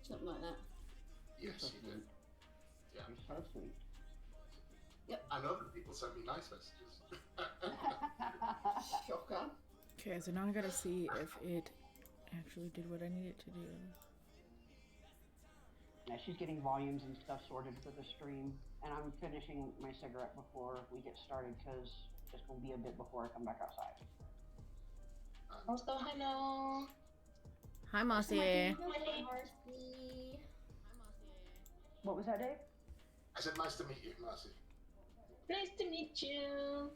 something like that. Yes, you did. Yeah. You're so sweet. Yep. And other people sent me nice messages. Shocker. Okay, so now I gotta see if it actually did what I needed to do. Yeah, she's getting volumes and stuff sorted for the stream, and I'm finishing my cigarette before we get started because it's going to be a bit before I come back outside. Also, hello. Hi, Mossy. Hi, Marcy. What was that, Dave? I said, nice to meet you, Mercy. Nice to meet you.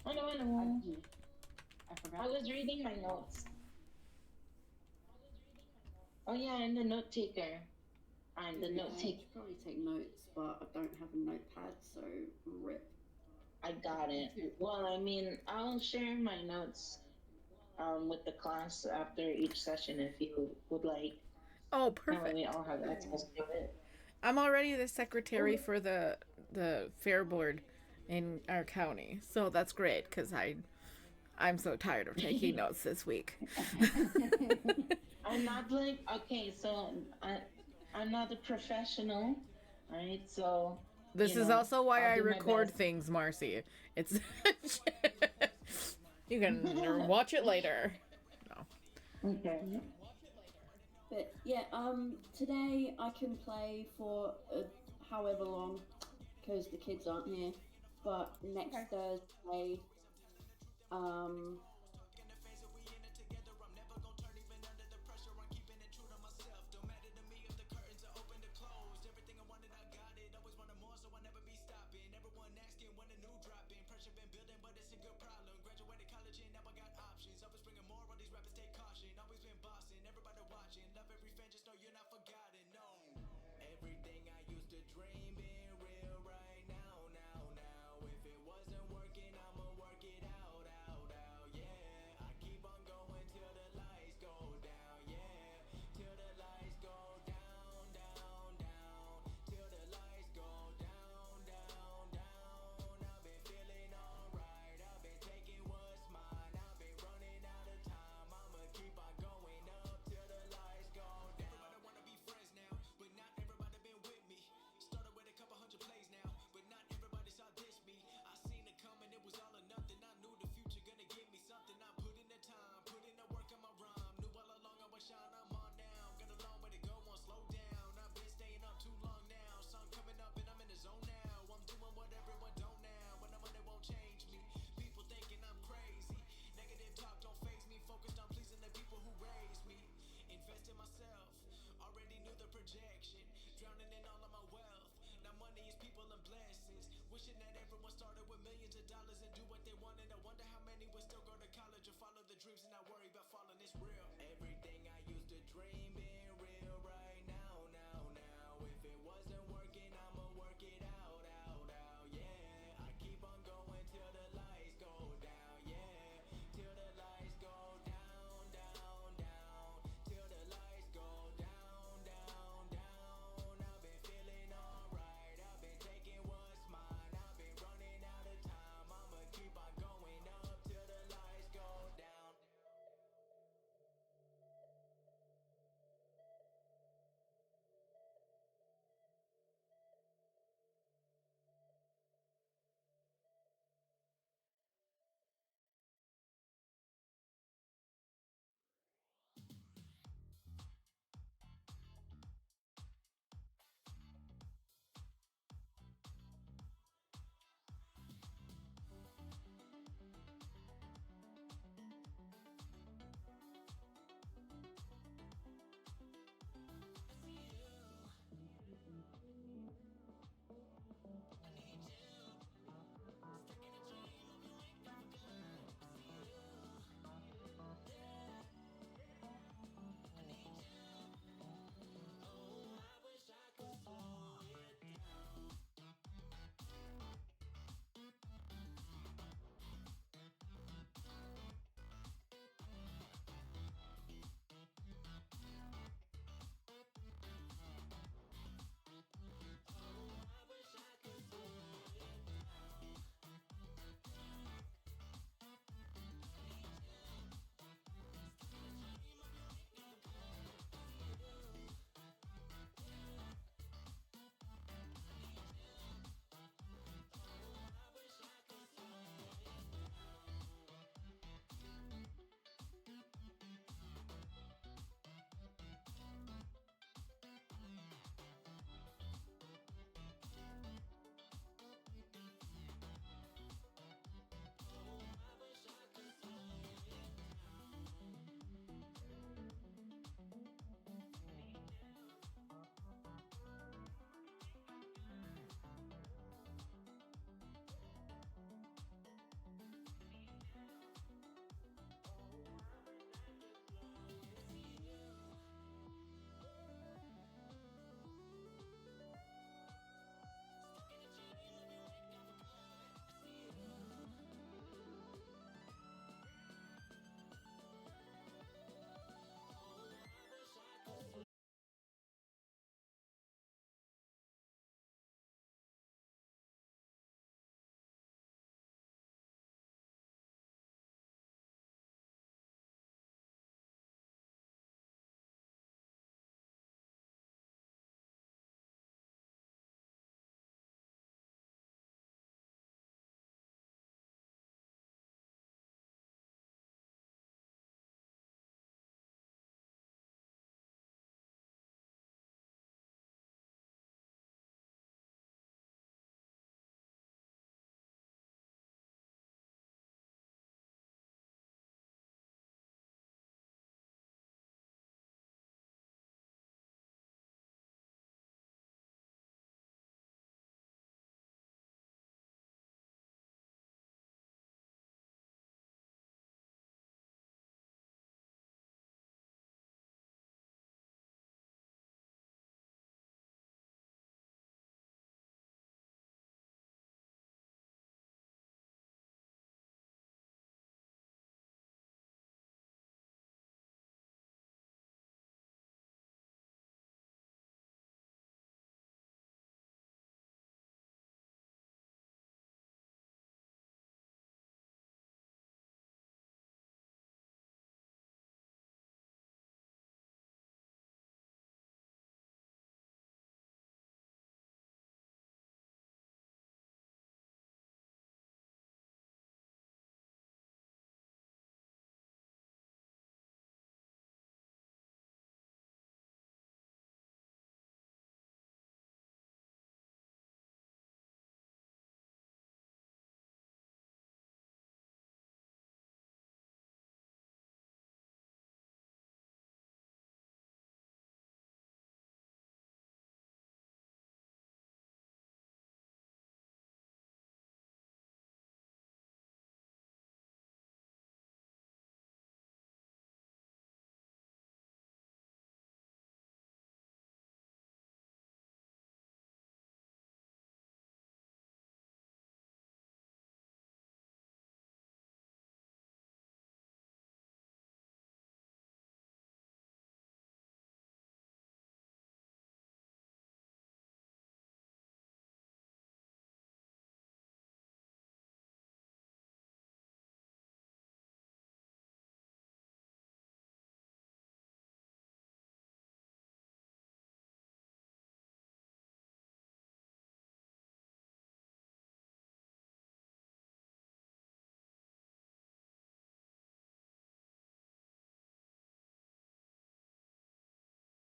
Hello, hello. I forgot. I was reading my notes. Oh yeah, I'm the note taker. I'm the note I taker. should probably take notes, but I don't have a notepad, so rip. I got it. Well, I mean, I'll share my notes with the class after each session if you would like. Oh, That way perfect. we all have access to it. I'm already the secretary for the fair board in our county, so that's great because I'm so tired of taking notes this week. I'm not like, okay, so I'm not a professional, right? So This you is know, also why I'll I do my record best. things, Marcy. It's you can watch it later. No. Okay. But yeah, today I can play for however long because the kids aren't here. But next Thursday,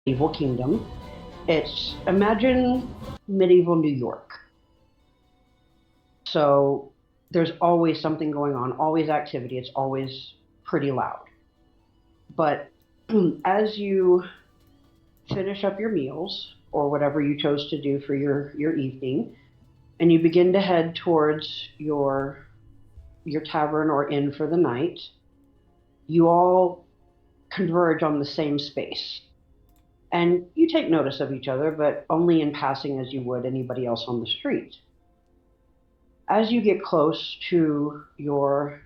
medieval kingdom. It's, imagine medieval New York. So there's always something going on, always activity. It's always pretty loud. But as you finish up your meals or whatever you chose to do for your evening, and you begin to head towards your tavern or inn for the night, you all converge on the same space. And you take notice of each other, but only in passing as you would anybody else on the street. As you get close to your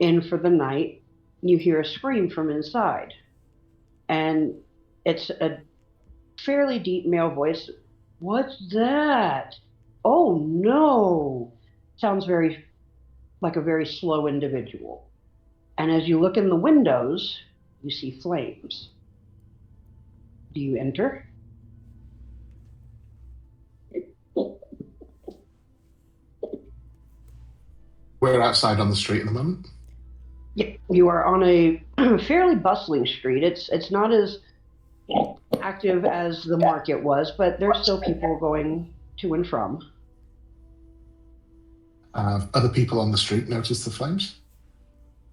inn for the night, you hear a scream from inside. And it's a fairly deep male voice. What's that? Oh no! Sounds very like a very slow individual. And as you look in the windows, you see flames. Do you enter? We're outside on the street at the moment. Yeah, you are on a fairly bustling street. It's not as active as the market was, but there's still people going to and from. Other people on the street notice the flames?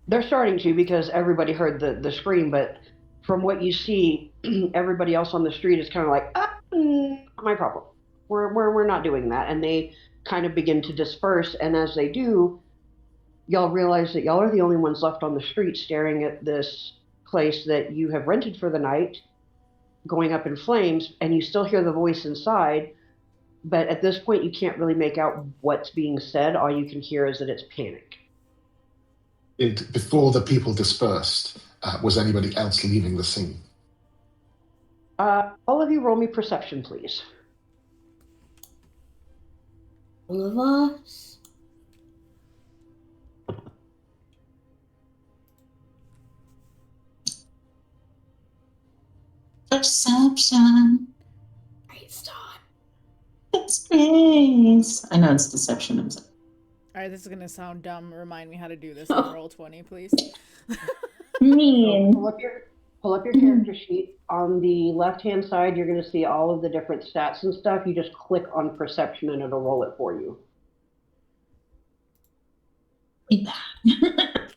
They're starting to, because everybody heard the scream, but from what you see, everybody else on the street is kind of like, not my problem. We're not doing that. And they kind of begin to disperse, and as they do, y'all realize that y'all are the only ones left on the street staring at this place that you have rented for the night going up in flames, and you still hear the voice inside, but at this point you can't really make out what's being said. All you can hear is that it's panic. Before the people dispersed, was anybody else leaving the scene? All of you roll me perception, please. All of us. Perception. Great start. It's grace. I know it's deception. I'm sorry. All right, this is gonna sound dumb. Remind me how to do this on Roll20, please. Mean. Pull up your character sheet. On the left-hand side, you're going to see all of the different stats and stuff. You just click on perception and it'll roll it for you. Be bad.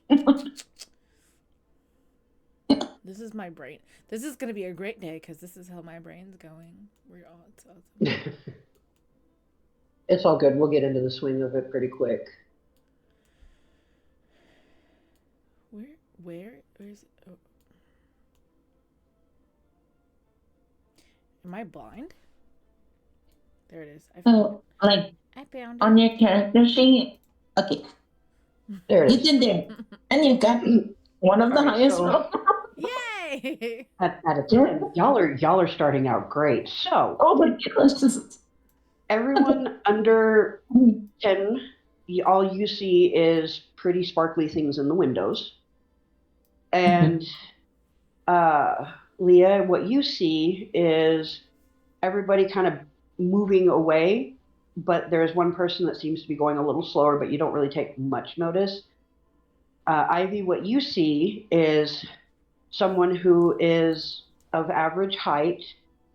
This is my brain. This is gonna be a great day because this is how my brain's going. We're all awesome. It's all good. We'll get into the swing of it pretty quick. Where is it? Oh. Am I blind? There it is. I found Oh, like I found on it. your character sheet. Okay, There it you is. did there, and you got one of the All right, highest so- rolls. Yay! At a 10, y'all are starting out great. So Oh my gosh, this is. everyone under 10, all you see is pretty sparkly things in the windows. And Leah, what you see is everybody kind of moving away, but there's one person that seems to be going a little slower, but you don't really take much notice. Ivy, what you see is someone who is of average height,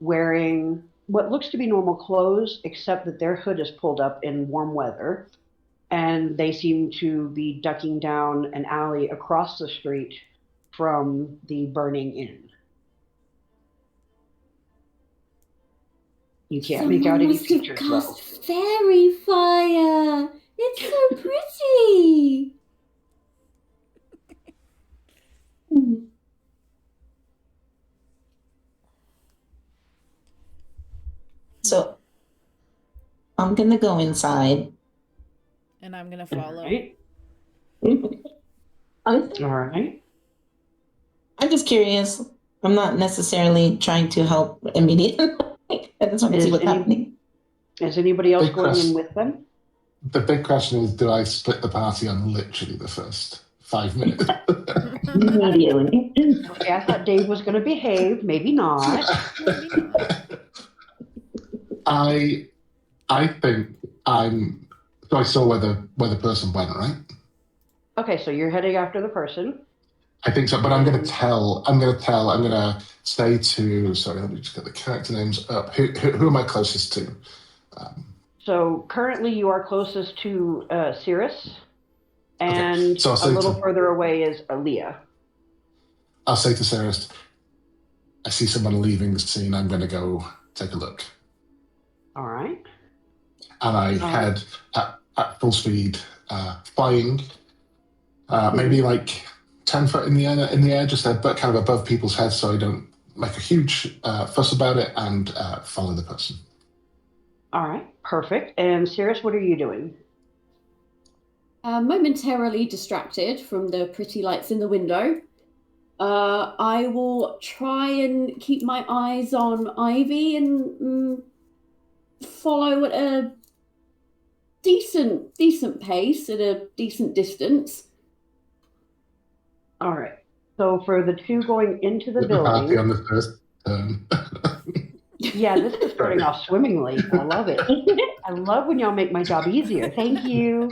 wearing what looks to be normal clothes, except that their hood is pulled up in warm weather, and they seem to be ducking down an alley across the street from the burning inn. You can't make out any features, though. Cast fairy fire. It's so pretty. So I'm gonna go inside. And I'm gonna follow. Right. I'm All right. just curious. I'm not necessarily trying to help immediately. I just want to see what's happening. Is anybody else Big going in question. with them? The big question is, do I split the party on literally the first 5 minutes? Immediately. Okay, I thought Dave was going to behave. Maybe not. Maybe not. I think I'm. So I saw where the person went, right? Okay, so you're heading after the person. I think so, but I'm going to tell. I'm going to say to. Sorry, let me just get the character names up. Who am I closest to? So currently, you are closest to Cirrus, and so I'll a say little to further away is Aaliyah. I'll say to Sarah, I see someone leaving the scene. I'm going to go take a look. All right. And I head at full speed, flying, maybe like 10 foot in the air, just kind of above people's heads, so I don't make a huge fuss about it, and follow the person. All right. Perfect. And Cirrus, what are you doing? Momentarily distracted from the pretty lights in the window, I will try and keep my eyes on Ivy and follow at a decent pace at a decent distance. All right. So for the two going into the With the party building, on the first turn. yeah, this is starting off swimmingly. I love it. I love when y'all make my job easier. Thank you.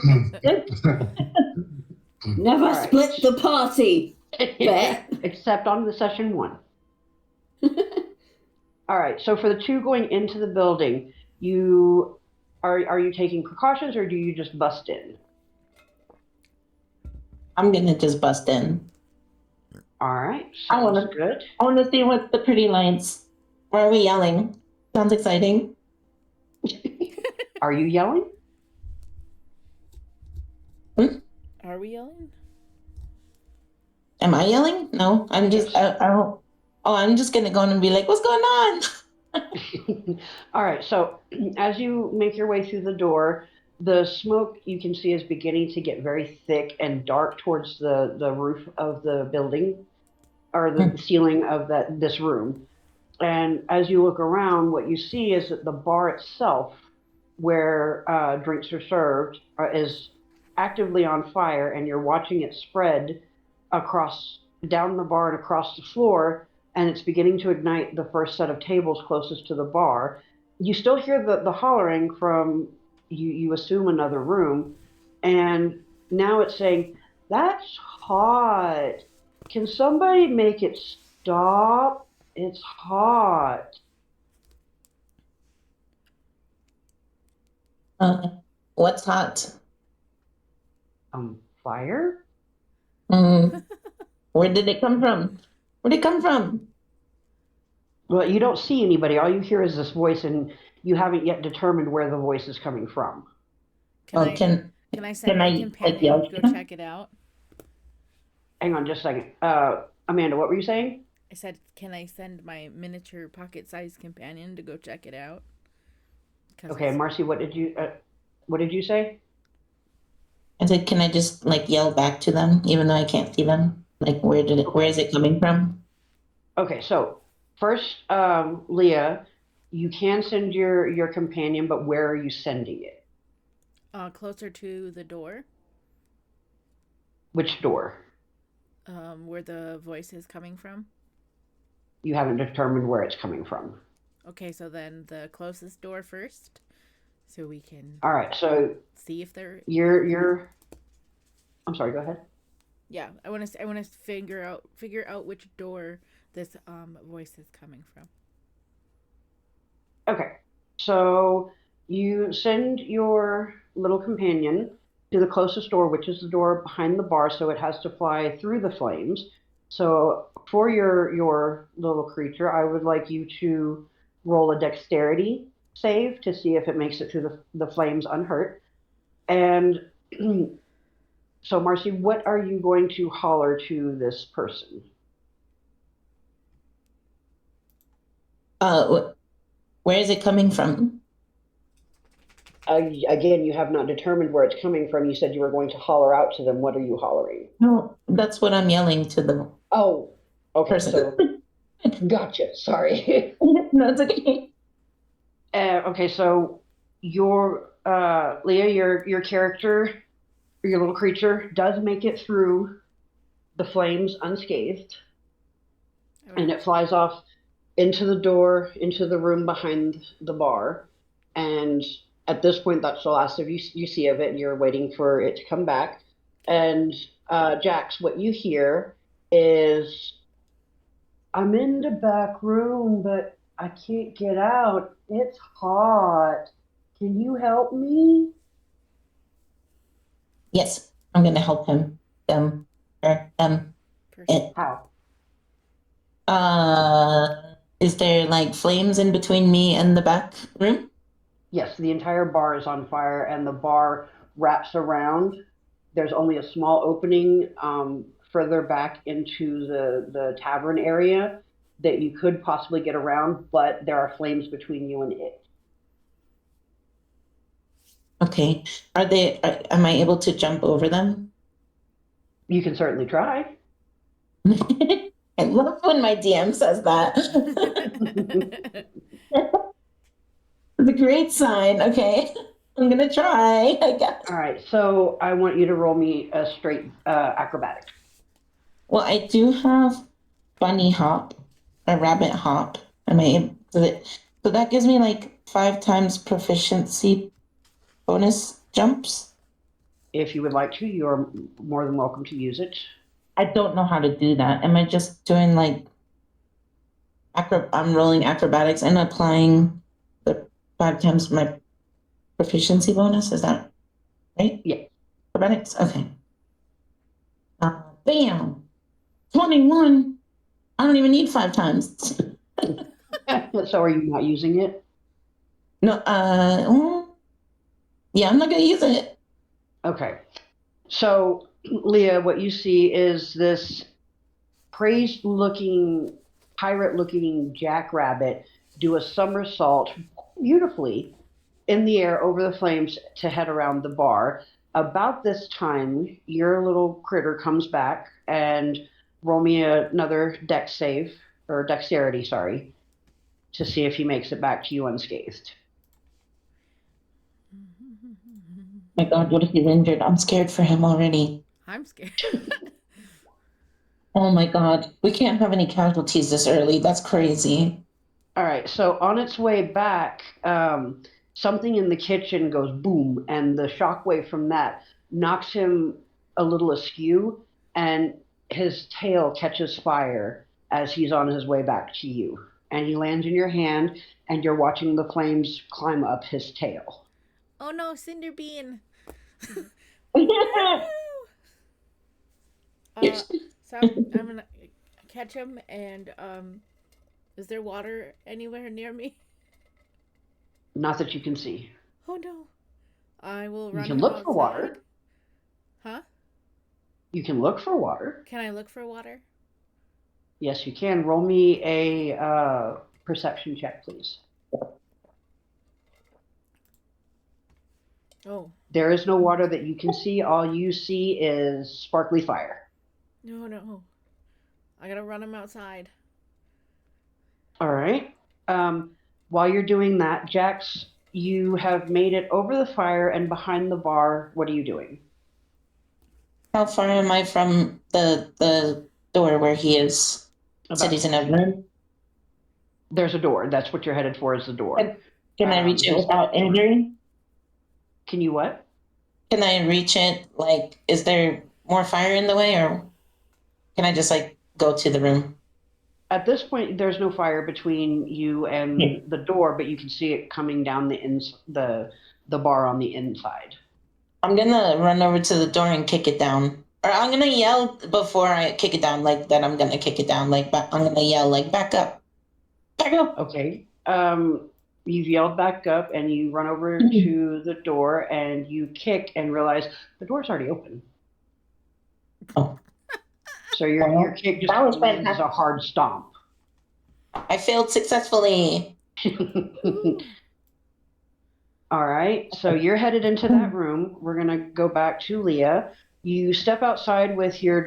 Never All right. split the party. Bet. Except on the session 1. All right. So for the two going into the building, you are you taking precautions or do you just bust in? I'm gonna just bust in. All right. I Sounds wanna- good. I want to see what's the pretty lights. Why are we yelling? Sounds exciting. Are you yelling? Are we yelling? Am I yelling? No, I'm just. I don't. Oh, I'm just gonna go in and be like, "What's going on?" All right. So as you make your way through the door, the smoke you can see is beginning to get very thick and dark towards the roof of the building, or the ceiling of this room. And as you look around, what you see is that the bar itself, where drinks are served, is actively on fire, and you're watching it spread across down the bar and across the floor, and it's beginning to ignite the first set of tables closest to the bar. You still hear the hollering from you assume another room, and now it's saying, "That's hot. Can somebody make it stop? It's hot." What's hot? Fire? Where did it come from? Where'd it come from? Well, you don't see anybody. All you hear is this voice, and you haven't yet determined where the voice is coming from. Can I send my companion yell? to go check it out? Hang on just a second. Amanda, what were you saying? I said, can I send my miniature pocket-sized companion to go check it out? Okay, Marcy, what did you say? I said, can I just like yell back to them, even though I can't see them? Like, where is it coming from? Okay, so first, Leah, you can send your companion, but where are you sending it? Closer to the door. Which door? Where the voice is coming from. You haven't determined where it's coming from. Okay, so then the closest door first, so we can. All right, so see if they're. You're. I'm sorry. Go ahead. Yeah, I want to figure out which door this voice is coming from. Okay, so you send your little companion to the closest door, which is the door behind the bar, so it has to fly through the flames. So for your little creature, I would like you to roll a dexterity save to see if it makes it through the flames unhurt. And so, Marcy, what are you going to holler to this person? Where is it coming from? Again, you have not determined where it's coming from. You said you were going to holler out to them. What are you hollering? No, that's what I'm yelling to them. Oh, okay. Person. So, gotcha. Sorry. No, it's okay. Okay, so your Leah, your character, your little creature, does make it through the flames unscathed, and it flies off into the door, into the room behind the bar, and at this point, that's the last of you see of it, and you're waiting for it to come back. And Jax, what you hear is, I'm in the back room, but I can't get out. It's hot. Can you help me? Yes, I'm gonna help him. It. How? Is there like flames in between me and the back room? Yes, the entire bar is on fire, and the bar wraps around. There's only a small opening further back into the tavern area that you could possibly get around, but there are flames between you and it. Okay. Am I able to jump over them? You can certainly try. I love when my DM says that. It's a great sign. Okay. I'm gonna try, I guess. All right, so I want you to roll me a straight acrobatics. Well, I do have bunny hop, a rabbit hop. Am I able so that gives me like 5 times proficiency bonus jumps? If you would like to, you are more than welcome to use it. I don't know how to do that. Am I just doing like I'm rolling acrobatics and applying the 5 times my proficiency bonus? Is that right? Yeah. Acrobatics? Okay. Bam! 21. I don't even need 5 times. So are you not using it? No, yeah, I'm not gonna use it. Okay. So, Leah, what you see is this crazed looking, pirate looking jackrabbit do a somersault beautifully in the air over the flames to head around the bar. About this time, your little critter comes back and roll me another dex save, or dexterity, sorry, to see if he makes it back to you unscathed. My God, what if he's injured? I'm scared for him already. I'm scared. Oh my God, we can't have any casualties this early. That's crazy. All right, so on its way back, something in the kitchen goes boom, and the shockwave from that knocks him a little askew, and his tail catches fire as he's on his way back to you. And he lands in your hand, and you're watching the flames climb up his tail. Oh no, Cinder Bean. So I'm gonna catch him and is there water anywhere near me? Not that you can see. Oh no. I will You run can him look for outside. water. Huh? You can look for water. Can I look for water? Yes, you can. Roll me a perception check, please. Oh. There is no water that you can see. All you see is sparkly fire. No. I gotta run him outside. All right. While you're doing that, Jax, you have made it over the fire and behind the bar. What are you doing? How far am I from the door where he is? Said he's in a room. There's a door. That's what you're headed for, is the door. Can I reach it without injury? Can you what? Can I reach it? Like, is there more fire in the way, or can I just like go to the room? At this point, there's no fire between you and the door, but you can see it coming down the bar on the inside. I'm gonna run over to the door and kick it down. Or I'm gonna yell before I kick it down, like that I'm gonna kick it down. Like, I'm gonna yell, like, back up. Back up. Okay. You've yelled back up and you run over to the door and you kick and realize the door's already open. Oh. So your kick just lands as a hard stomp. I failed successfully. All right, so you're headed into that room. We're gonna go back to Leah. You step outside with your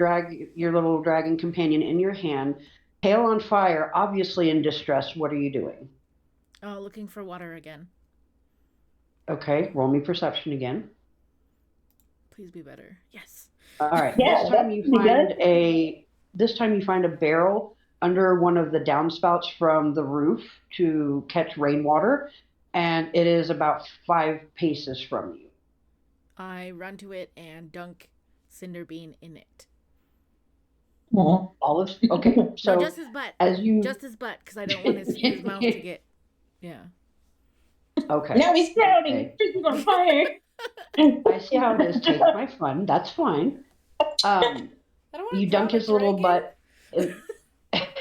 little dragon companion in your hand, tail on fire, obviously in distress. What are you doing? Looking for water again. Okay, roll me perception again. Please be better. Yes. All right. Yeah, This time you find a barrel under one of the downspouts from the roof to catch rainwater, and it is about 5 paces from you. I run to it and dunk Cinder Bean in it. Oh. Olives. Okay, so No, just his butt. as you Just his butt, because I don't want his mouth to get. Yeah. okay, Now he's drowning. Okay. He's on fire. I see how it is. Take my fun. That's fine. I don't want You to dunk drown a his little dragon. butt.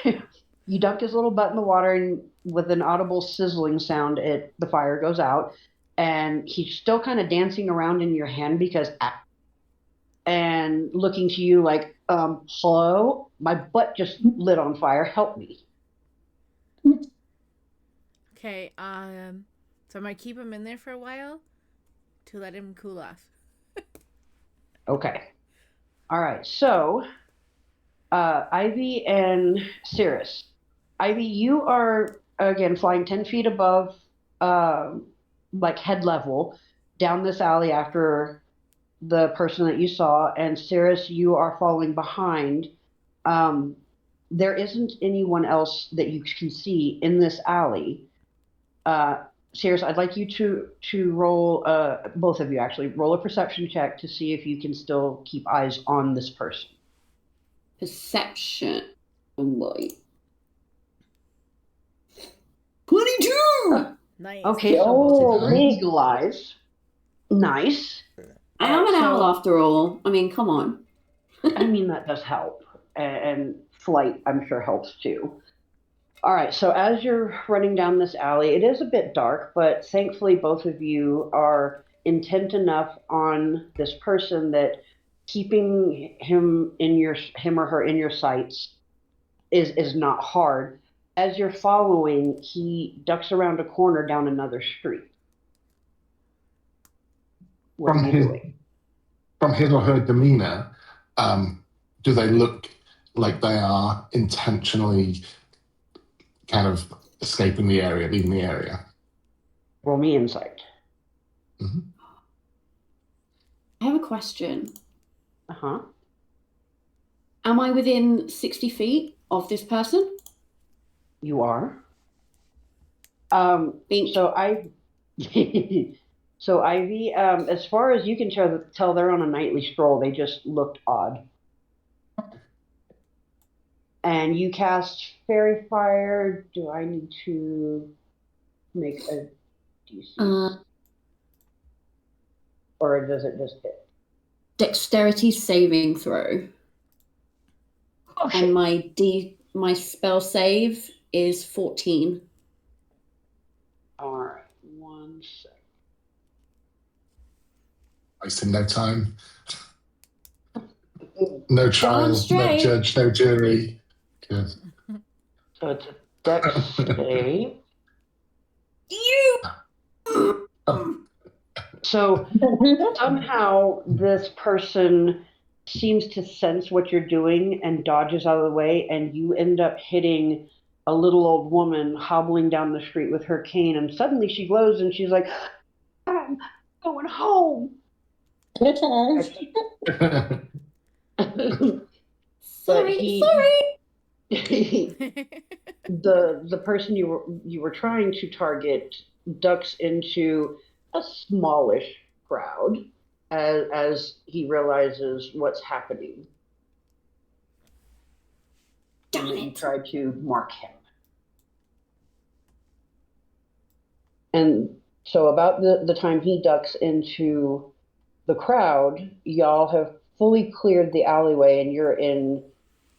In, you dunk his little butt in the water, and with an audible sizzling sound, the fire goes out, and he's still kind of dancing around in your hand because, and looking to you like, hello, my butt just lit on fire. Help me. Okay. So I'm gonna keep him in there for a while to let him cool off. Okay. All right. So, Ivy and Cirrus. Ivy, you are again flying 10 feet above, like head level, down this alley after the person that you saw, and Cirrus, you are falling behind. Um, there isn't anyone else that you can see in this alley. Cirrus, I'd like you to roll, both of you actually, roll a perception check to see if you can still keep eyes on this person. Perception. Oh boy. 22! Nice. Okay, so both of you Nice. eagle eyes. Nice. I am an owl after all. I mean, come on. I mean, that does help. And flight, I'm sure, helps too. All right, so as you're running down this alley, it is a bit dark, but thankfully both of you are intent enough on this person that keeping him or her in your sights is not hard. As you're following, he ducks around a corner down another street. What are you doing? From his or her demeanor, do they look like they are intentionally kind of escaping the area, leaving the area? Roll me insight. Mm-hmm. I have a question. Uh-huh. Am I within 60 feet of this person? You are. Bink. So so Ivy, as far as you can tell, they're on a nightly stroll. They just looked odd. And you cast Fairy Fire. Do I need to make a DC? Or does it just hit? Dexterity saving throw. Oh, shit. And my spell save is 14. All right, 1 sec. Wasting no time. No trial, no straight. judge, no jury. Good. So it's a Dex save. You. So somehow this person seems to sense what you're doing and dodges out of the way, and you end up hitting a little old woman hobbling down the street with her cane, and suddenly she glows and she's like, I'm going home. Sorry. The person you were trying to target ducks into a smallish crowd as he realizes what's happening. Darn You it. try to mark him. And so about the time he ducks into the crowd, y'all have fully cleared the alleyway and you're in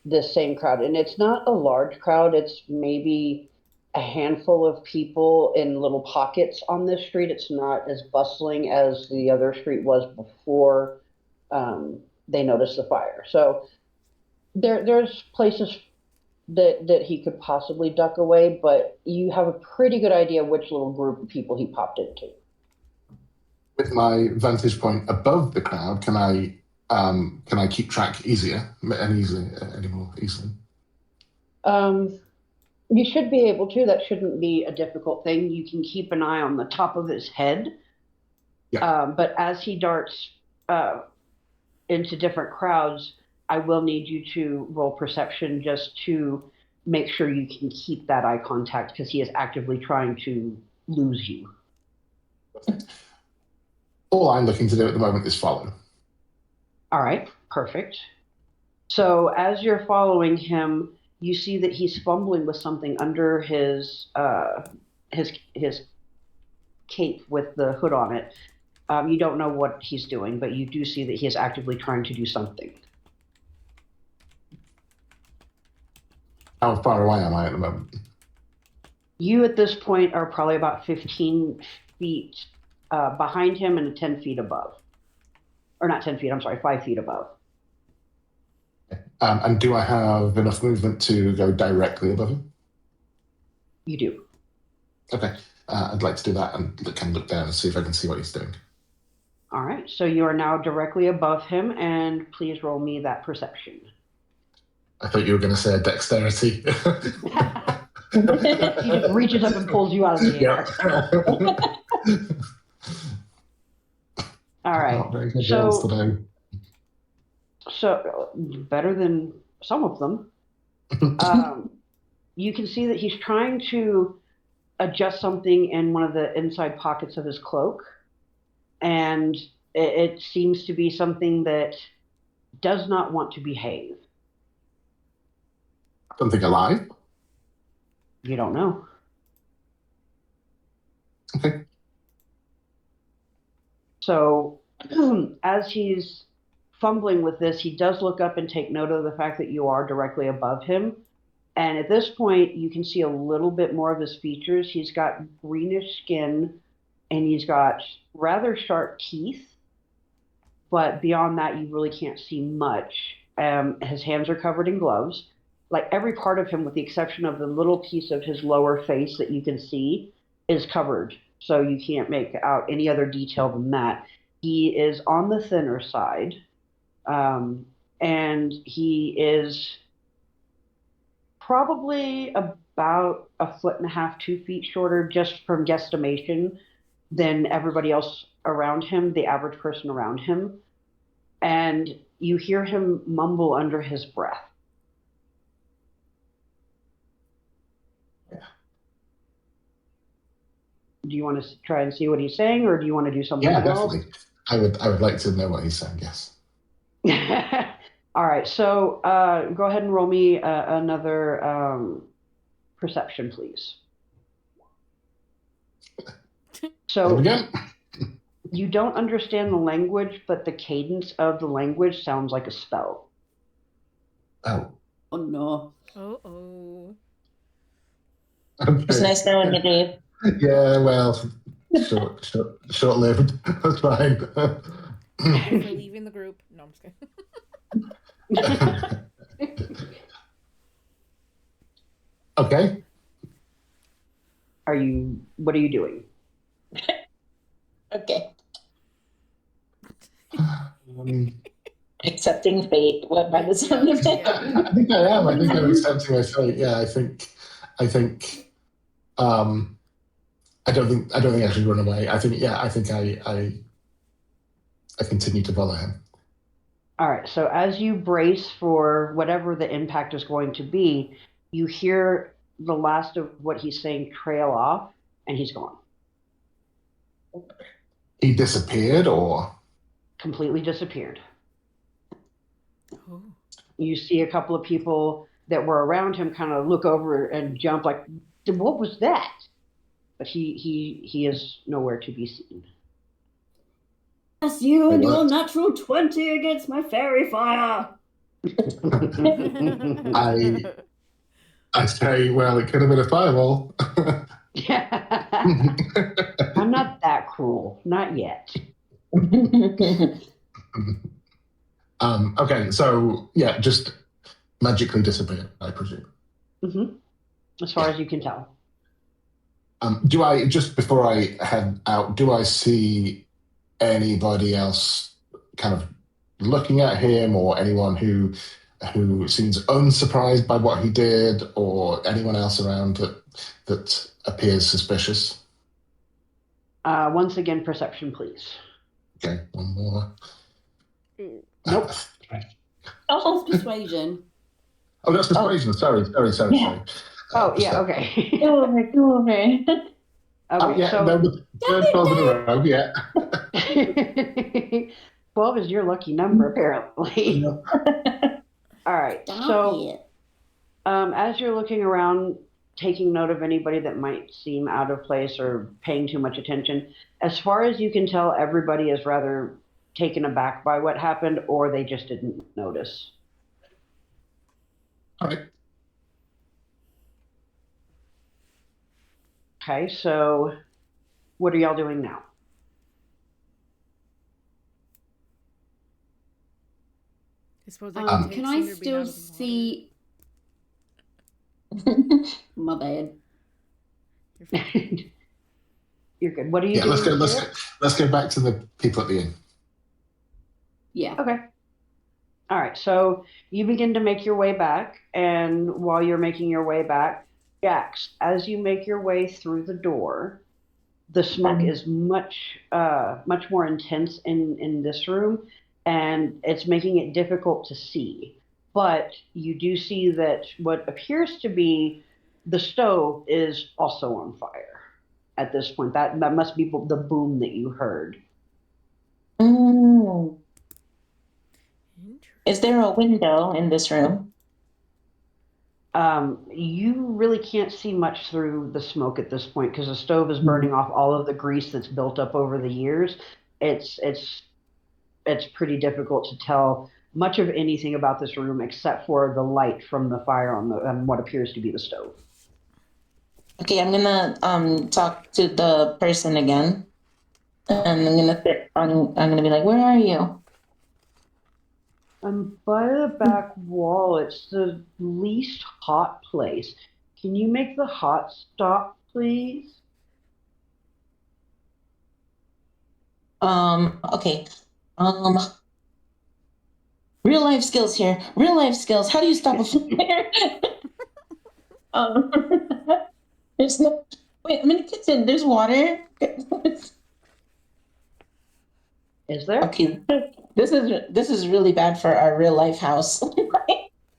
this same crowd. And it's not a large crowd, it's maybe a handful of people in little pockets on this street. It's not as bustling as the other street was before they noticed the fire. So there's places that he could possibly duck away, but you have a pretty good idea which little group of people he popped into. With my vantage point above the crowd, can I keep track easier and any more easily? You should be able to. That shouldn't be a difficult thing. You can keep an eye on the top of his head. Yeah. But as he darts into different crowds, I will need you to roll perception just to make sure you can keep that eye contact because he is actively trying to lose you. All I'm looking to do at the moment is follow. All right, perfect. So as you're following him, you see that he's fumbling with something under his cape with the hood on it. You don't know what he's doing, but you do see that he is actively trying to do something. How far away am I at the moment? You at this point are probably about 15 feet behind him and 10 feet above. Or not 10 feet, I'm sorry, 5 feet above. And do I have enough movement to go directly above him? You do. Okay. I'd like to do that and kind of look down and see if I can see what he's doing. All right, so you are now directly above him, and please roll me that perception. I thought you were going to say dexterity. He just reaches up and pulls you out of the air. All right. Not very good rolls today. So better than some of them. You can see that he's trying to adjust something in one of the inside pockets of his cloak, and it seems to be something that does not want to behave. Something alive? You don't know. Okay. So as he's fumbling with this, he does look up and take note of the fact that you are directly above him. And at this point, you can see a little bit more of his features. He's got greenish skin, and he's got rather sharp teeth. But beyond that, you really can't see much. His hands are covered in gloves. Like every part of him, with the exception of the little piece of his lower face that you can see, is covered. So you can't make out any other detail than that. He is on the thinner side, and he is probably about 1.5 feet, 2 feet shorter, just from guesstimation, than everybody else around him, the average person around him. And you hear him mumble under his breath. Yeah. Do you want to try and see what he's saying, or do you want to do something else? Yeah, definitely. I would like to know what he's saying, yes. All right, so go ahead and roll me another perception, please. There we So go. you don't understand the language, but the cadence of the language sounds like a spell. Oh. Oh no. Oh. Okay. It's nice knowing you, Dave. Yeah, well, short-lived. That's fine. Thank you for leaving the group. No, I'm just kidding. Okay. What are you doing? Okay. Um, Accepting fate. What by the sound of it? Yeah. I think I am. I think I'm accepting my fate. Yeah, I think. I don't think I should run away. I think I continue to follow him. All right, so as you brace for whatever the impact is going to be, you hear the last of what he's saying trail off, and he's gone. He disappeared, or Completely disappeared. Oh. You see a couple of people that were around him kind of look over and jump like, what was that? But he is nowhere to be seen. That's you and What? your natural 20 against my fairy fire. I say, well, it could have been a fireball. I'm not that cruel. Not yet. Okay, so yeah, just magically disappear, I presume. Mm-hmm. As far as you can tell. Do I, just before I head out, do I see anybody else kind of looking at him, or anyone who seems unsurprised by what he did, or anyone else around that appears suspicious? Once again, perception, please. Okay, one more. Nope. Oh, persuasion. Oh, that's persuasion. Sorry. Yeah. Oh, yeah, okay. Go over. Okay, Yeah, so no, the third 12 in a row, yeah. 12 is your lucky number, apparently. All right. Stop So, it. as you're looking around, taking note of anybody that might seem out of place or paying too much attention, as far as you can tell, everybody is rather taken aback by what happened, or they just didn't notice. All right. Okay. So, what are y'all doing now? I suppose I can take Can I Cinder Bean still out of the water. see? My bad. You're fine. You're good. What are you Yeah, doing, let's Sarah? go. Let's go back to the people at the inn. Yeah. Okay. All right. So you begin to make your way back, and while you're making your way back, Jax, as you make your way through the door, the smoke is much more intense in this room, and it's making it difficult to see. But you do see that what appears to be the stove is also on fire at this point. That must be the boom that you heard. Mm. Interesting. Is there a window in this room? You really can't see much through the smoke at this point because the stove is burning off all of the grease that's built up over the years. It's pretty difficult to tell much of anything about this room except for the light from the fire on what appears to be the stove. Okay, I'm gonna talk to the person again, and I'm gonna be like, "Where are you?" I'm by the back wall. It's the least hot place. Can you make the hot stop, please? Okay. Um, real life skills here. Real life skills. How do you stop a fire? um, there's no. Wait, I'm in the kitchen. There's water. Is there? Okay, this is really bad for our real life house.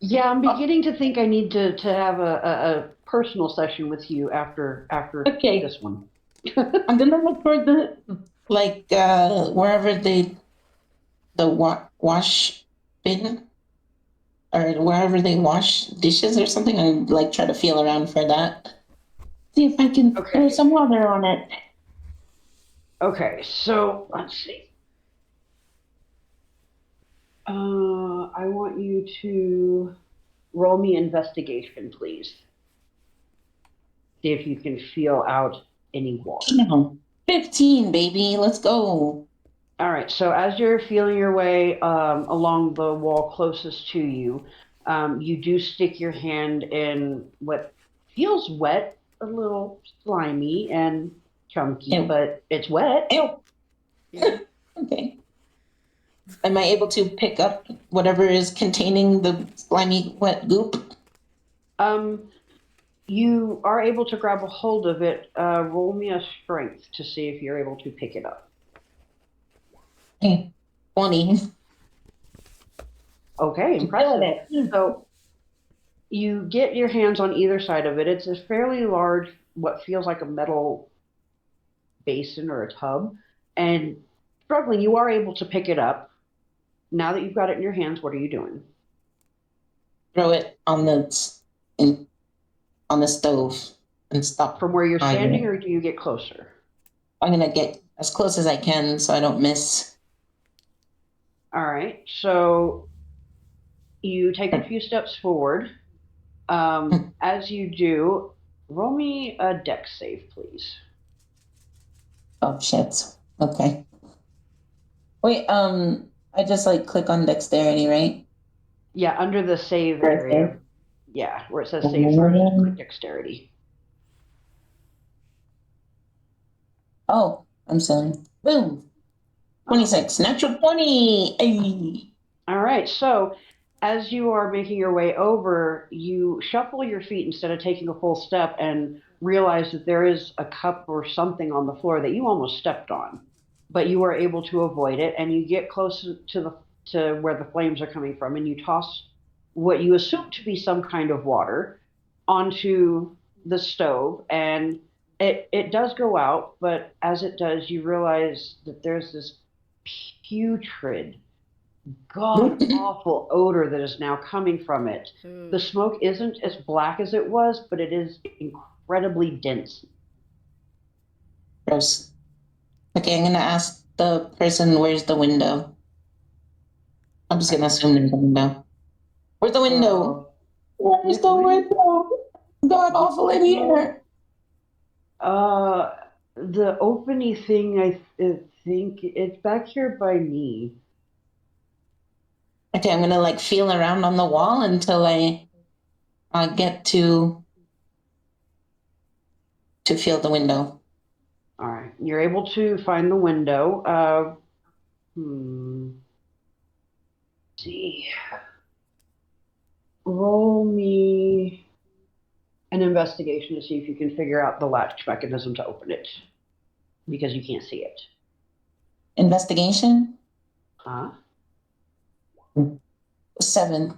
Yeah, I'm beginning to think I need to have a personal session with you after Okay. this one. I'm gonna look for the wherever the wash bin or wherever they wash dishes or something, and like try to feel around for that. See if I can throw Okay. some water on it. Okay, so let's see. I want you to roll me investigation, please. See if you can feel out any water. No. 15, baby. Let's go. All right, so as you're feeling your way along the wall closest to you, you do stick your hand in what feels wet, a little slimy and chunky, Ew. but it's wet. Ew. Yeah. Okay. Am I able to pick up whatever is containing the slimy wet goop? Um, you are able to grab a hold of it. Roll me a strength to see if you're able to pick it up. Hey, 20. Okay, impressive. So you get your hands on either side of it. It's a fairly large, what feels like a metal basin or a tub, and struggling, you are able to pick it up. Now that you've got it in your hands, what are you doing? Throw it on on the stove and stop. From where you're frying standing, it. or do you get closer? I'm gonna get as close as I can so I don't miss. All right, so you take a few steps forward. As you do, roll me a dex save, please. Oh shit. Okay. Wait, I just like click on dexterity, right? Yeah, under the save Right area. there. Yeah, where it says save throws, just click dexterity. Oh, I'm sorry. Boom. 26. Natural 20. Ay. All right, so as you are making your way over, you shuffle your feet instead of taking a full step and realize that there is a cup or something on the floor that you almost stepped on, but you are able to avoid it, and you get close to where the flames are coming from, and you toss what you assume to be some kind of water onto the stove, and it does go out, but as it does, you realize that there's this putrid god awful odor that is now coming from it. Ooh. The smoke isn't as black as it was, but it is incredibly dense. Gross. Okay, I'm gonna ask the person where's the window. I'm just gonna assume there's a window. Where's the window? Where's the window? God awful in here. The opening thing, I think it's back here by me. Okay, I'm gonna like feel around on the wall until I get to feel the window. All right, you're able to find the window. See. Roll me an investigation to see if you can figure out the latch mechanism to open it, because you can't see it. Investigation? Huh? 7.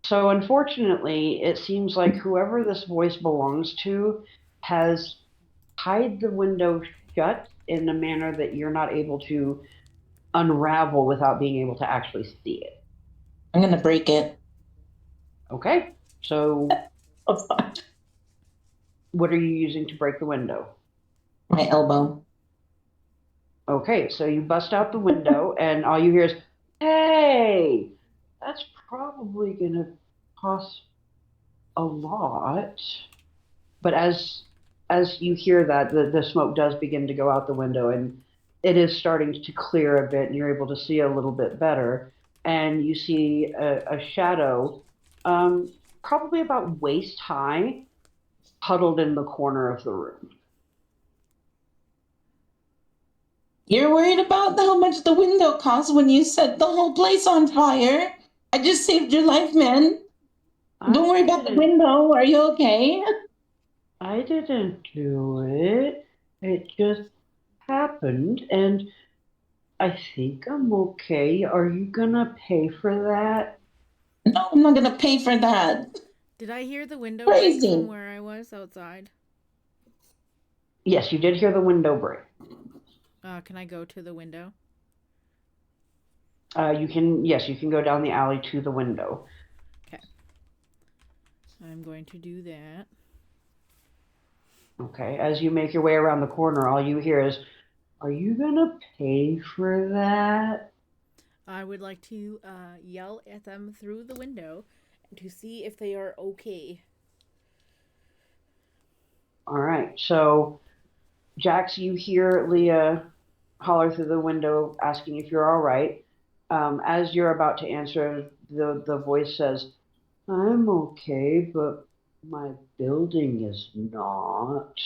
So unfortunately, it seems like whoever this voice belongs to has tied the window shut in a manner that you're not able to unravel without being able to actually see it. I'm gonna break it. Okay, so Oh, what are you using to break the window? my elbow. Okay, so you bust out the window, and all you hear is, "Hey, that's probably gonna cost a lot." But as you hear that, the smoke does begin to go out the window, and it is starting to clear a bit, and you're able to see a little bit better. And you see a shadow, probably about waist high, huddled in the corner of the room. You're worried about how much the window costs when you set the whole place on fire? I just saved your life, man. Don't worry about the window. Are you okay? I didn't do it. It just happened, and I think I'm okay. Are you gonna pay for that? No, I'm not gonna pay for that. Did I hear the window break Crazy. from where I was outside? Yes, you did hear the window break. Can I go to the window? You can go down the alley to the window. Okay. I'm going to do that. Okay, as you make your way around the corner, all you hear is, "Are you gonna pay for that?" I would like to yell at them through the window to see if they are okay. All right, so Jax, you hear Leah holler through the window asking if you're all right. As you're about to answer, the voice says, "I'm okay, but my building is not."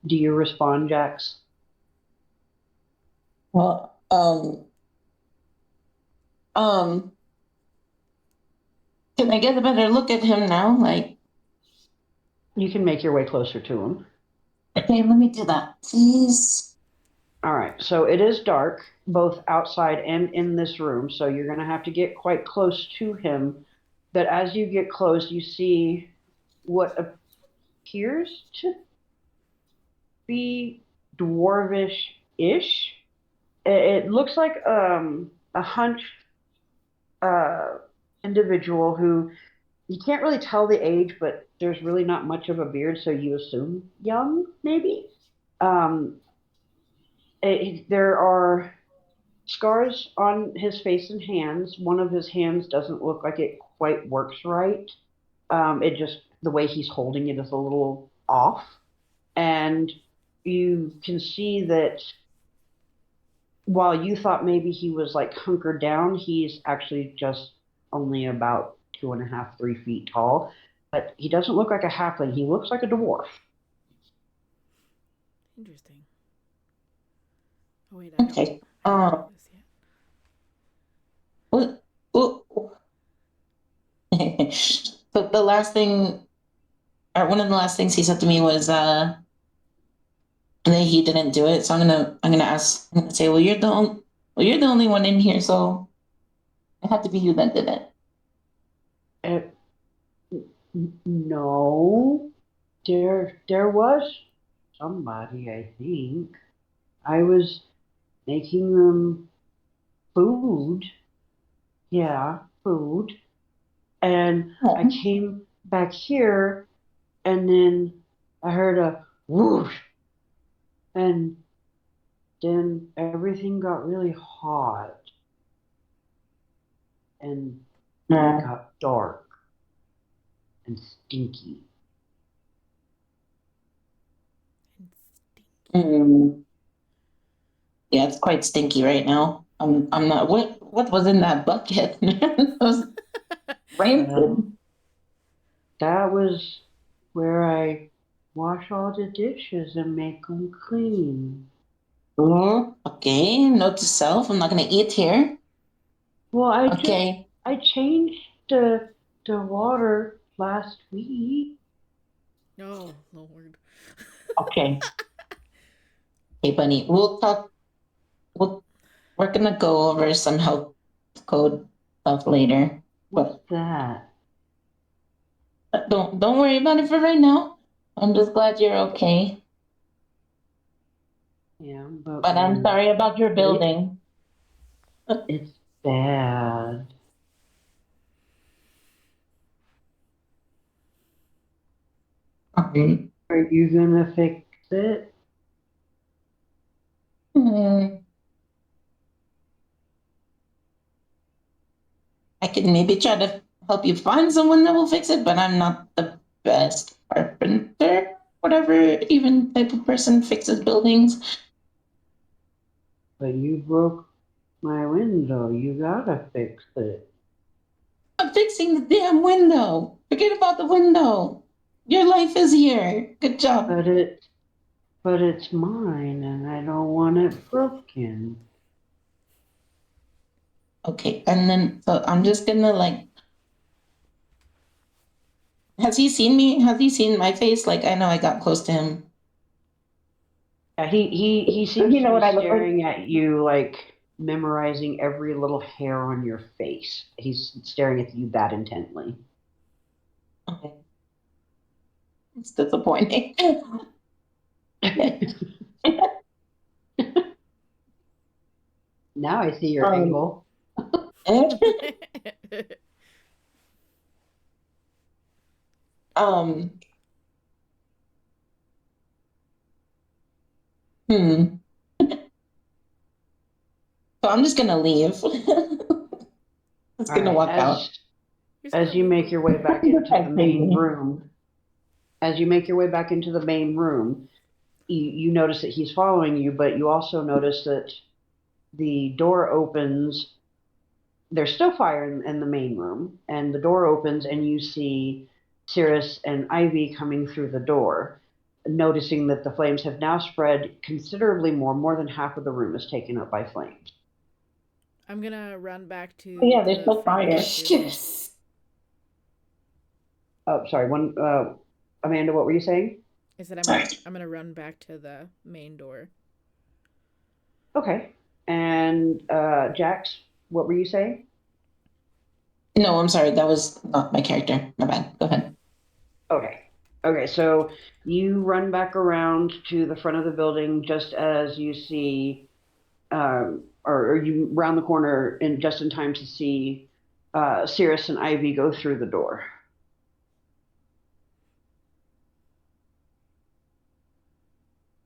Do you respond, Jax? Well, can I get a better look at him now? Like, You can make your way closer to him. okay, let me do that, please. All right, so it is dark, both outside and in this room, so you're going to have to get quite close to him. But as you get close, you see what appears to be dwarvish-ish. It looks like a hunched individual who you can't really tell the age, but there's really not much of a beard, so you assume young, maybe. Um, there are scars on his face and hands. One of his hands doesn't look like it quite works right. It just, the way he's holding it is a little off. And you can see that while you thought maybe he was like hunkered down, he's actually just only about 2.5, 3 feet tall. But he doesn't look like a halfling. He looks like a dwarf. Interesting. Oh wait, I Okay. don't know this yet. So the last thing, or one of the last things he said to me was that he didn't do it. So I'm gonna ask. I'm gonna say, well, you're the only one in here, so it had to be you that did it. No, there was somebody, I think. I was making them food. Yeah, food. And I Oh. came back here, and then I heard a whoosh, and then everything got really hot, and it got dark and stinky. Mm. Yeah, it's quite stinky right now. I'm not. What was in that bucket? It was rancid. That was where I wash all the dishes and make them clean. Okay, note to self. I'm not gonna eat here. Well, Okay. I changed the water last week. Oh, Lord. Okay. Hey, Bunny. We'll talk. We're gonna go over some health code stuff later. What's that? But don't worry about it for right now. I'm just glad you're okay. Yeah, But I'm sorry about your building. It's bad. Okay. Are you gonna fix it? Hmm. I could maybe try to help you find someone that will fix it, but I'm not the best carpenter, whatever even type of person fixes buildings. But you broke my window. You gotta fix it. I'm fixing the damn window. Forget about the window. Your life is here. Good job. But it's mine, and I don't want it broken. Okay, and then so I'm just gonna like. Has he seen me? Has he seen my face? Like I know I got close to him. Yeah, he seems You know to what be I look like? staring at you, like memorizing every little hair on your face. He's staring at you that intently. Okay. It's disappointing. Now I see your angle. um hmm. So I'm just gonna leave. Just All gonna right, walk out. as you make your way back into the main Crazy. room, as you make your way back into the main room, you notice that he's following you, but you also notice that the door opens. There's still fire in the main room, and the door opens, and you see Cirrus and Ivy coming through the door, noticing that the flames have now spread considerably more. More than half of the room is taken up by flames. I'm gonna run back to Yeah, there's the still front fire. door too. Yes. Oh, sorry. Amanda, what were you saying? I said I'm gonna run back to the main door. Okay. And Jax, what were you saying? No, I'm sorry. That was not my character. My bad. Go ahead. Okay. Okay, so you run back around to the front of the building just as you see, or you round the corner just in time to see Cirrus and Ivy go through the door.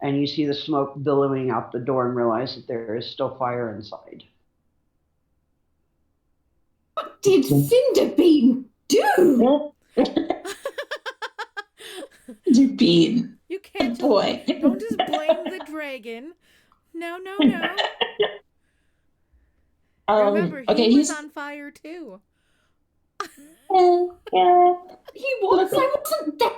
And you see the smoke billowing out the door and realize that there is still fire inside. What did Cinderbean do? Bean. You can't just Boy. don't just blame the dragon. No, no, no. Remember, he Okay, was on fire too. yeah. He was. I wasn't there.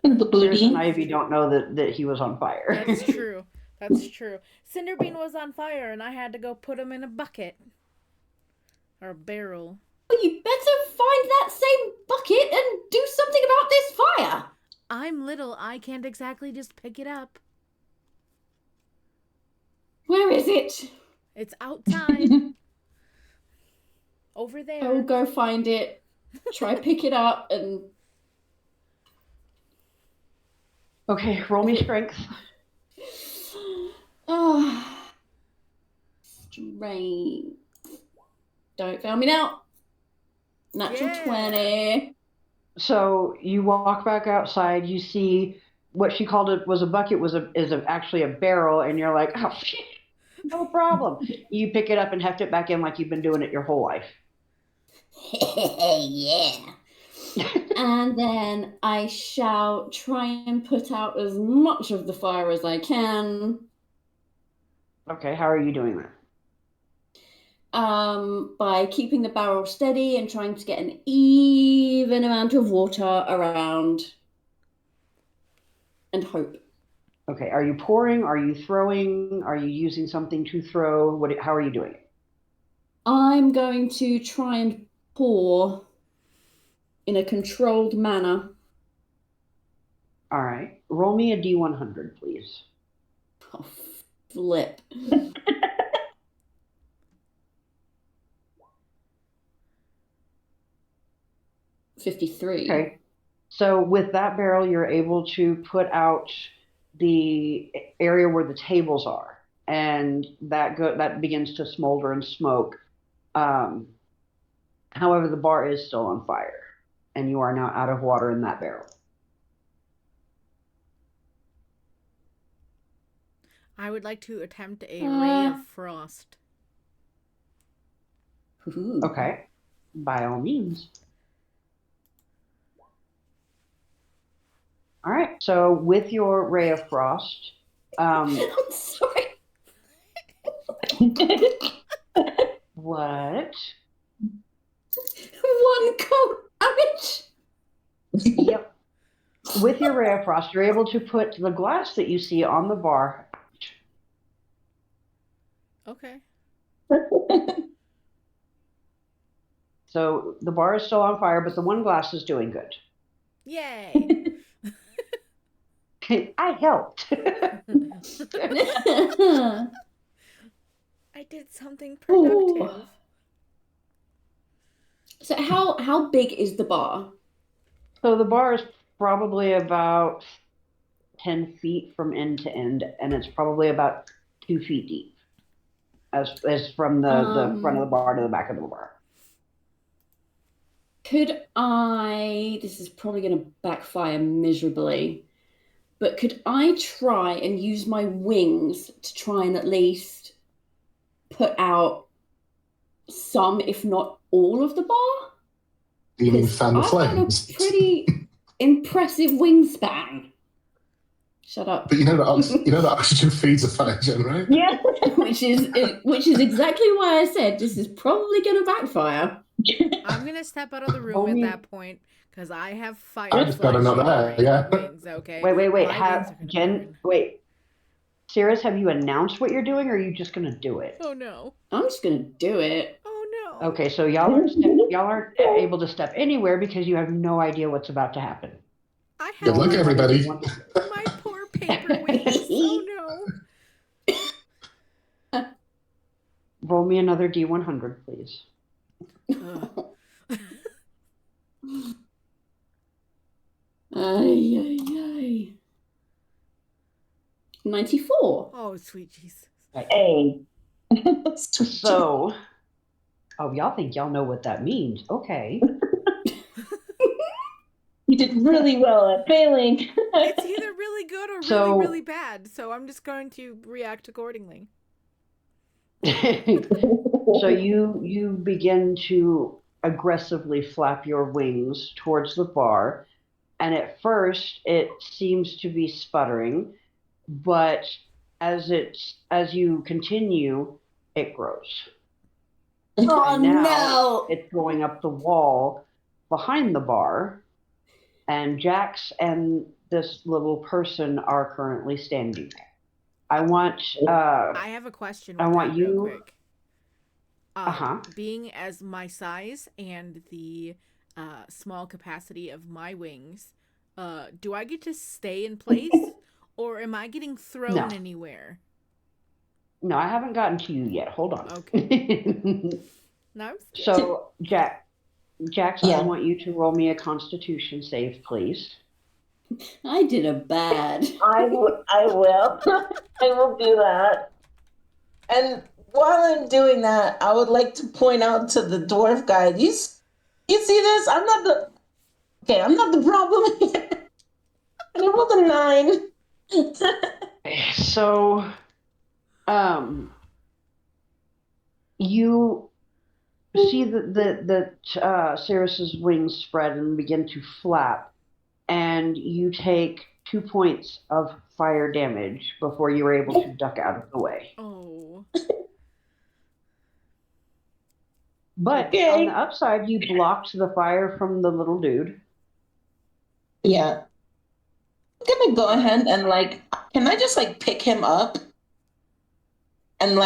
The Cirrus and booty. Ivy don't know that he was on fire. That's true. That's true. Cinderbean was on fire, and I had to go put him in a bucket or a barrel. Well, you better find that same bucket and do something about this fire. I'm little. I can't exactly just pick it up. Where is it? It's outside. Over there. I will go find it, try pick it up, and... Okay, roll me strength. Ah, strength. Don't fail me now. Natural Yeah. 20. So you walk back outside. You see what she called it was a bucket actually a barrel, and you're like, oh, no problem. You pick it up and heft it back in like you've been doing it your whole life. Yeah. And then I shall try and put out as much of the fire as I can. Okay, how are you doing that? By keeping the barrel steady and trying to get an even amount of water around and hope. Okay, are you pouring? Are you throwing? Are you using something to throw? How are you doing it? I'm going to try and pour in a controlled manner. All right, roll me a D100, please. Oh, flip. $53. Okay, so with that barrel, you're able to put out the area where the tables are, and that begins to smolder and smoke. However, the bar is still on fire, and you are now out of water in that barrel. I would like to attempt a ray of frost. Ooh. Okay, by all means. All right, so with your ray of frost, I'm sorry. what? 1 cold damage. Yep. With your ray of frost, you're able to put the glass that you see on the bar. Okay. So the bar is still on fire, but the one glass is doing good. Yay. I helped. I did something productive. Ooh. So how big is the bar? So the bar is probably about 10 feet from end to end, and it's probably about 2 feet deep, as from the front of the bar to the back of the bar. Could I, this is probably going to backfire miserably, but could I try and use my wings to try and at least put out some, if not all of the bar? Do you mean fan the I've got a flames? pretty impressive wingspan. Shut up. But you know that oxygen feeds a fire gen, right? Yeah. which is exactly why I said this is probably going to backfire. I'm gonna step out of the room at that point because I have fire I just got another flashing yeah. wings. Okay. Wait. My wings are gonna Jen, burn. wait. Cirrus, have you announced what you're doing, or are you just going to do it? Oh no. I'm just going to do it. Oh no. Okay, so y'all aren't able to step anywhere because you have no idea what's about to happen. I Good have luck, everybody. my poor paper wings. Oh no. Roll me another D100, please. Ay. 94. Oh, sweet Jesus. Hey. So, y'all think y'all know what that means. Okay. You did really well at failing. It's either really good or really, really bad, so I'm just going to react accordingly. So you begin to aggressively flap your wings towards the bar, and at first it seems to be sputtering, but as you continue, it grows. Oh And now no! it's going up the wall behind the bar, and Jax and this little person are currently standing there. I have a question. I want you. Real quick. Being as my size and the small capacity of my wings, do I get to stay in place, or am I getting thrown anywhere? No, I haven't gotten to you yet. Hold on. Okay. No. So, Jax, Yeah. I want you to roll me a Constitution save, please. I did a bad. I will. I will do that. And while I'm doing that, I would like to point out to the dwarf guy, you see this? I'm not the problem here. And I rolled a 9. So, you see that Cirrus's wings spread and begin to flap, and you take 2 points of fire damage before you were able to duck out of the way. Oh. But Okay. on the upside, you blocked the fire from the little dude. Yeah. I'm gonna go ahead and can I just pick him up and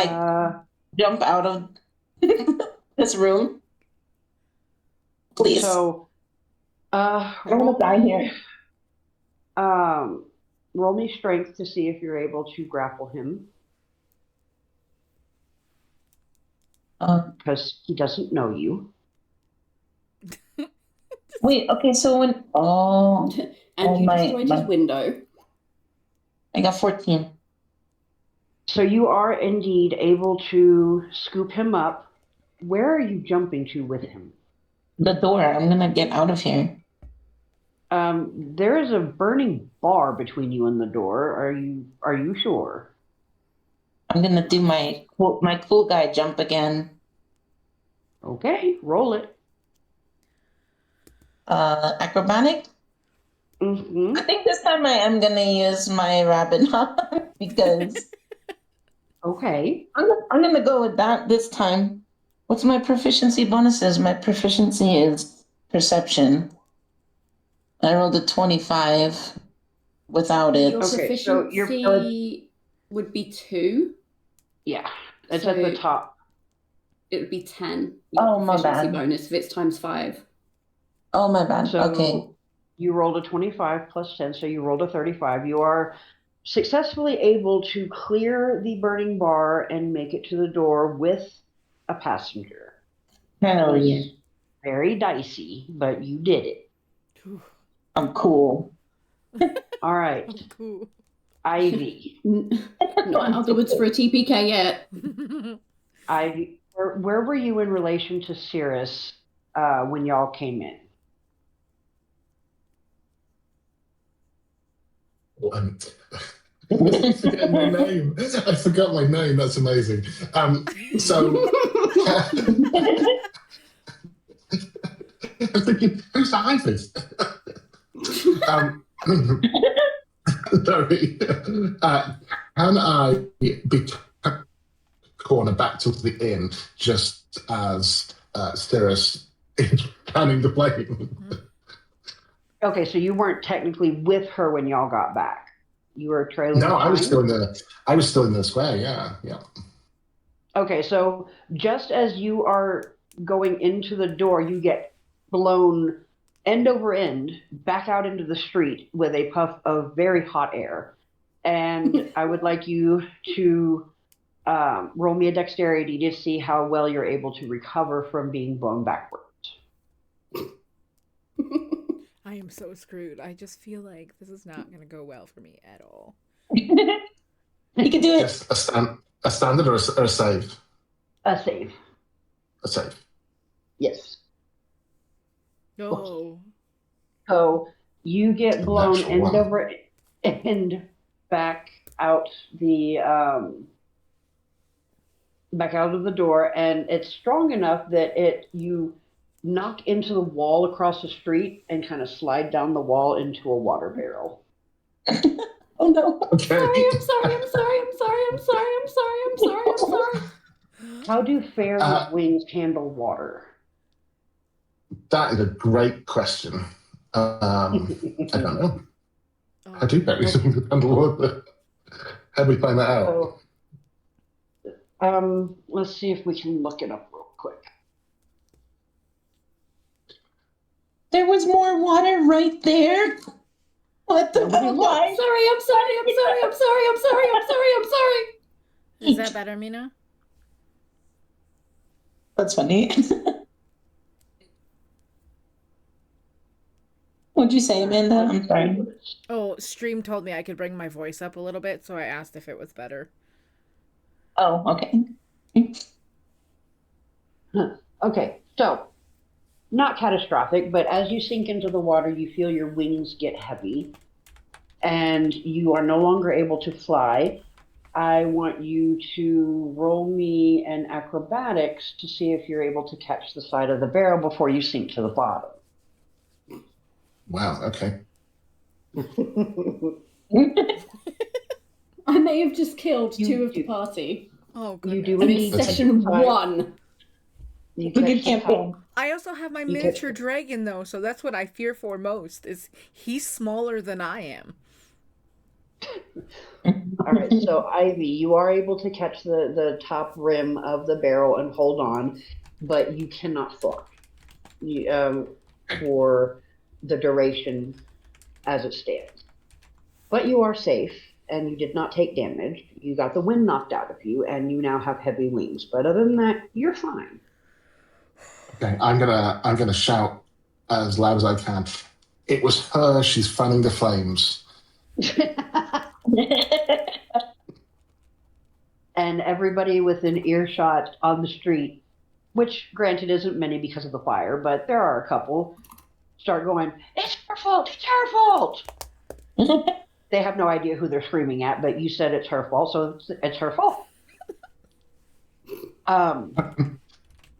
jump out of this room? Please. So, I don't want to die here. Roll me strength to see if you're able to grapple him, because he doesn't know you. Wait, okay, so when And you destroyed his window. I got 14. So you are indeed able to scoop him up. Where are you jumping to with him? The door. I'm gonna get out of here. There is a burning bar between you and the door. Are you sure? I'm gonna do my cool guy jump again. Okay, roll it. Acrobatic? Mm-hmm. I think this time I am gonna use my rabbit hop because Okay. I'm gonna go with that this time. What's my proficiency bonuses? My proficiency is perception. I rolled a 25 without it. Your Okay, so proficiency would be 2. Yeah, it's So at the top. It would be 10. Oh, my proficiency bad. bonus if it's times 5. Oh, my bad. So Okay. you rolled a 25 plus 10, so you rolled a 35. You are successfully able to clear the burning bar and make it to the door with a passenger. Hell It was yeah. very dicey, but you did it. I'm cool. All right, Oh, cool. Ivy. Not out of the woods for a TPK yet. Ivy, where were you in relation to Cirrus when y'all came in? I forget my name. I forgot my name. That's amazing. So I'm thinking, who's Ivy? Sorry. Can I be corner back to the inn just as Cirrus is planning the plane? Okay, so you weren't technically with her when y'all got back. You were trailing No, behind? I was still in the square. Yeah. Okay, so just as you are going into the door, you get blown end over end back out into the street with a puff of very hot air. And I would like you to roll me a dexterity to see how well you're able to recover from being blown backwards. I am so screwed. I just feel like this is not going to go well for me at all. You can do it. Yes, a standard or a save? A save. A save. Yes. No. So you get blown Natural end one. over end back out back out of the door, and it's strong enough that you knock into the wall across the street and kind of slide down the wall into a water barrel. Oh no. Okay. I'm sorry. How do fairies' wings handle water? That is a great question. I don't know. How do fairies handle water? How do we find that out? So, let's see if we can look it up real quick. There was more water right there. What the hell, guys? I'm sorry. Is that better, Mina? That's funny. What'd you say, Amanda? I'm sorry. Oh, Stream told me I could bring my voice up a little bit, so I asked if it was better. Oh, okay. Okay, so not catastrophic, but as you sink into the water, you feel your wings get heavy and you are no longer able to fly. I want you to roll me an acrobatics to see if you're able to catch the side of the barrel before you sink to the bottom. Wow, okay. I may have just killed two of the party. Oh, You goodness. do And indeed. it's session 1. You Good catch the campaign. I also have my You miniature get- dragon, though, so that's what I fear for most, is he's smaller than I am. All right, so Ivy, you are able to catch the top rim of the barrel and hold on, but you cannot fly for the duration as it stands. But you are safe, and you did not take damage. You got the wind knocked out of you, and you now have heavy wings. But other than that, you're fine. Okay, I'm gonna shout as loud as I can. It was her. She's fanning the flames. And everybody within earshot on the street, which granted isn't many because of the fire, but there are a couple, start going, "It's her fault! It's her fault!" They have no idea who they're screaming at, but you said it's her fault, so it's her fault.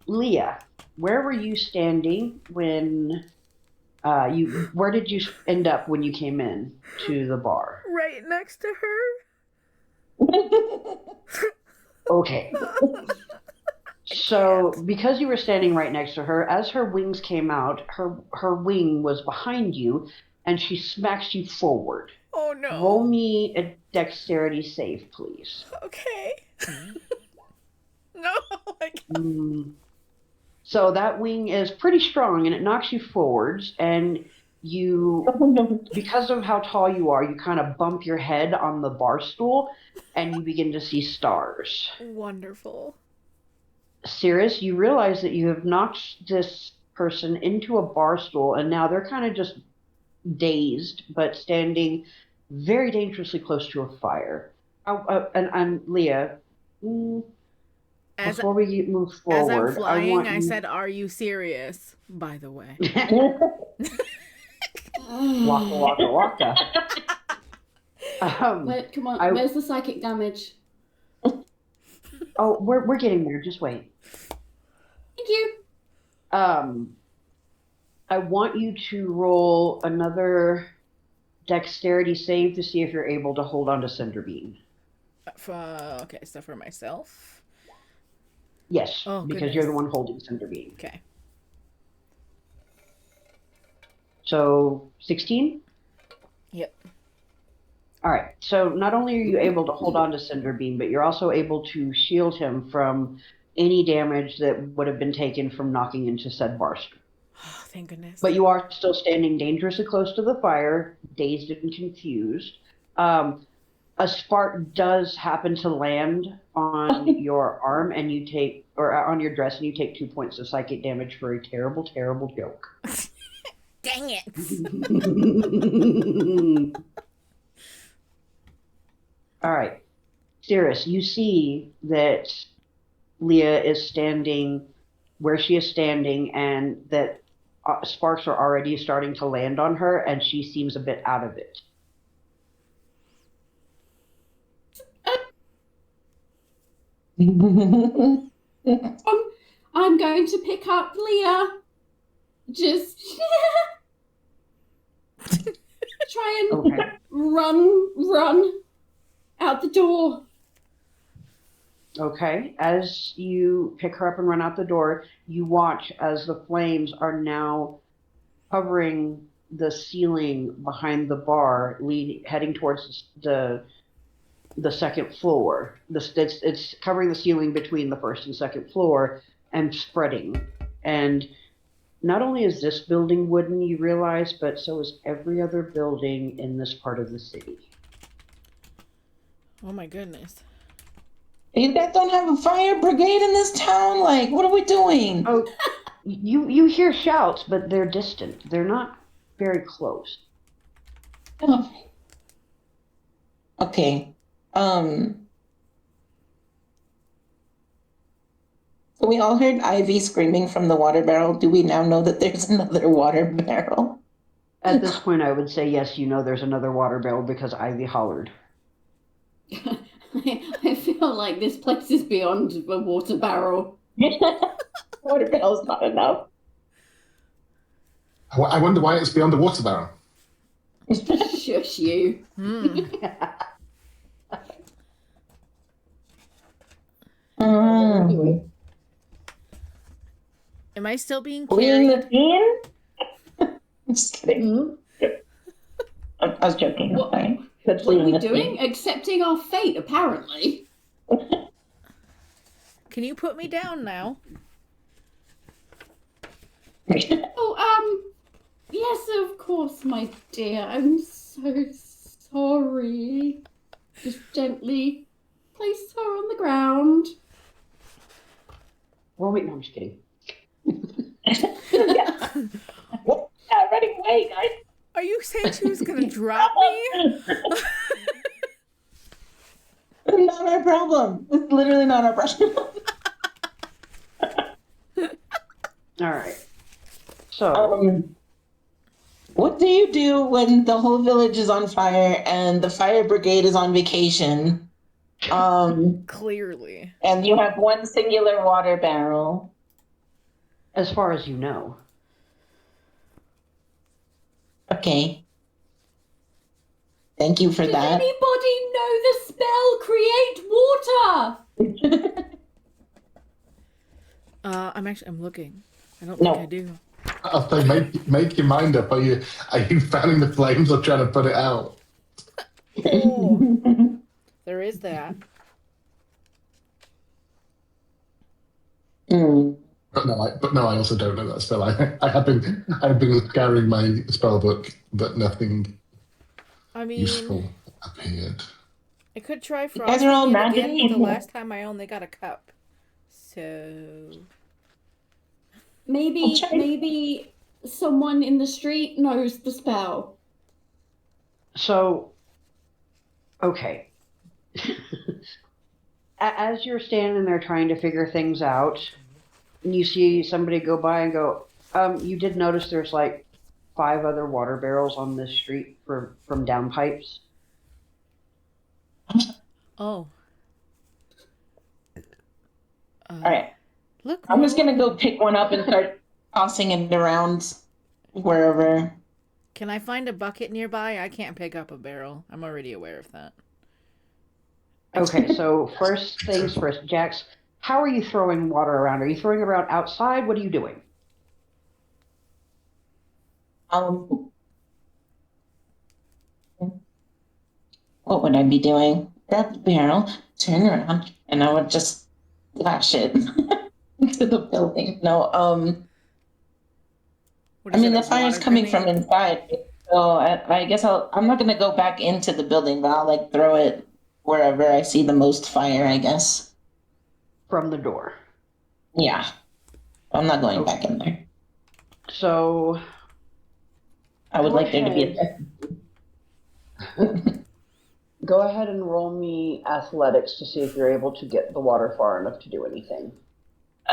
Leah, where were you standing when where did you end up when you came in to the bar? Right next to her? Okay. So, because you were standing right next to her, as her wings came out, her wing was behind you, and she smacks you forward. Oh, no. Roll me a dexterity save, please. Okay. No, I can't. So that wing is pretty strong, and it knocks you forwards, and you, because of how tall you are, you kind of bump your head on the bar stool, and you begin to see stars. Wonderful. Cirrus, you realize that you have knocked this person into a bar stool, and now they're kind of just dazed, but standing very dangerously close to a fire. And Leah, before we move forward, as I'm flying, I you... said, "Are you serious?" By the way. Waka waka waka. Wait, come on, where's the psychic damage? Oh, we're getting there. Just wait. Thank you. I want you to roll another dexterity save to see if you're able to hold on to Cinderbeam. Okay, so for myself? Yes, Oh, because goodness. you're the one holding Cinderbeam. Okay. So, 16? Yep. All right. So not only are you able to hold on to Cinderbeam, but you're also able to shield him from any damage that would have been taken from knocking into said bar stool. Oh, thank goodness. But you are still standing dangerously close to the fire, dazed and confused. A spark does happen to land on your arm, and you take, or on your dress, and you take 2 points of psychic damage for a terrible, terrible joke. Dang it! All right, Cirrus, you see that Leah is standing where she is standing, and that sparks are already starting to land on her, and she seems a bit out of it. I'm going to pick up Leah. Just try and run out the door. Okay, as you pick her up and run out the door, you watch as the flames are now covering the ceiling behind the bar, heading towards the second floor. It's covering the ceiling between the first and second floor and spreading. And not only is this building wooden, you realize, but so is every other building in this part of the city. Oh my goodness. You guys don't have a fire brigade in this town? Like, what are we doing? Oh, you hear shouts, but they're distant. They're not very close. Okay. So we all heard Ivy screaming from the water barrel. Do we now know that there's another water barrel? At this point, I would say yes. You know, there's another water barrel because Ivy hollered. I feel like this place is beyond a water barrel. Water barrel's not enough. I wonder why it's beyond the water barrel. Shush you. Am I still being Fleeing carried? the scene? I'm just kidding. I was joking. What, Sorry. what are we doing? Accepting our fate, apparently. Can you put me down now? Oh, yes, of course, my dear. I'm so sorry. Just gently place her on the ground. Well, wait, no, I'm just kidding. Yeah, running away, guys. Are you saying she was gonna drop me? Not our problem. It's literally not our problem. All right. So, what do you do when the whole village is on fire and the fire brigade is on vacation? Clearly. And you have one singular water barrel. as far as you know. Okay. Thank you for Does that. anybody know the spell create water? I'm looking. I don't No. think I do. I'll say, make your mind up. Are you fanning the flames or trying to put it out? Oh, there is that. But no, I also don't know that spell. I've been scouring my spell book, but nothing useful appeared. I could try You guys are all frosting it magic again, but the people. last time I only got a cup. So Maybe someone in the street knows the spell. So, okay. As you're standing there trying to figure things out, and you see somebody go by and go, you did notice there's like 5 other water barrels on this street from downpipes. Oh. All right. Look, I'm just more going to go water. pick one up and start tossing it around wherever. Can I find a bucket nearby? I can't pick up a barrel. I'm already aware of that. Okay, so first things first, Jax, how are you throwing water around? Are you throwing it around outside? What are you doing? What would I be doing? Grab the barrel, turn around, and I would just flash it into the building. No, What I is mean, it, the a fire's water coming grenade? from inside, so I guess I'm not gonna go back into the building, but I'll like throw it wherever I see the most fire, I guess. From the door. Yeah, I'm not going Okay. back in there. So, I would Go like there to be ahead. a. go ahead and roll me athletics to see if you're able to get the water far enough to do anything.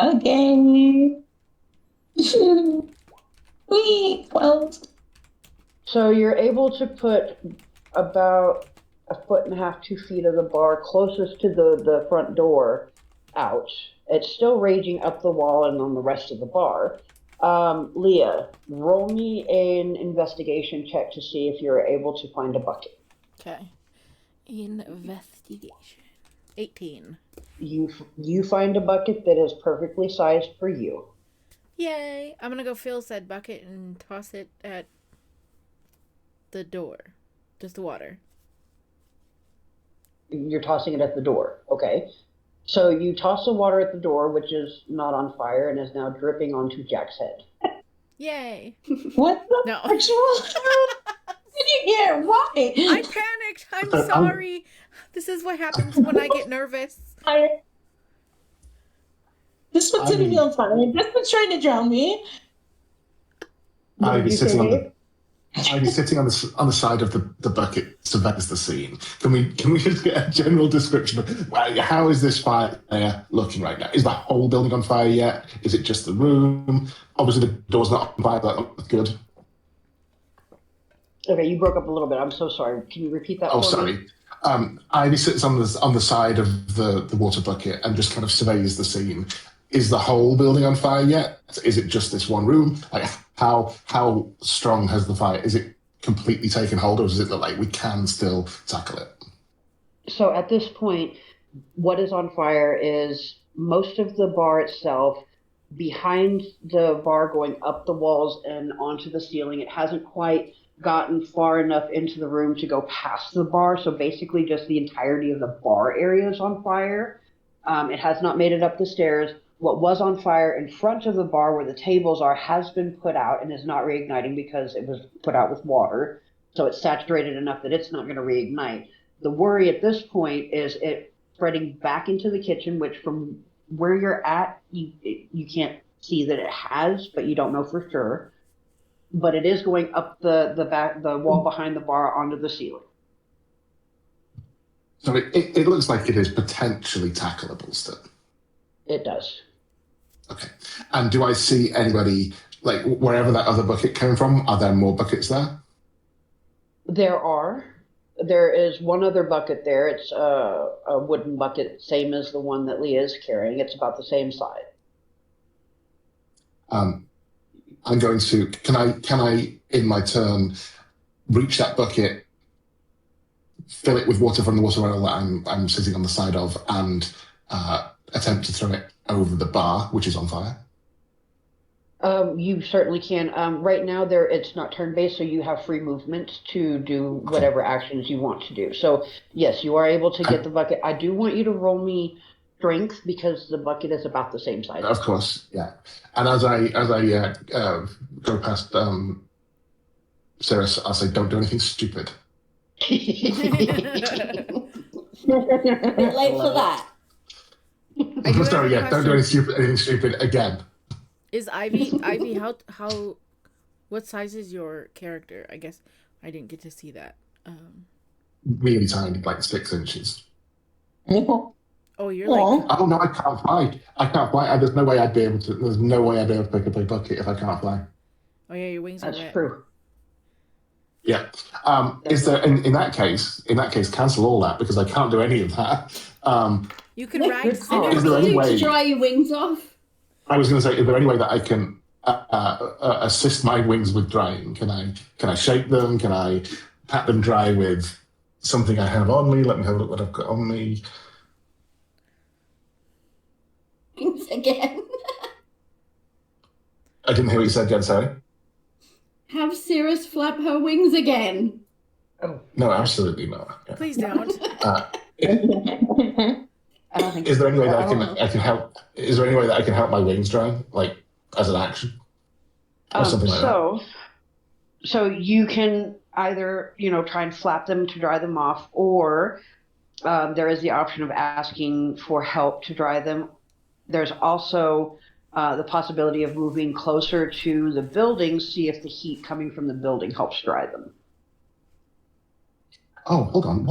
Okay. Wee, 12. So you're able to put about 1.5 feet, 2 feet of the bar closest to the front door out. It's still raging up the wall and on the rest of the bar. Leah, roll me an investigation check to see if you're able to find a bucket. Okay. Investigation. 18. You find a bucket that is perfectly sized for you. Yay! I'm gonna go fill said bucket and toss it at the door. Just the water. You're tossing it at the door, okay? So you toss the water at the door, which is not on fire and is now dripping onto Jack's head. Yay! What the No. actual? Did you hear? Why? I panicked! I'm sorry! This is what happens when I get nervous. This one's Ivy. on fire. This one's trying to drown me. Ivy sitting on the Ivy sitting on the side of the bucket surveys the scene. Can we just get a general description of how is this fire looking right now? Is the whole building on fire yet? Is it just the room? Obviously, the door's not on fire. That's good. Okay, you broke up a little bit. I'm so sorry. Can you repeat that? Oh, for sorry. Me? Ivy sits on the side of the water bucket and just kind of surveys the scene. Is the whole building on fire yet? Is it just this one room? Like, how strong has the fire? Is it completely taken hold, or does it look like we can still tackle it? So at this point, what is on fire is most of the bar itself. Behind the bar, going up the walls and onto the ceiling, it hasn't quite gotten far enough into the room to go past the bar. So basically, just the entirety of the bar area is on fire. It has not made it up the stairs. What was on fire in front of the bar where the tables are has been put out and is not reigniting because it was put out with water. So it's saturated enough that it's not going to reignite. The worry at this point is it spreading back into the kitchen, which from where you're at, you can't see that it has, but you don't know for sure. But it is going up the wall behind the bar onto the ceiling. So it looks like it is potentially tackleable still. It does. Okay. And do I see anybody, like, wherever that other bucket came from? Are there more buckets there? There is one other bucket there. It's a wooden bucket, same as the one that Leah is carrying. It's about the same size. I'm going to. Can I in my turn reach that bucket, fill it with water from the water well that I'm sitting on the side of, and attempt to throw it over the bar, which is on fire? You certainly can. Right now, it's not turn-based, so you have free movement to do whatever actions you want to do. So, yes, you are able to get the bucket. I do want you to roll me strength because the bucket is about the same size. Of course, yeah. And as I go past Sarah, I'll say, "Don't do anything stupid." Bit late for that. Sorry, yeah, don't do anything stupid again. Is Ivy how what size is your character? I guess I didn't get to see that. Really tiny, like 6 inches. Oh, you're like... Oh no, I can't fly. There's no way I'd be able to pick up a bucket if I can't fly. Oh yeah, your wings are wet. That's true. Yeah. Is there in that case, cancel all that because I can't do any of that. You can ride Is there any way to dry your wings off? I was going to say, is there any way that I can assist my wings with drying? Can I shape them? Can I pat them dry with something I have on me? Let me have a look what I've got on me. Wings again. I didn't hear what you said, Jen, sorry. Have Cirrus flap her wings again. Oh. No, absolutely not. Yeah. Please don't. I don't think Is there any way that I can help? Is there any way that I can help my wings dry, like as an action, or something like that? So you can either try and flap them to dry them off, or there is the option of asking for help to dry them. There's also the possibility of moving closer to the building, see if the heat coming from the building helps dry them. Oh, hold on.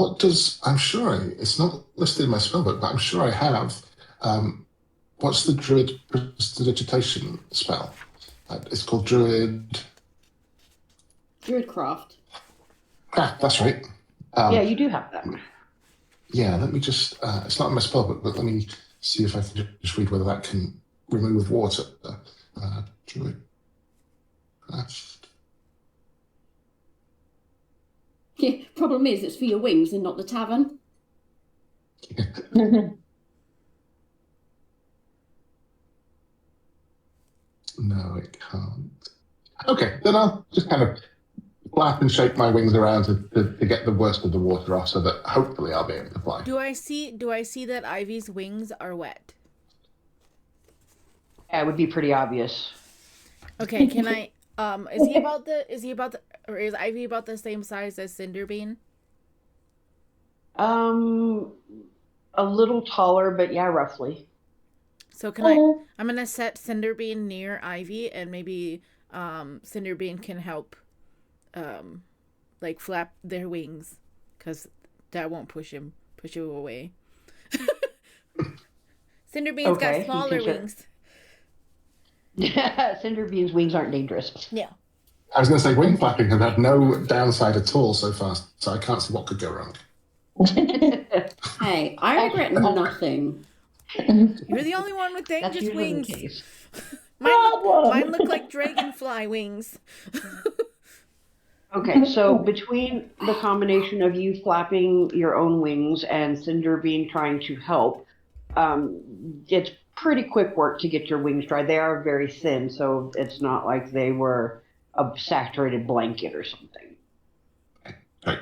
I'm sure it's not listed in my spellbook, but I'm sure I have. What's the Druid prestidigitation spell? It's called Druid. Druidcraft. Ah, that's right. Yeah, you do have that. Yeah, let me just. It's not in my spellbook, but let me see if I can just read whether that can remove water. Druid. Yeah, problem is, it's for your wings and not the tavern. No, it can't. Okay, then I'll just kind of flap and shake my wings around to get the worst of the water off so that hopefully I'll be able to fly. Do I see that Ivy's wings are wet? Yeah, it would be pretty obvious. Okay, can I is Ivy about the same size as Cinderbean? A little taller, but yeah, roughly. So I'm gonna set Cinderbean near Ivy, and maybe Cinderbean can help like flap their wings, because that won't push you away. Cinderbean's got Okay, smaller wings. Cinderbean's wings aren't dangerous. Yeah. I was going to say wing flapping has had no downside at all so far, so I can't see what could go wrong. Hey, I regret nothing. You're the only one with That's dangerous usually wings. the case. Mine look like dragonfly wings. Okay, so between the combination of you flapping your own wings and Cinderbean trying to help, it's pretty quick work to get your wings dry. They are very thin, so it's not like they were a saturated blanket or something. Right.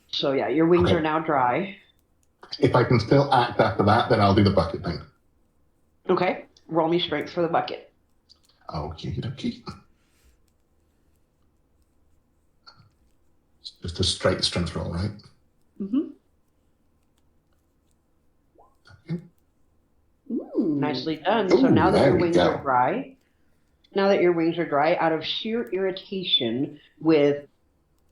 So yeah, your wings Okay. are now dry. If I can still act after that, then I'll do the bucket thing. Okay, roll me strength for the bucket. Okie dokie. Just a straight strength roll, right? Mm-hmm. Okay. Nicely done. So now that your wings are dry, out of sheer irritation with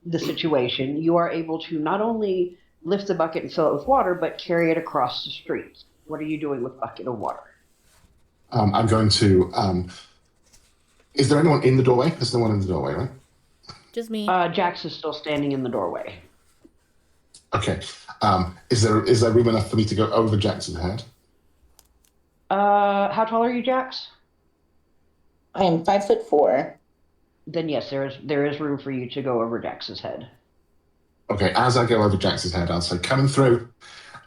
the situation, you are able to not only lift the bucket and fill it with water, but carry it across the street. What are you doing with the bucket of water? I'm going to. Is there anyone in the doorway? There's no one in the doorway, right? Just me. Jax is still standing in the doorway. Okay. Is there room enough for me to go over Jackson's head? How tall are you, Jax? I am 5'4". Then yes, there is room for you to go over Jax's head. Okay. As I go over Jackson's head, I'll say, "Coming through,"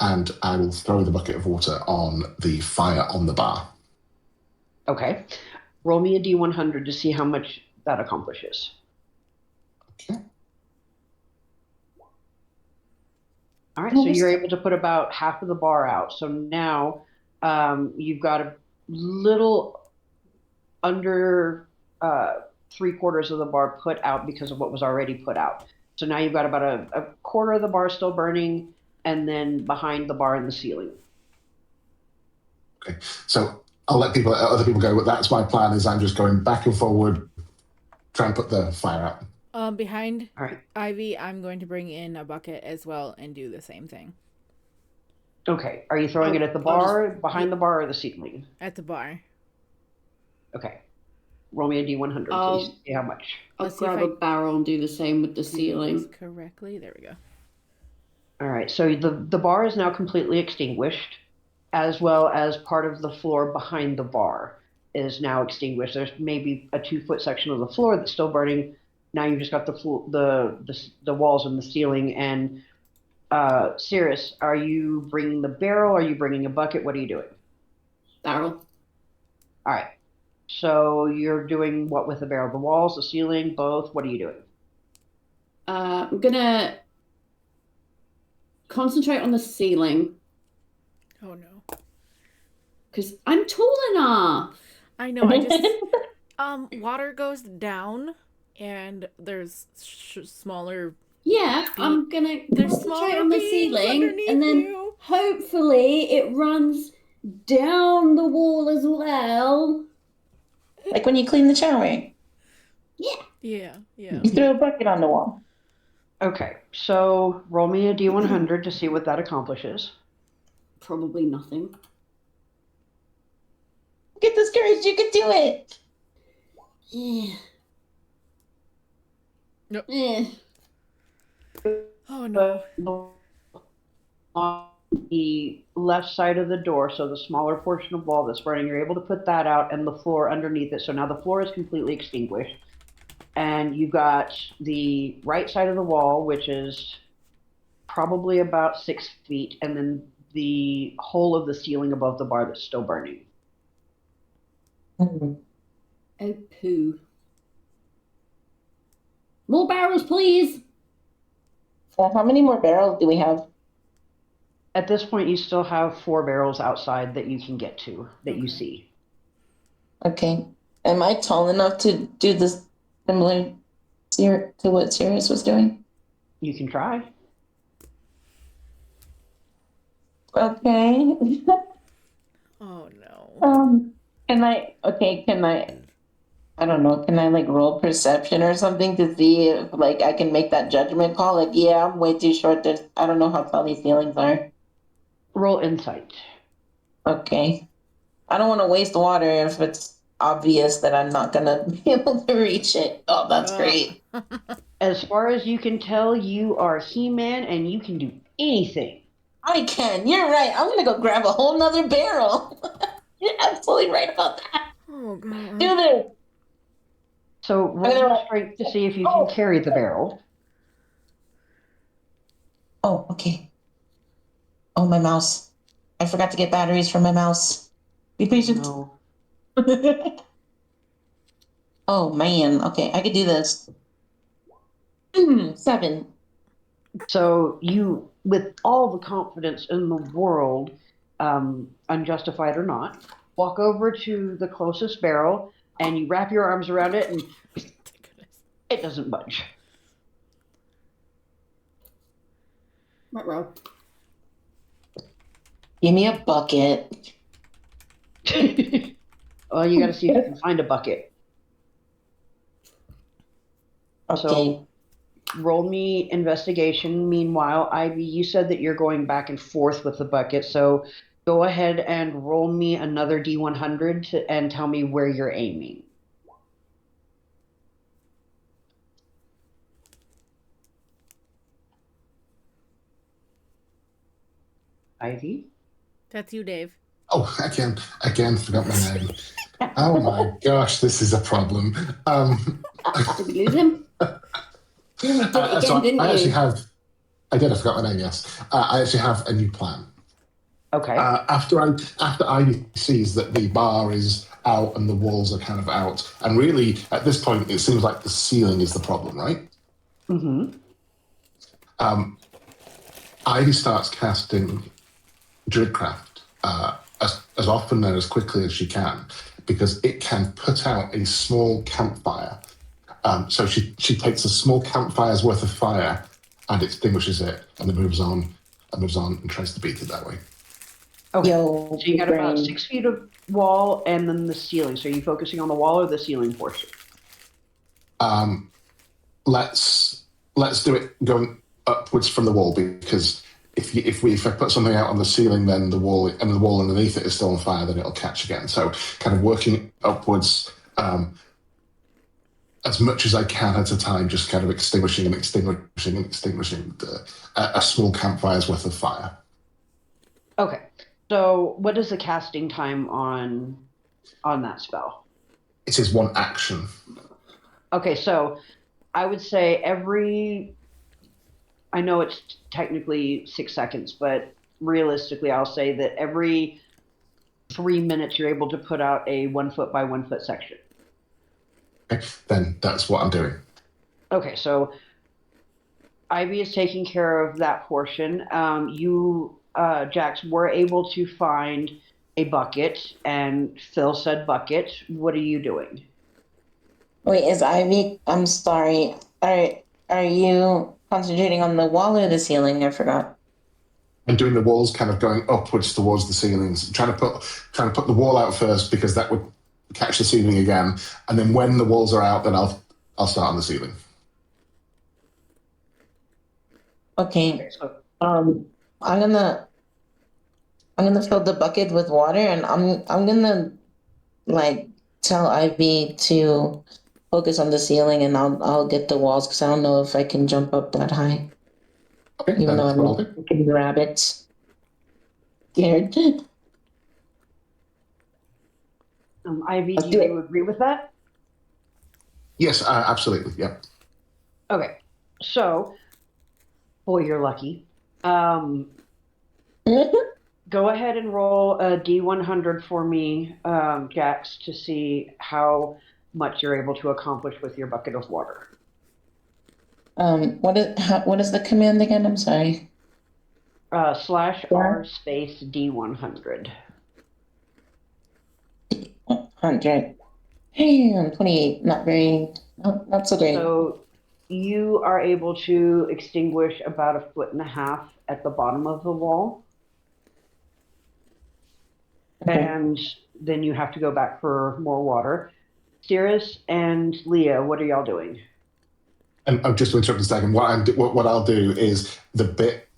and I will throw the bucket of water on the fire on the bar. Okay. Roll me a D100 to see how much that accomplishes. Okay. All right, so you're able to put about half of the bar out. So now you've got a little under 3/4 of the bar put out because of what was already put out. So now you've got about a quarter of the bar still burning, and then behind the bar in the ceiling. Okay. So I'll let other people go, but that's my plan. Is I'm just going back and forward, try and put the fire out. Behind All right. Ivy, I'm going to bring in a bucket as well and do the same thing. Okay. Are you throwing it at the bar, behind the bar, or the ceiling? At the bar. Okay. Roll me a D100, please. See how much. I'll grab a barrel and do the same with the ceiling. Correctly. There we go. All right. So the bar is now completely extinguished, as well as part of the floor behind the bar is now extinguished. There's maybe a 2-foot section of the floor that's still burning. Now you've just got the walls and the ceiling. And Cirrus, are you bringing the barrel? Are you bringing a bucket? What are you doing? Barrel. All right. So you're doing what with the barrel? The walls, the ceiling, both? What are you doing? I'm gonna concentrate on the ceiling. Oh no. Because I'm tall enough. I know. I just water goes down, and there's smaller. Yeah, I'm gonna concentrate on the ceiling, and then hopefully it runs down the wall as well. Like when you clean the shower. Yeah. You throw a bucket on the wall. Okay, so roll me a D100 to see what that accomplishes. Probably nothing. Get discouraged, you can do it. Yeah. Nope. Yeah. Oh no. On the left side of the door, so the smaller portion of wall that's burning, you're able to put that out and the floor underneath it. So now the floor is completely extinguished. And you've got the right side of the wall, which is probably about 6 feet, and then the hole of the ceiling above the bar that's still burning. Mm-hmm. Oh, poo. More barrels, please. So how many more barrels do we have? At this point, you still have 4 barrels outside that you can get to, that you see. Okay. Am I tall enough to do this similar to what Sirius was doing? You can try. Okay. Oh no. Can I I don't know, can I like roll perception or something to see if like I can make that judgment call? Like, yeah, I'm way too short. I don't know how tall these ceilings are. Roll insight. Okay. I don't want to waste water if it's obvious that I'm not gonna be able to reach it. Oh, that's great. As far as you can tell, you are He-Man and you can do anything. I can. You're right. I'm gonna go grab a whole nother barrel. You're absolutely right about that. Oh god. Do this. So roll gonna- your strength to see if you can carry the barrel. Oh, okay. Oh, my mouse. I forgot to get batteries for my mouse. Be patient. No. Oh man. Okay, I could do this. 7. So you, with all the confidence in the world, unjustified or not, walk over to the closest barrel and you wrap your arms around it and it doesn't budge. Right roll. Give me a bucket. Well, you got to see if you can find a bucket. Okay. So roll me investigation. Meanwhile, Ivy, you said that you're going back and forth with the bucket. So go ahead and roll me another D100 and tell me where you're aiming. Ivy? That's you, Dave. Oh, again, forgot my name. Oh my gosh, this is a problem. Did we lose him? You did it again, So didn't I actually you? I did, I forgot my name, yes. I actually have a new plan. Okay. After I sees that the bar is out and the walls are kind of out, and really at this point it seems like the ceiling is the problem, right? Mm-hmm. Ivy starts casting Druidcraft as often and as quickly as she can, because it can put out a small campfire. So she takes a small campfire's worth of fire and extinguishes it, and then moves on and tries to beat it that way. Okay. Yo, So you got about brain. 6 feet of wall and then the ceiling. So are you focusing on the wall or the ceiling portion? Let's do it going upwards from the wall, because if I put something out on the ceiling, then the wall underneath it is still on fire, then it'll catch again. So kind of working upwards as much as I can at a time, just kind of extinguishing a small campfire's worth of fire. Okay. So what is the casting time on that spell? It is one action. Okay, so I would say I know it's technically 6 seconds, but realistically, I'll say that every 3 minutes you're able to put out a 1 foot by 1 foot section. Okay, then that's what I'm doing. Okay, so Ivy is taking care of that portion. You, Jax, were able to find a bucket and fill said bucket. What are you doing? Wait, is Ivy? I'm sorry. Are you concentrating on the wall or the ceiling? I forgot. I'm doing the walls kind of going upwards towards the ceilings, trying to put the wall out first, because that would catch the ceiling again. And then when the walls are out, then I'll start on the ceiling. Okay. So, I'm gonna fill the bucket with water, and I'm gonna like tell Ivy to focus on the ceiling, and I'll get the walls, because I don't know if I can jump up that high. Okay, Even though that's I'm what I'll a do. freaking rabbit. Scared. Ivy, Let's do do you it. agree with that? Yes, absolutely. Yep. Okay, so, boy, you're lucky. Go ahead and roll a D100 for me, Jax, to see how much you're able to accomplish with your bucket of water. What is the command again? I'm sorry. /R space D100. 100. Damn, 28. Not so great. So you are able to extinguish about 1.5 feet at the bottom of the wall. Okay. And then you have to go back for more water. Cirrus and Leah, what are y'all doing? And just to interrupt a second, what I'll do is the bit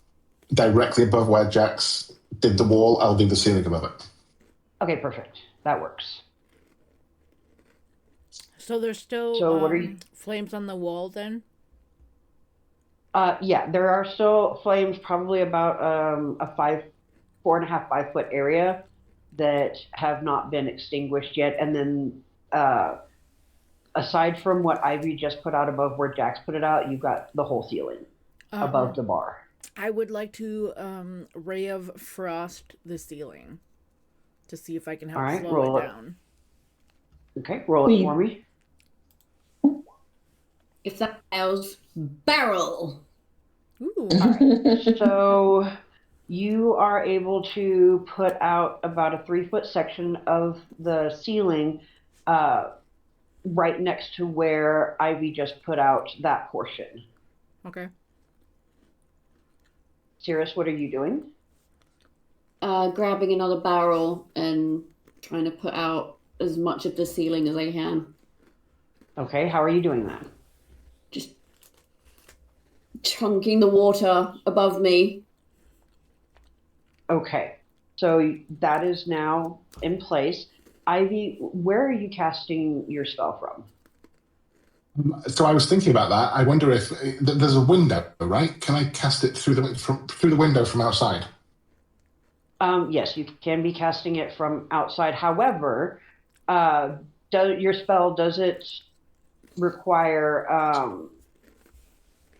directly above where Jax did the wall, I'll do the ceiling above it. Okay, perfect. That works. So there's still So what are you? flames on the wall then? Yeah, there are still flames, probably about a 4.5, 5 foot area that have not been extinguished yet. And then aside from what Ivy just put out above where Jax put it out, you've got the whole ceiling above the bar. I would like to ray of frost the ceiling to see if I can help All right, slow roll it it. down. Okay, roll it for me. If that fails, barrel. Ooh. All right. So you are able to put out about a 3 foot section of the ceiling right next to where Ivy just put out that portion. Okay. Cirrus, what are you doing? Grabbing another barrel and trying to put out as much of the ceiling as I can. Okay, how are you doing that? Just chunking the water above me. Okay, so that is now in place. Ivy, where are you casting your spell from? So I was thinking about that. I wonder if there's a window, right? Can I cast it through the window from outside? Yes, you can be casting it from outside. However, your spell, does it require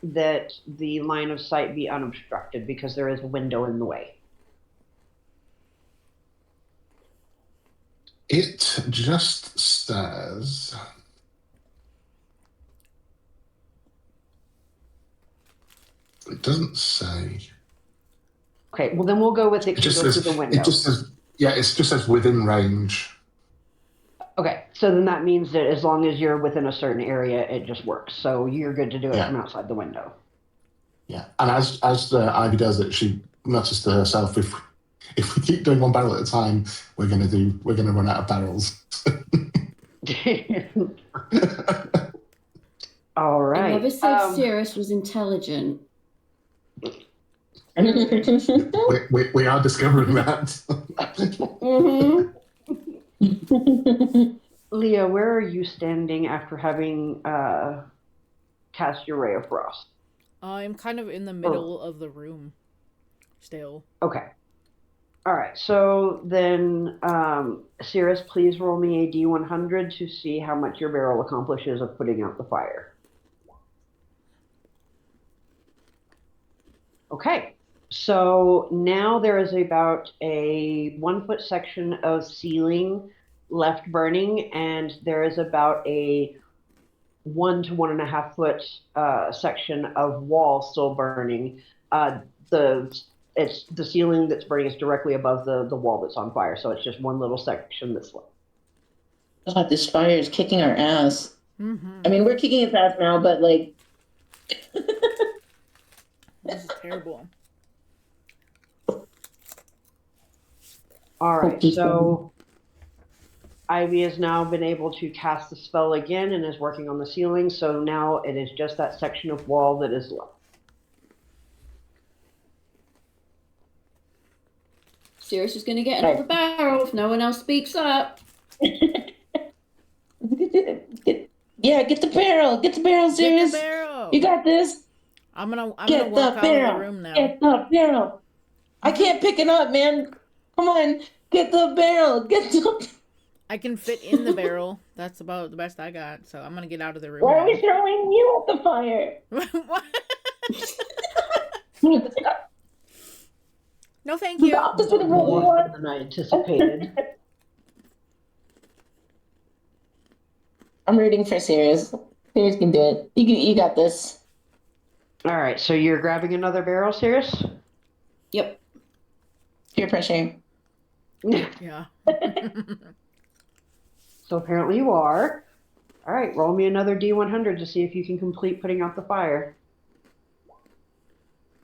that the line of sight be unobstructed because there is a window in the way? It just says. It doesn't say. Okay, well then we'll go with it It can just go says. through the window. It just says. Yeah, it just says within range. Okay, so then that means that as long as you're within a certain area, it just works. So you're good to do it from outside the window. Yeah, and as Ivy does it, she mutters to herself, if we keep doing one barrel at a time, we're gonna run out of barrels. All right. I never said Cirrus was intelligent. we are discovering that. Leah, where are you standing after having cast your Ray of Frost? I'm kind of in the middle of the room still. Okay. All right. So then, Cirrus, please roll me a D100 to see how much your barrel accomplishes of putting out the fire. Okay. So now there is about a 1 foot section of ceiling left burning, and there is about a 1 to 1.5 foot section of wall still burning. The ceiling that's burning is directly above the wall that's on fire, so it's just one little section that's left. God, this fire is kicking our ass. Mm-hmm. I mean, we're kicking its ass now, but like. This is terrible. All right, so Ivy has now been able to cast the spell again and is working on the ceiling, so now it is just that section of wall that is left. Cirrus is going to get another barrel if no one else speaks up. Yeah, get the barrel. Get the barrel, Cirrus. Get the barrel. You got this. I'm gonna walk out of the room now. Get the barrel. I can't pick it up, man. Come on. Get the barrel. Get the. I can fit in the barrel. That's about the best I got. So I'm gonna get out of the room. Why are we throwing you at the fire? What? No, thank you. The opposite of what we More want. than I anticipated. I'm rooting for Cirrus. Cirrus can do it. You got this. All right, so you're grabbing another barrel, Cirrus? Yep. Peer pressure. Yeah. So apparently you are. All right, roll me another D100 to see if you can complete putting out the fire.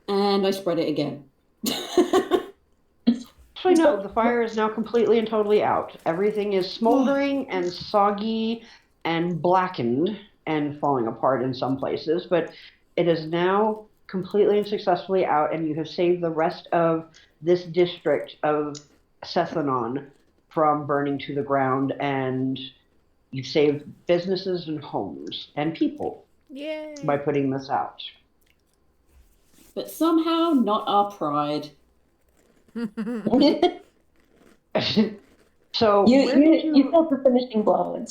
And I spread it again. Actually, no, the fire is now completely and totally out. Everything is smoldering and soggy and blackened and falling apart in some places, but it is now completely and successfully out, and you have saved the rest of this district of Sethanon from burning to the ground, and you've saved businesses and homes and people Yay. by putting this out. But somehow not our pride. So you felt the finishing blow.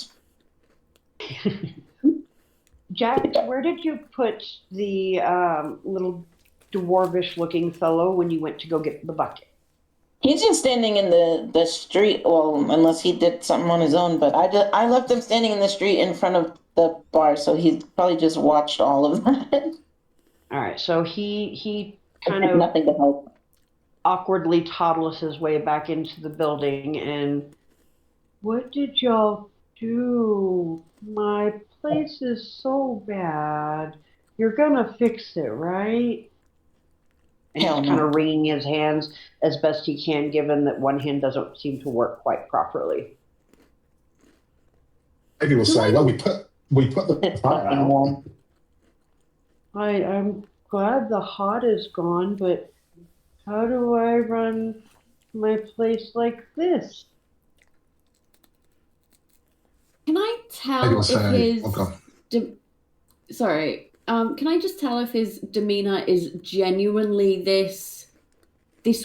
Jack, where did you put the little dwarvish-looking fellow when you went to go get the bucket? He's just standing in the street. Well, unless he did something on his own, but I left him standing in the street in front of the bar, so he probably just watched all of that. All right, so he kind Had of nothing to help. awkwardly toddles his way back into the building. And what did y'all do? My place is so bad. You're gonna fix it, right? And Hell he's no. kind of wringing his hands as best he can, given that one hand doesn't seem to work quite properly. Maybe we'll say, well, we put the It's fire fucking out. warm. I'm glad the hot is gone, but how do I run my place like this? Can I Maybe tell we'll if say, his oh god, can I just tell if his demeanor is genuinely this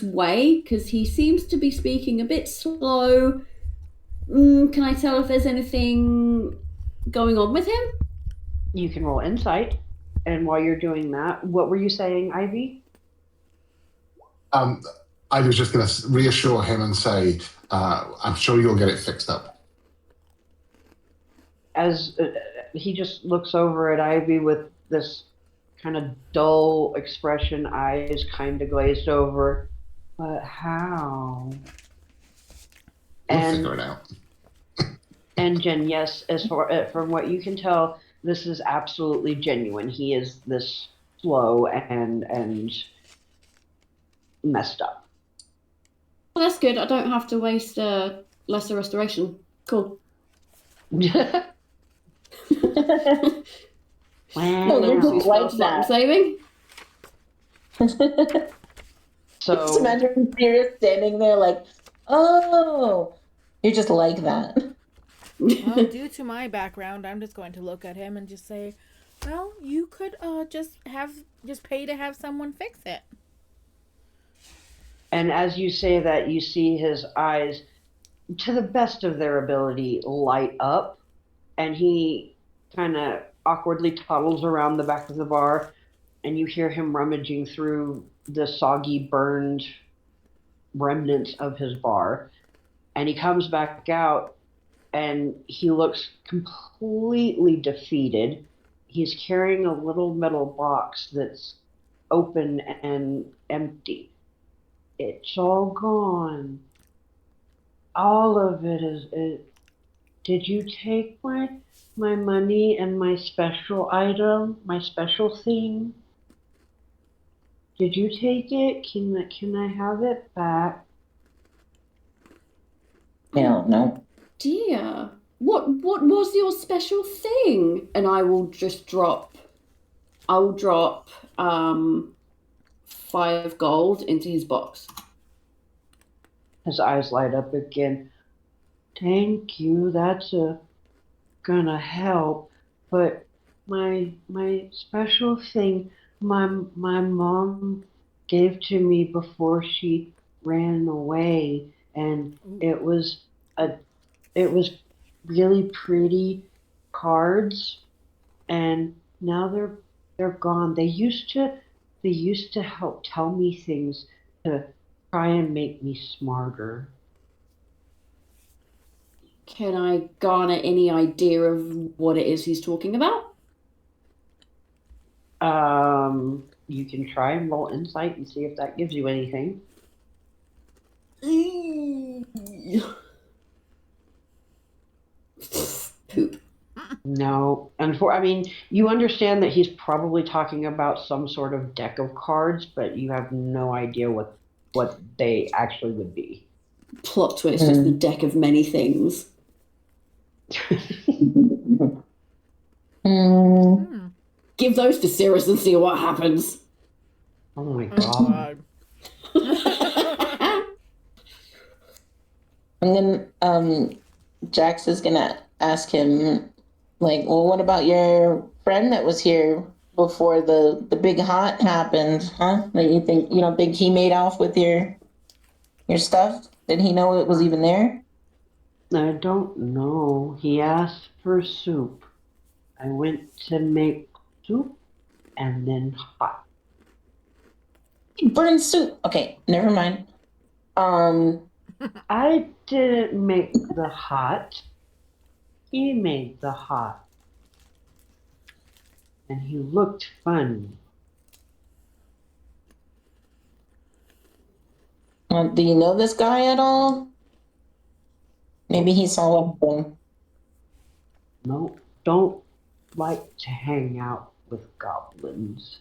way? Because he seems to be speaking a bit slow. Can I tell if there's anything going on with him? You can roll insight. And while you're doing that, what were you saying, Ivy? I was just going to reassure him and say, I'm sure you'll get it fixed up. As he just looks over at Ivy with this kind of dull expression, eyes kind of glazed over. But how? We'll figure it out. And Jen, yes, as far from what you can tell, this is absolutely genuine. He is this slow and messed up. Well, that's good. I don't have to waste lesser restoration. Cool. Wow. No, you're just like Spell that. saving. Just imagine Sirius standing there like, oh, you're just like that. Well, due to my background, I'm just going to look at him and just say, well, you could just pay to have someone fix it. And as you say that, you see his eyes, to the best of their ability, light up, and he kind of awkwardly toddles around the back of the bar, and you hear him rummaging through the soggy, burned remnants of his bar, and he comes back out, and he looks completely defeated. He's carrying a little metal box that's open and empty. It's all gone. All of it is. Did you take my money and my special item, my special thing? Did you take it? Can I have it back? Hell no. Dear, what was your special thing? And I will just drop 5 gold into his box. His eyes light up again. Thank you. That's gonna help. But my special thing, my mom gave to me before she ran away, and it was really pretty cards, and now they're gone. They used to help tell me things to try and make me smarter. Can I garner any idea of what it is he's talking about? You can try and roll insight and see if that gives you anything. Poop. No, you understand that he's probably talking about some sort of deck of cards, but you have no idea what they actually would be. Plot twist, it's the deck of many things. Give those to Cirrus and see what happens. Oh my Oh god. God. And then Jax is gonna ask him, like, well, what about your friend that was here before the big hunt happened, huh? Like, you don't think he made off with your stuff? Did he know it was even there? I don't know. He asked for soup. I went to make soup and then hot. Burn soup. Okay, never mind. I didn't make the hot. He made the hot. And he looked funny. Do you know this guy at all? Maybe he saw one thing. No, don't like to hang out with goblins.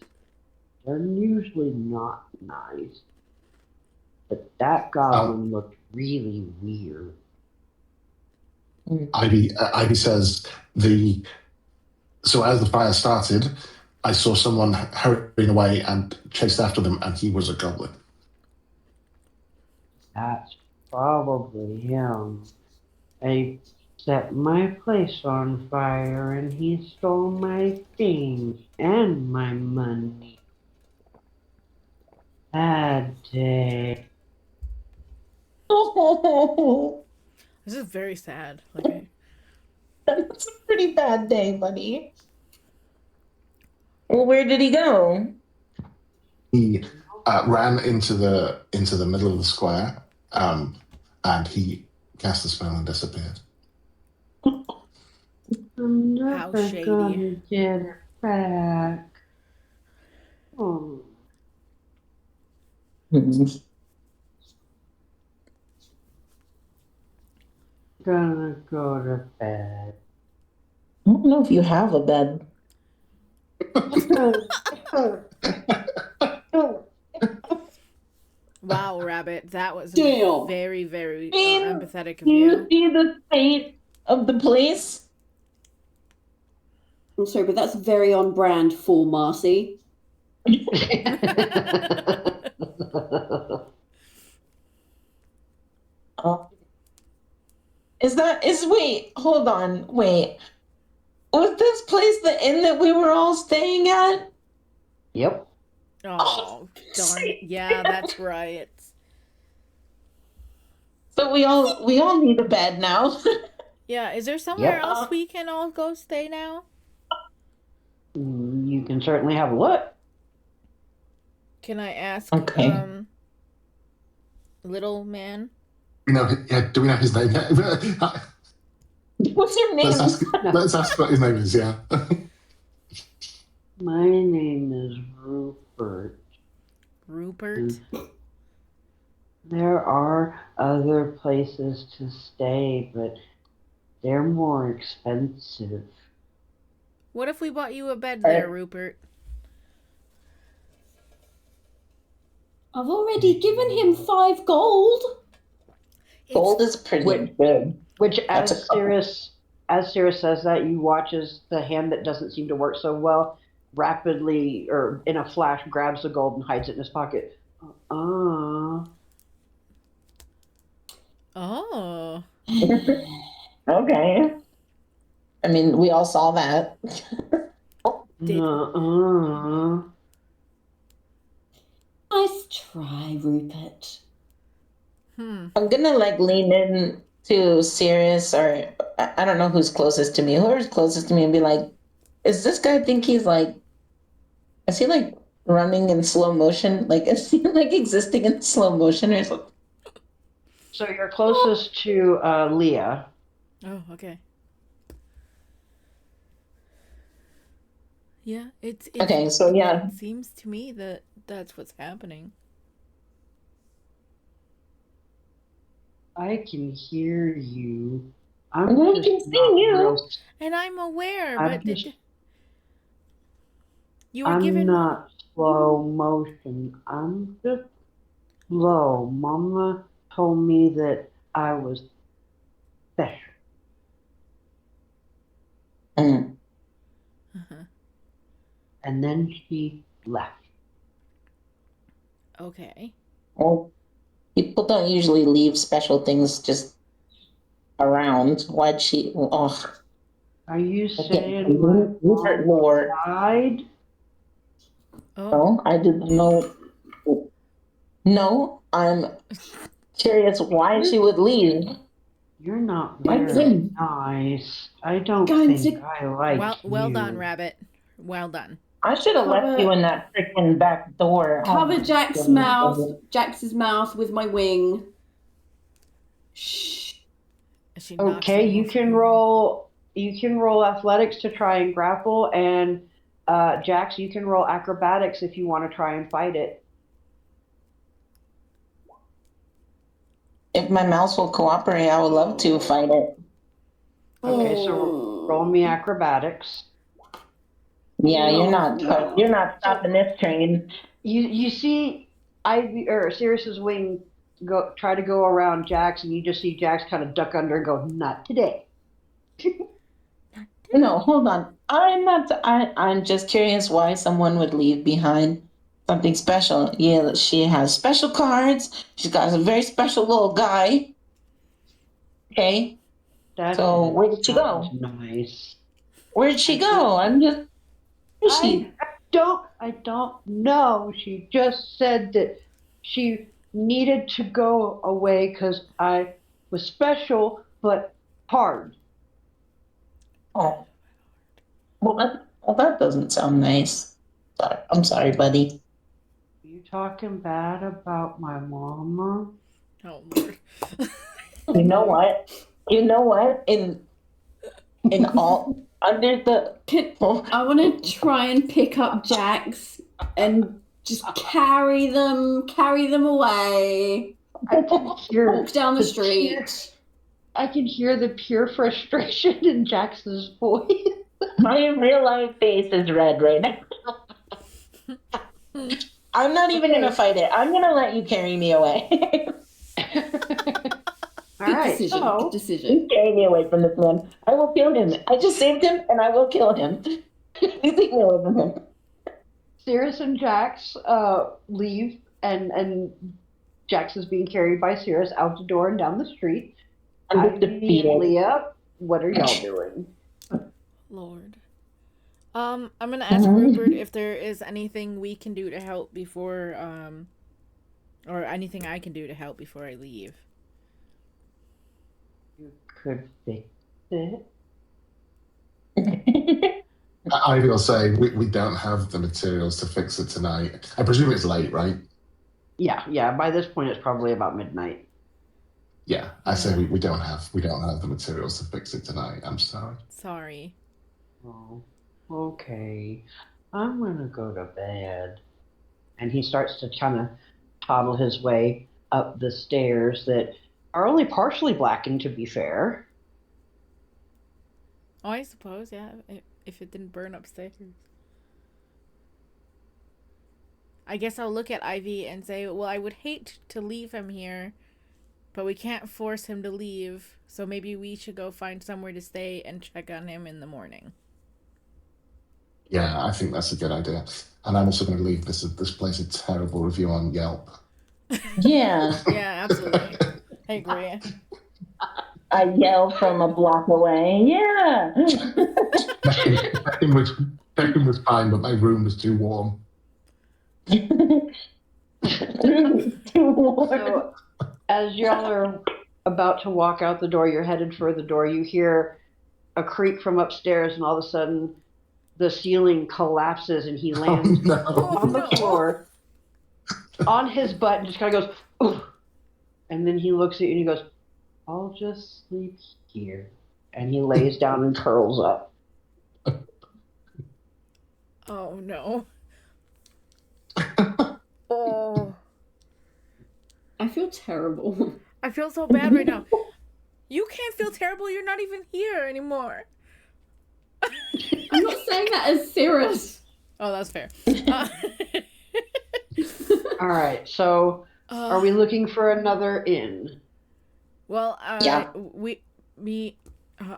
They're usually not nice. But that goblin looked really weird. Ivy says so as the fire started, I saw someone hurrying away and chased after them, and he was a goblin. That's probably him. I set my place on fire and he stole my things and my money. Bad day. Oh, This is very sad. Like, that's a pretty bad day, buddy. Well, where did he go? He ran into the middle of the square, and he cast a spell and disappeared. I'm How never shady. gonna get it back. Oh. Gonna go to bed. I don't know if you have a bed. wow, Rabbit, that was Damn. very, very Damn. empathetic of Do you you. see the state of the place? I'm sorry, but that's very on brand for Marcy. Wait, hold on, wait. Was this place the inn that we were all staying at? Yep. Oh, darn it. Yeah, that's right. So we all need a bed now. Yeah, is there somewhere Yep. else we can all go stay now? You can certainly have a look. Can I ask, Okay. little man? Do we know his name yet? What's your name? Let's ask what his name is, yeah. My name is Rupert. Rupert? There are other places to stay, but they're more expensive. What if we bought you a bed there, Rupert? I've already given him 5 gold. Gold is pretty good. Which, That's as Cirrus says that, you watch as the hand that doesn't seem to work so well rapidly, or in a flash, grabs the gold and hides it in his pocket. Oh. Okay. I mean, we all saw that. Nice try, Rupert. I'm gonna lean in to Sirius, or I don't know who's closest to me. Whoever's closest to me, and be like, "Is this guy think he's is he running in slow motion? Is he existing in slow motion or something?" So you're closest to Leah. Oh, okay. Yeah, it's okay. So yeah, it seems to me that that's what's happening. I can hear you. I can see you. And I'm aware, I'm but you were I'm given not slow motion. I'm just slow. Mama told me that I was special. and then she left. Okay. Well, people don't usually leave special things just around. Why'd she? Oh, Are you I saying my leave mom lore. died? Oh. No, I didn't know. No, I'm curious why she would leave. You're not My very friend. nice. I don't Going think to I like Well you. done, Rabbit. Well done. I should have left Cover- you in that freaking back door. Oh cover my Jack's goodness. Jax's mouth with my wing. Shh. She knocks Okay, him you off can her. roll. You can roll athletics to try and grapple, and Jax, you can roll acrobatics if you want to try and fight it. If my mouse will cooperate, I would love to fight it. Okay, so Oh. roll me acrobatics. Yeah, you're No. not stopping this train. You see Ivy or Sirius's wing try to go around Jax, and you just see Jax kind of duck under and go, "Not today." No, hold on. I'm just curious why someone would leave behind something special. Yeah, she has special cards. She's got a very special little guy. Okay. That So where did she sounds go? nice. Where did she go? I'm just where's she? I don't know. She just said that she needed to go away because I was special but hard. Oh, well that doesn't sound nice. Sorry. I'm sorry, buddy. You talking bad about my mama? Oh Lord. You know what? You know what? In all under the I want to try and pick up Jax and just carry them away. I can hear Walk down the pure- street. I can hear the pure frustration in Jax's voice. my real life face is red right now. I'm not even gonna fight it. I'm gonna let you carry me away. All Good right, decision. so Good decision. You carry me away from this man. I will kill him. I just saved him and I will kill him. You take me away from him. Cirrus and Jax leave, and Jax is being carried by Cirrus out the door and down the street. I'm Ivy defeated. and Leah, what are y'all doing? Lord. I'm gonna ask Rupert if there is anything we can do to help before or anything I can do to help before I leave. You could fix it. Ivy will say, we don't have the materials to fix it tonight. I presume it's late, right? Yeah. By this point, it's probably about midnight. Yeah, I say we don't have the materials to fix it tonight. I'm sorry. Sorry. Oh, okay. I'm gonna go to bed. And he starts to kind of toddle his way up the stairs that are only partially blackened, to be fair. Oh, I suppose, yeah. If it didn't burn upstairs. I guess I'll look at Ivy and say, well, I would hate to leave him here, but we can't force him to leave, so maybe we should go find somewhere to stay and check on him in the morning. Yeah, I think that's a good idea. And I'm also going to leave this place a terrible review on Yelp. Yeah. Yeah, absolutely. I agree. I yell from a block away. Yeah. Checking was fine, but my room was too warm. Too warm. So, as y'all are about to walk out the door, you're headed for the door, you hear a creak from upstairs, and all of a sudden, the ceiling collapses, and he lands on the floor, on his butt, and just kind of goes, ooh. And then he looks at you and he goes, I'll just sleep here. And he lays down and curls up. Oh, no. Oh. I feel terrible. I feel so bad right now. You can't feel terrible. You're not even here anymore. I'm not saying that as serious. Oh, that's fair. All right, so are we looking for another inn? Well, Yeah.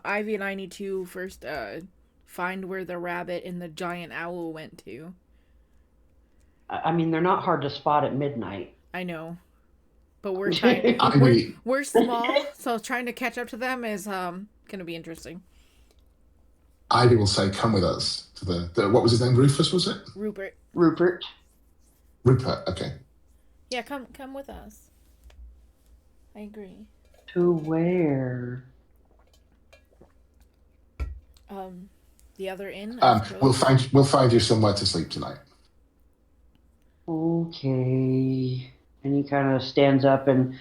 Ivy and I need to first find where the rabbit and the giant owl went to. I mean, they're not hard to spot at midnight. I know, but we're tiny. We're small, so trying to catch up to them is gonna be interesting. Ivy will say, "Come with us to the what was his name? Rufus, was it? Rupert. Rupert. Okay. Yeah, come with us. I agree. To where? The other inn. We'll find you somewhere to sleep tonight. Okay. And he kind of stands up and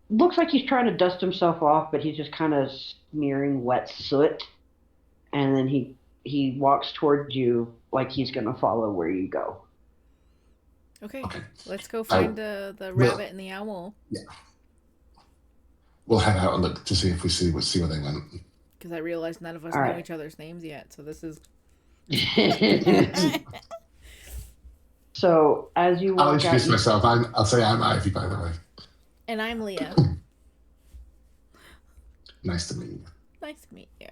looks like he's trying to dust himself off, but he's just kind of smearing wet soot. And then he walks towards you like he's going to follow where you go. Okay. Let's go find the rabbit and the owl. Yeah. We'll head out and look to see if we see where they went. Because I realized none of us All know right. each other's names yet, so this is... So, as you walk I'll introduce out... myself. I'll say I'm Ivy, by the way. And I'm Leah. Nice to meet you. Nice to meet you.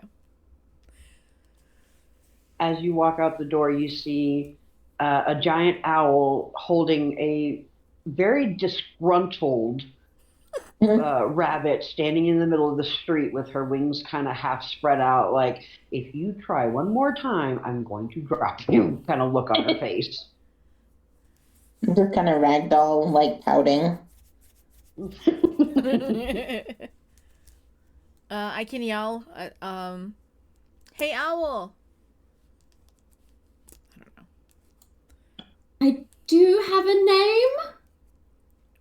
As you walk out the door, you see a giant owl holding a very disgruntled rabbit standing in the middle of the street with her wings kind of half spread out, like, if you try one more time, I'm going to drop you, kind of look on her face. Just kind of ragdoll, like pouting. I can yell, hey, owl! I don't know. I do have a name.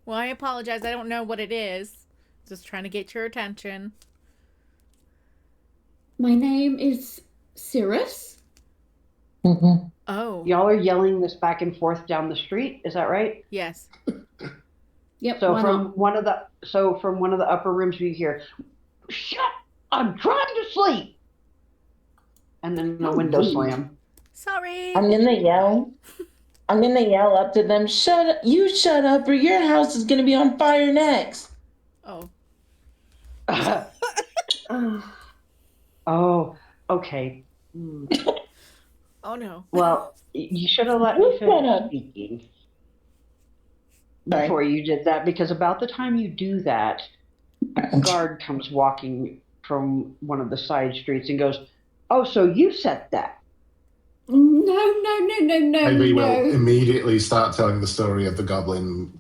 Well, I apologize. I don't know what it is. Just trying to get your attention. My name is Cirrus. Mm-hmm. Oh. Y'all are yelling this back and forth down the street, is that right? Yes. Yep. So why from not? one of the upper rooms we hear, "Shut! I'm trying to sleep," and then the window rude. slam. Sorry. I'm gonna yell up to them. Shut up, or your house is gonna be on fire next. Oh. Oh, okay. Oh no. Well, you should have let me Shut finish up. speaking Sorry. before you did that, because about the time you do that, a guard comes walking from one of the side streets and goes, "Oh, so you set that?" No. Ivy will immediately start telling the story of the goblin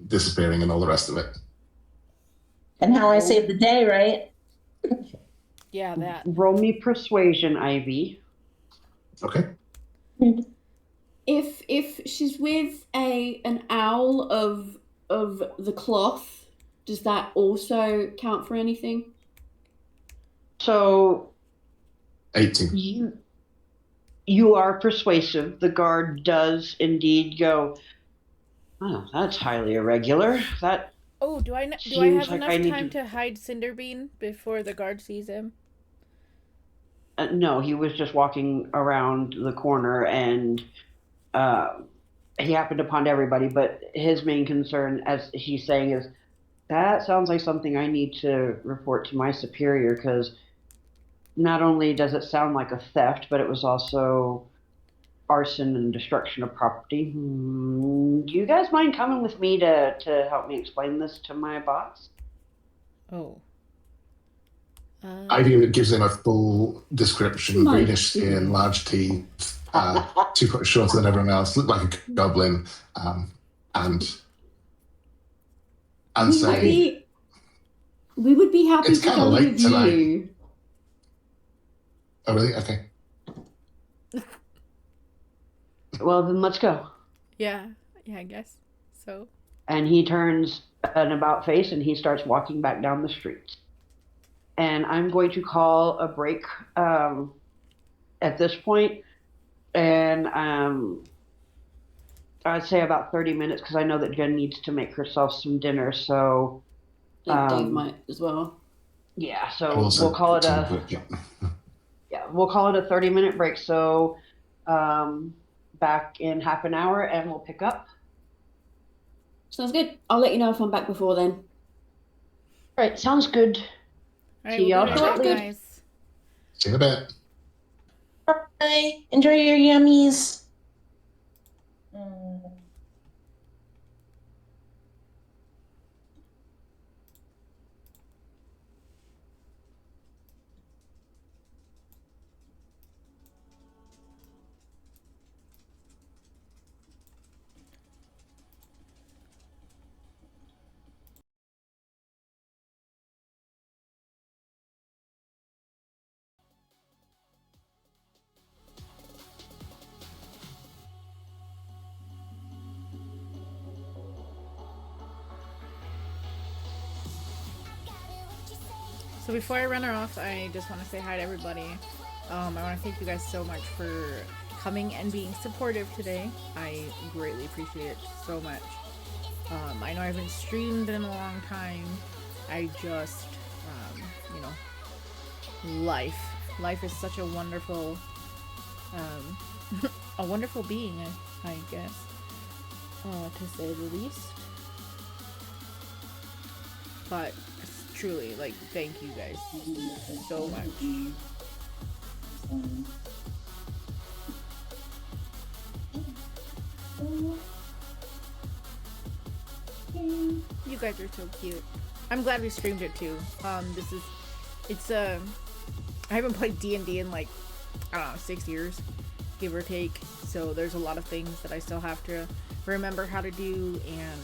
disappearing and all the rest of it. And how I saved the day, right? Yeah, that. Roll me persuasion, Ivy. Okay. If she's with an owl of the cloth, does that also count for anything? So 18. you are persuasive. The guard does indeed go, "Oh, that's highly irregular. That Oh, do I have Seems like enough I need time to- to hide Cinderbean before the guard sees him? no, he was just walking around the corner and he happened upon everybody, but his main concern, as he's saying, is that sounds like something I need to report to my superior, because not only does it sound like a theft, but it was also arson and destruction of property. Do you guys mind coming with me to help me explain this to my boss? Oh. Ivy gives him a full description: Nice. greenish skin, large teeth, 2 foot shorter than everyone else, looked like a goblin, and say, we would be happy It's to kinda go late with tonight. you. "Oh, really? Okay." Well, then let's go. Yeah, I guess so. And he turns an about face and he starts walking back down the street. And I'm going to call a break at this point, and I'd say about 30 minutes, because I know that Jen needs to make herself some dinner. So Dave might as well. yeah, so Also, we'll call it we'll call it a 30-minute break. So back in half an hour, and we'll pick up. Sounds good. I'll let you know if I'm back before then. All right, sounds good. All right, See we'll y'all be right back, shortly. guys. See you in a bit. Bye. Enjoy your yummies. So before I run her off, I just want to say hi to everybody. I want to thank you guys so much for coming and being supportive today. I greatly appreciate it so much. I know I haven't streamed in a long time. I just, you know, life is such a wonderful, a wonderful being, I guess, to say the least. But truly, like, thank you guys so much. You guys are so cute. I'm glad we streamed it too. I haven't played D&D in like, I don't know, 6 years, give or take. So there's a lot of things that I still have to remember how to do, and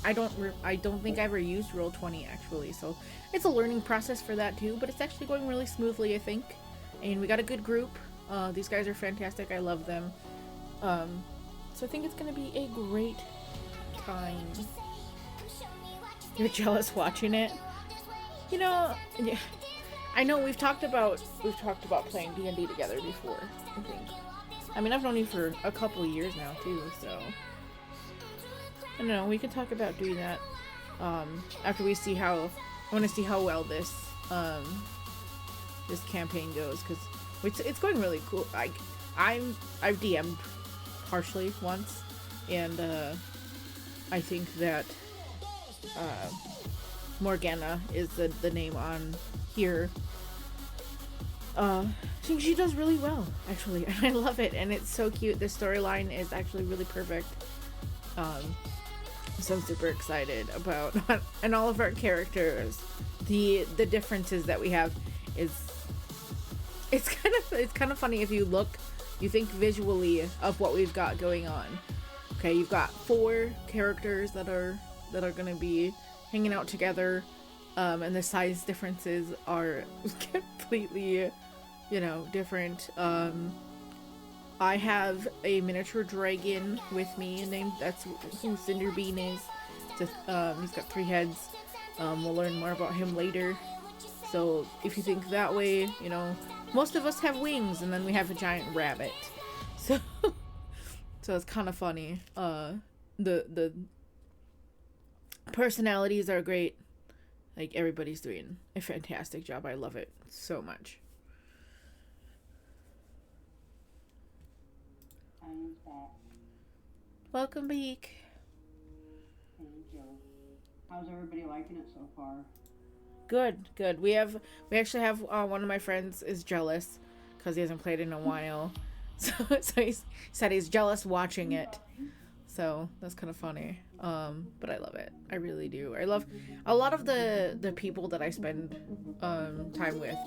I don't think I ever used Roll20 actually, so it's a learning process for that too, but it's actually going really smoothly, I think. And we got a good group. These guys are fantastic. I love them. So I think it's gonna be a great time. You're jealous watching it? You know, yeah, I know we've talked about playing D&D together before, I think. I mean, I've known you for a couple of years now too, so I don't know, we can talk about doing that after we see how, I want to see how well this this campaign goes, because it's going really cool. I've DM'd partially once, and I think that Morgana is the name on here. I think she does really well, actually, and I love it, and it's so cute. The storyline is actually really perfect. So I'm super excited about and all of our characters. The differences that we have is it's kind of funny if you think visually of what we've got going on. Okay, you've got 4 characters that are gonna be hanging out together, and the size differences are completely, you know, different. I have a miniature dragon with me named, that's who Cinderbean is. Just, he's got 3 heads. We'll learn more about him later. So if you think that way, you know, most of us have wings, and then we have a giant rabbit. So so it's kind of funny. The personalities are great. Like, everybody's doing a fantastic job. I love it so much. Welcome, Beak. Thank you. How's everybody liking it so far? Good. We actually have one of my friends is jealous because he hasn't played in a while. So he said he's jealous watching it. So that's kind of funny. But I love it. I really do. I love a lot of the people that I spend time with,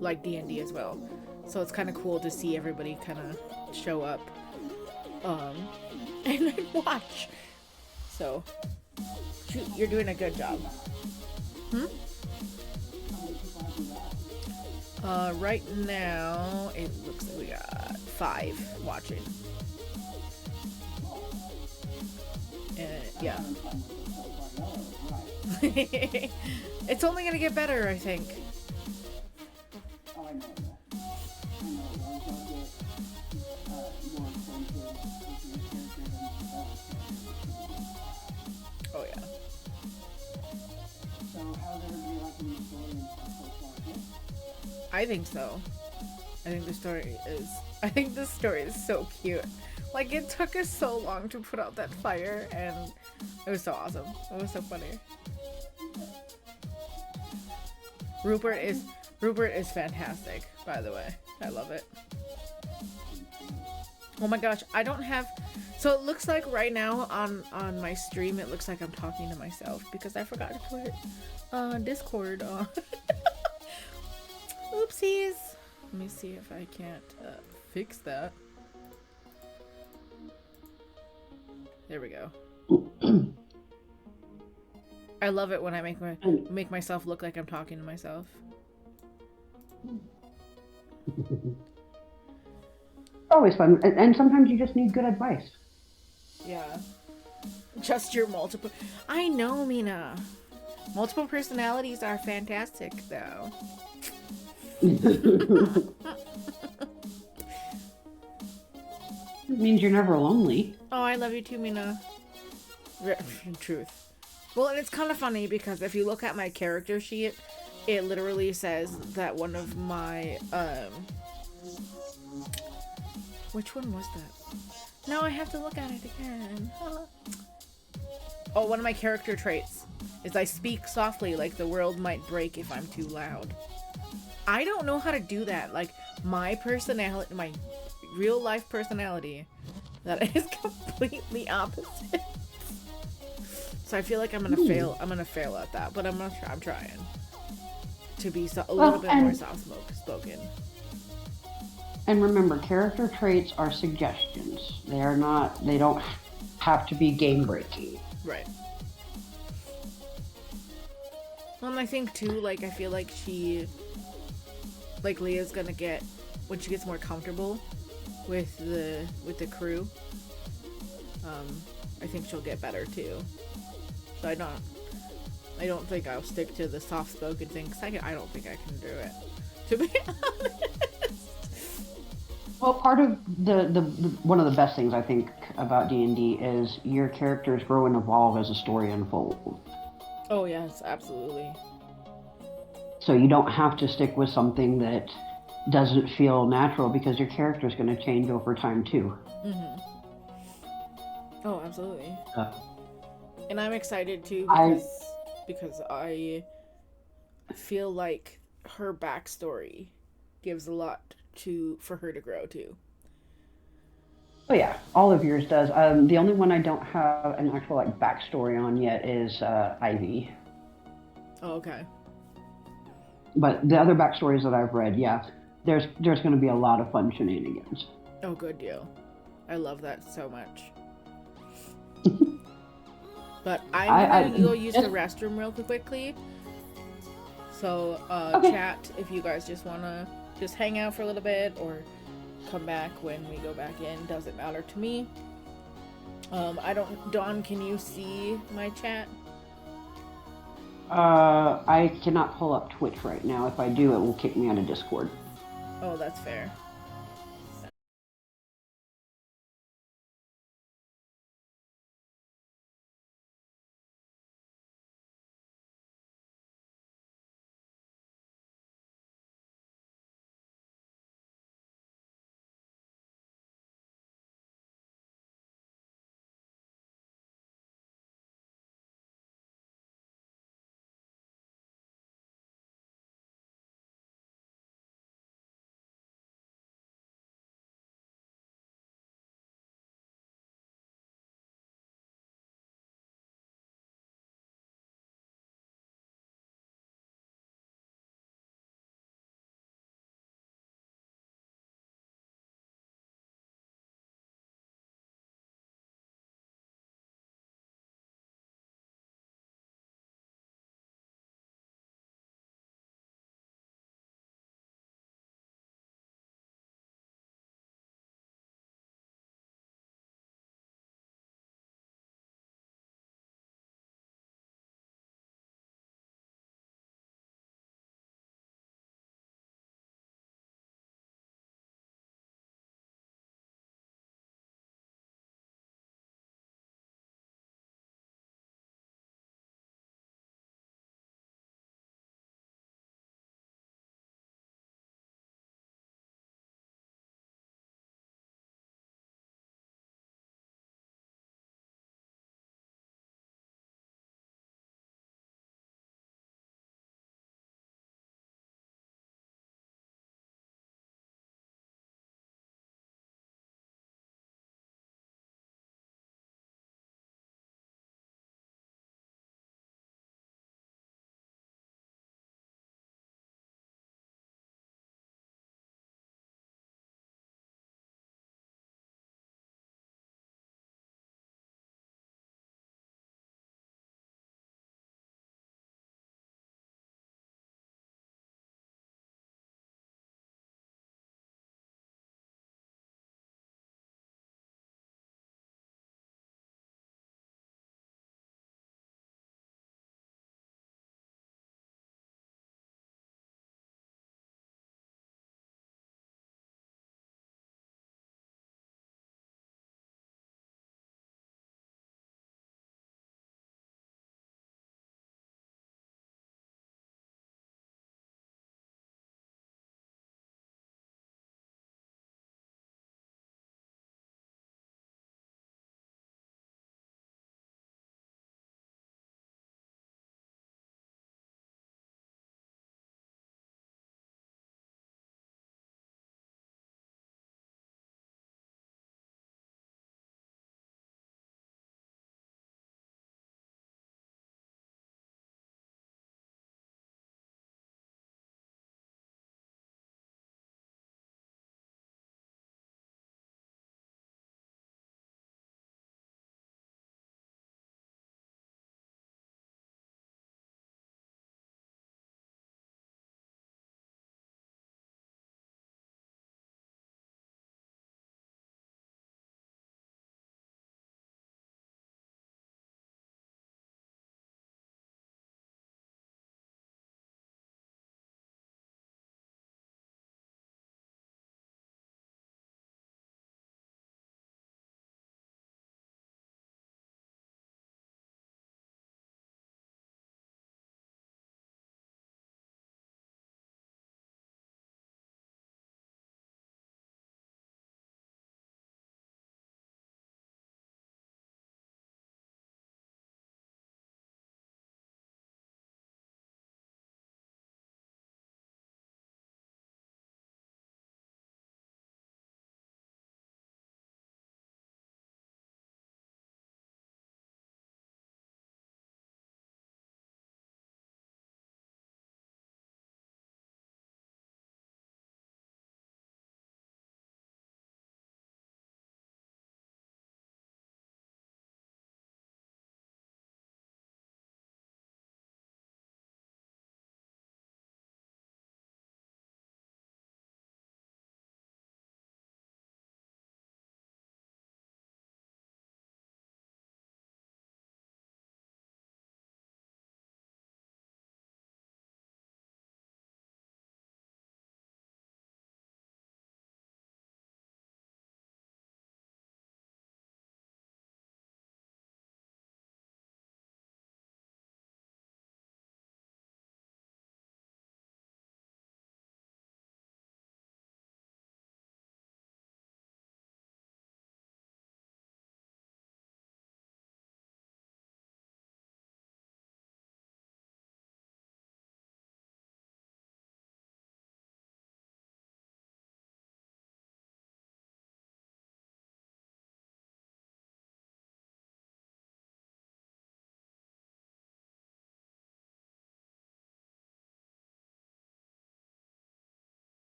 like D&D as well. So it's kind of cool to see everybody kind of show up and watch. So shoot, you're doing a good job. Right now it looks like we got 5 watching. Yeah. It's only gonna get better, I think. Oh yeah. So how's everybody liking the story and stuff so far? I think so. I think the story is so cute. Like, it took us so long to put out that fire, and it was so awesome. It was so funny. Rupert Rupert is fantastic, by the way. I love it. Oh my gosh, I don't have... So it looks like right now on my stream, it looks like I'm talking to myself because I forgot to put Discord on. Oopsies. Let me see if I can't fix that. There we go. I love it when I make myself look like I'm talking to myself. Always fun, and sometimes you just need good advice. Yeah. Just your multiple... I know, Mina. Multiple personalities are fantastic, though. It means you're never lonely. Oh, I love you too, Mina. In truth. Well, and it's kind of funny because if you look at my character sheet, it literally says that one of my, which one was that? No, I have to look at it again. Oh, one of my character traits is I speak softly like the world might break if I'm too loud. I don't know how to do that. Like, my personality, my real life personality, that is completely opposite. So I feel like I'm gonna fail. I'm gonna fail at that, but I'm trying to be a little bit more soft spoken. And remember, character traits are suggestions. They are not. They don't have to be game breaking. Right. Well, and I think too, like, I feel like Leah's gonna get, when she gets more comfortable with the crew, I think she'll get better too. So I don't think I'll stick to the soft-spoken thing, because I don't think I can do it, to be honest. Well, part of the one of the best things I think about D&D is your characters grow and evolve as the story unfolds. Oh yes, absolutely. So you don't have to stick with something that doesn't feel natural, because your character is going to change over time too. Mm-hmm. Oh, absolutely. And I'm excited too because I feel like her backstory gives a lot for her to grow too. Oh yeah, all of yours does. The only one I don't have an actual backstory on yet is Ivy. Oh, okay. But the other backstories that I've read, yeah, there's going to be a lot of fun shenanigans. Oh, good deal. I love that so much. But I'm gonna go use the restroom real quickly. So, okay. Chat, if you guys just wanna just hang out for a little bit or come back when we go back in, doesn't matter to me. Dawn, can you see my chat? I cannot pull up Twitch right now. If I do, it will kick me out of Discord. Oh, that's fair.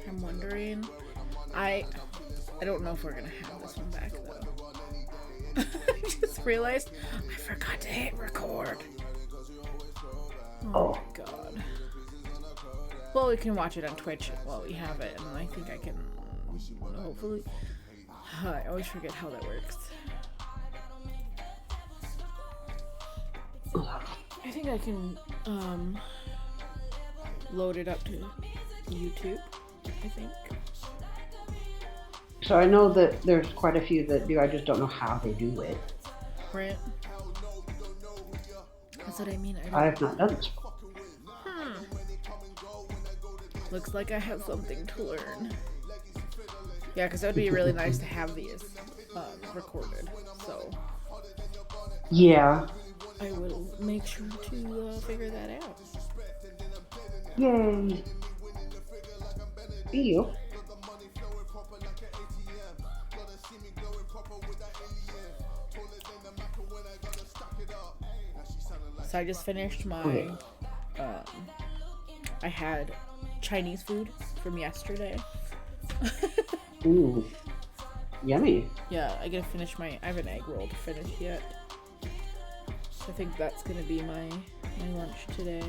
I'm wondering. I don't know if we're gonna have this one back though. I just realized I forgot to hit record. Oh my god. Well, we can watch it on Twitch while we have it, and I think I can hopefully. I always forget how that works. I think I can load it up to YouTube, I think. So I know that there's quite a few that do. I just don't know how they do it. Right. That's what I mean. I have not done this. Looks like I have something to learn. Yeah, because it would be really nice to have these recorded. So Yeah. I will make sure to figure that out. Yay. You. So I just finished my. I had Chinese food from yesterday. Ooh. Yummy. Yeah, I gotta finish I have an egg roll to finish yet. I think that's gonna be my lunch today.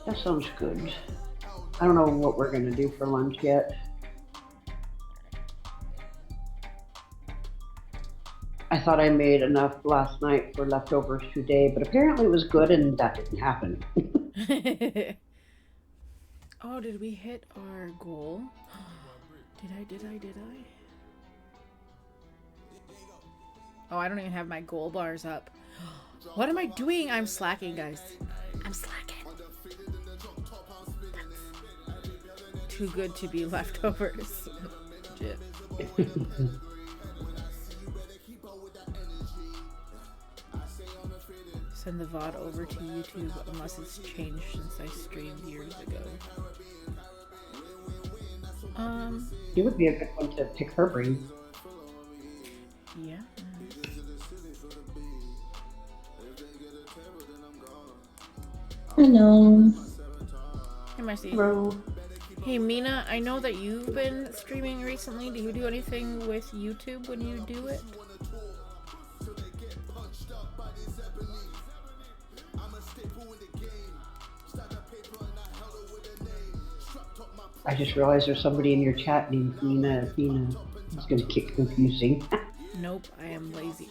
That sounds good. I don't know what we're gonna do for lunch yet. I thought I made enough last night for leftovers today, but apparently it was good and that didn't happen. Oh, did we hit our goal? Did I? Oh, I don't even have my goal bars up. What am I doing? I'm slacking, guys. I'm slacking. That's too good to be leftovers. Legit. Send the VOD over to YouTube unless it's changed since I streamed years ago. It would be a good one to pick her brain. Yeah. Hello. Hey, Marcy. Hello. Hey, Mina, I know that you've been streaming recently. Do you do anything with YouTube when you do it? I just realized there's somebody in your chat named Nina. It's gonna get confusing. Nope, I am lazy.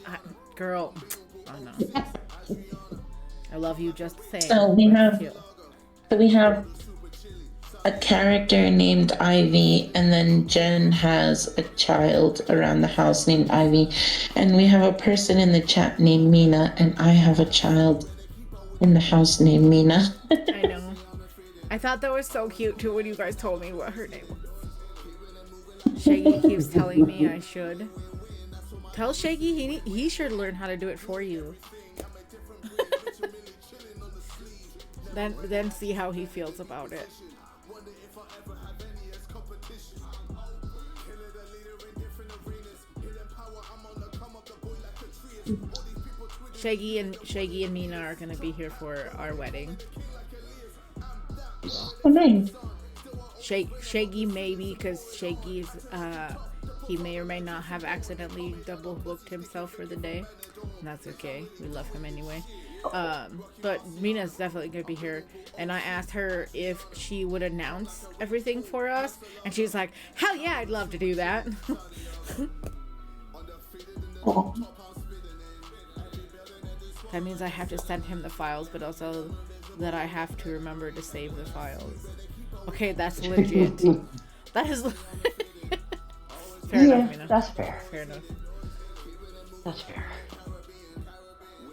Girl, oh no. I love you just the same. So we have a character named Ivy, and then Jen has a child around the house named Ivy, and we have a person in the chat named Mina, and I have a child in the house named Mina. I know. I thought that was so cute too when you guys told me what her name was. Shaggy keeps telling me I should. Tell Shaggy he should learn how to do it for you. Then see how he feels about it. Shaggy and Mina are gonna be here for our wedding. Oh, nice. Shaggy maybe, because Shaggy's he may or may not have accidentally double booked himself for the day. And that's okay. We love him anyway. But Mina's definitely gonna be here, and I asked her if she would announce everything for us, and she's like, "Hell yeah, I'd love to do that." Oh. That means I have to send him the files, but also that I have to remember to save the files. Okay, that's legit. That is fair enough, Mina. That's fair. Fair enough. That's fair.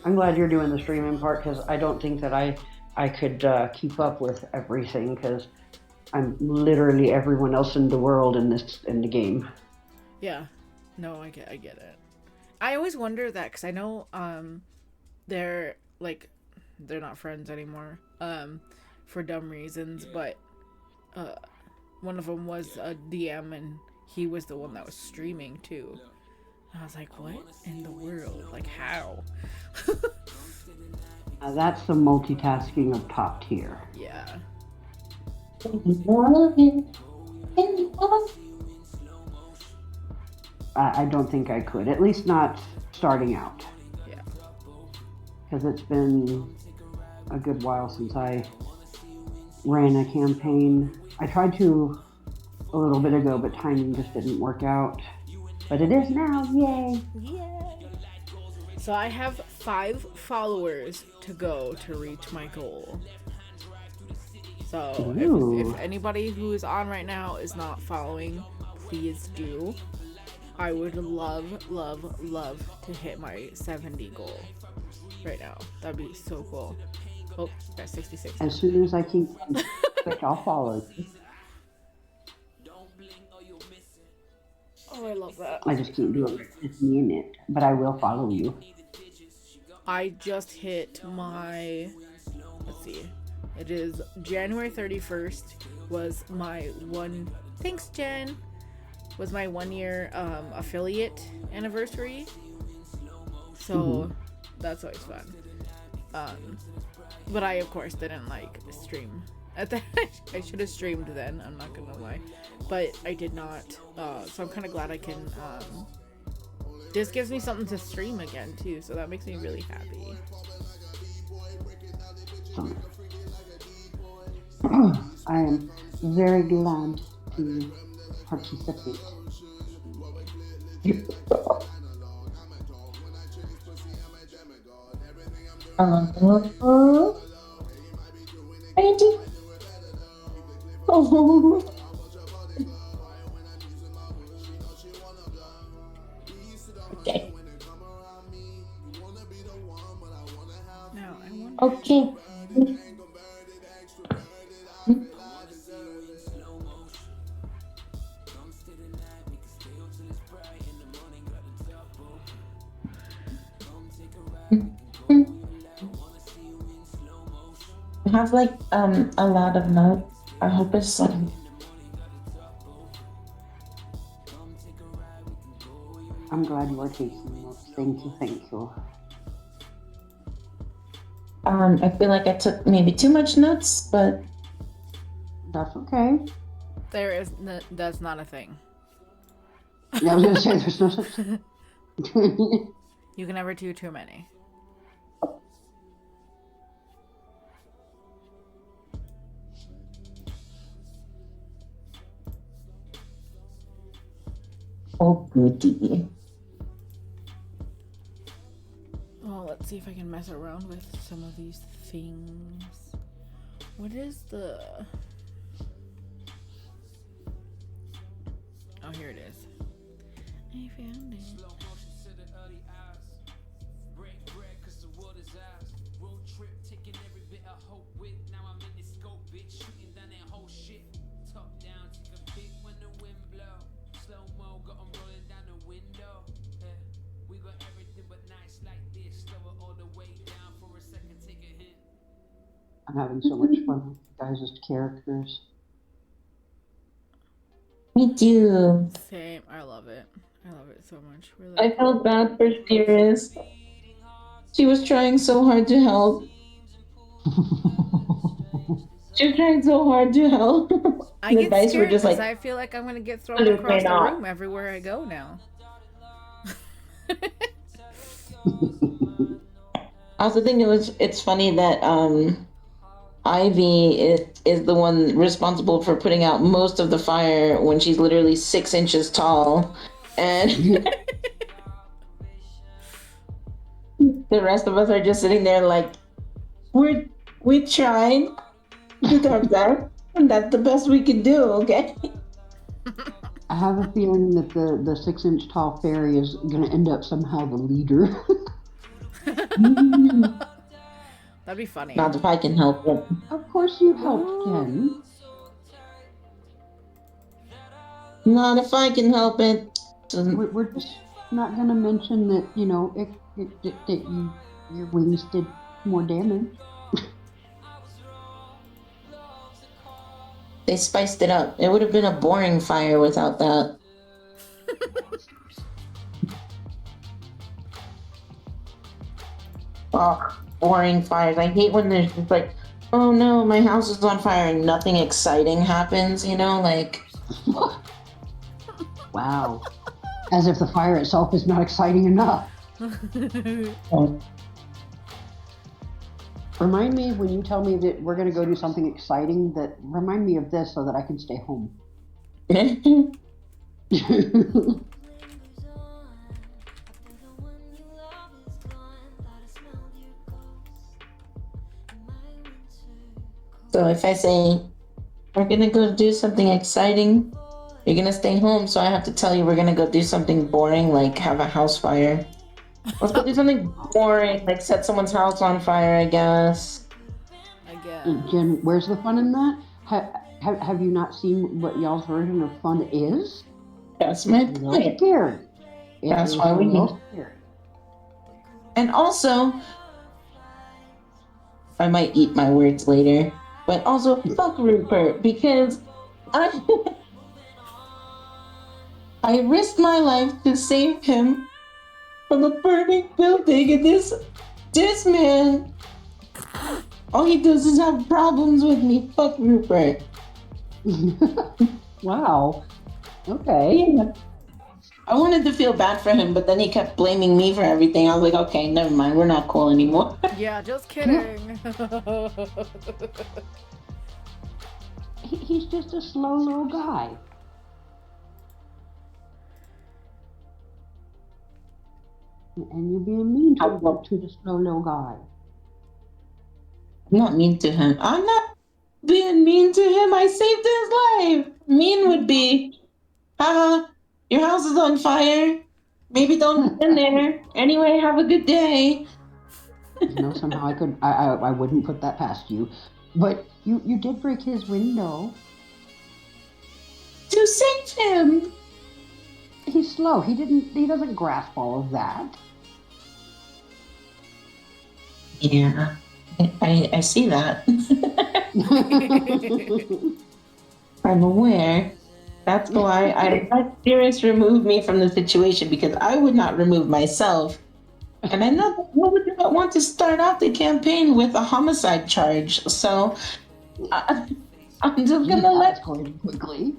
I'm glad you're doing the streaming part, because I don't think that I could keep up with everything, because I'm literally everyone else in the world in the game. Yeah. No, I get it. I always wonder that, because I know they're not friends anymore for dumb reasons, but one of them was a DM, and he was the one that was streaming too. I was like, what in the world? Like, how? That's the multitasking of top tier. Yeah. I don't think I could, at least not starting out. Yeah. Because it's been a good while since I ran a campaign. I tried to a little bit ago, but timing just didn't work out. But it is now, yay! Yay! So I have 5 followers to go to reach my goal. So if anybody who is on right now is not following, please do. I would love to hit my 70 goal right now. That'd be so cool. Oh, that's 66. As soon as I keep quick, I'll follow you. Oh, I love that. I just can't do it with me in it, but I will follow you. I just hit my, let's see, it is January 31st was my one, thanks Jen, was my 1 year affiliate anniversary. So that's always fun. But I of course didn't stream at that. I should have streamed then, I'm not gonna lie, but I did not. So I'm kind of glad I can. This gives me something to stream again too, so that makes me really happy. I am very glad to participate. Okay. Now I wonder. Okay. I have a lot of notes. I hope it's I'm glad you are taking notes. Thank you. I feel like I took maybe too much notes, but That's okay. That's not a thing. Yeah, I was gonna say there's no such thing. You can never do too many. oh goody. Oh, let's see if I can mess around with some of these things. What is the... Oh, here it is. I found it. I'm having so much fun with you guys' characters. Me too. Same. I love it. I love it so much. Really. I felt bad for Cirrus. She was trying so hard to help. She was trying so hard to help. I The get dice were scared just because like, I feel like I'm gonna get thrown "Why across the not?" room everywhere I go now. I also think it's funny that Ivy is the one responsible for putting out most of the fire when she's literally 6 inches tall, and the rest of us are just sitting there like we tried to talk that, and that's the best we can do. Okay. I have a feeling that the 6-inch tall fairy is going to end up somehow the leader. That'd be funny. Not if I can help it. Of course you helped, Jen. Not if I can help it. We're just not going to mention that, that your wings did more damage. They spiced it up. It would have been a boring fire without that. Oh, boring fires. I hate when there's just like, oh no, my house is on fire and nothing exciting happens, you know, like. Wow. As if the fire itself is not exciting enough. Remind me when you tell me that we're going to go do something exciting, that remind me of this so that I can stay home. So if I say, we're gonna go do something exciting, you're gonna stay home, so I have to tell you we're gonna go do something boring, like have a house fire. Let's go do something boring, like set someone's house on fire, I guess. I guess. Jen, where's the fun in that? Have you not seen what y'all's version of fun is? That's my It's a little point. scary. That's why we need. Scary. And also, I might eat my words later, but also fuck Rupert, because I I risked my life to save him from a burning building, and this man, all he does is have problems with me. Fuck Rupert. Wow. Okay. Yeah. I wanted to feel bad for him, but then he kept blaming me for everything. I was like, okay, never mind. We're not cool anymore. Yeah, just kidding. He's just a slow little guy. And you're being mean to the slow little guy. I'm not mean to him. I'm not being mean to him. I saved his life. Mean would be, haha, your house is on fire. Maybe don't get in there. Anyway, have a good day. Somehow I wouldn't put that past you. But you did break his window. To save him. He's slow. He doesn't grasp all of that. Yeah, I see that. I'm aware. That's why I let Sirius remove me from the situation, because I would not remove myself. And I know that nobody would not want to start out the campaign with a homicide charge. So I'm just gonna let go quickly.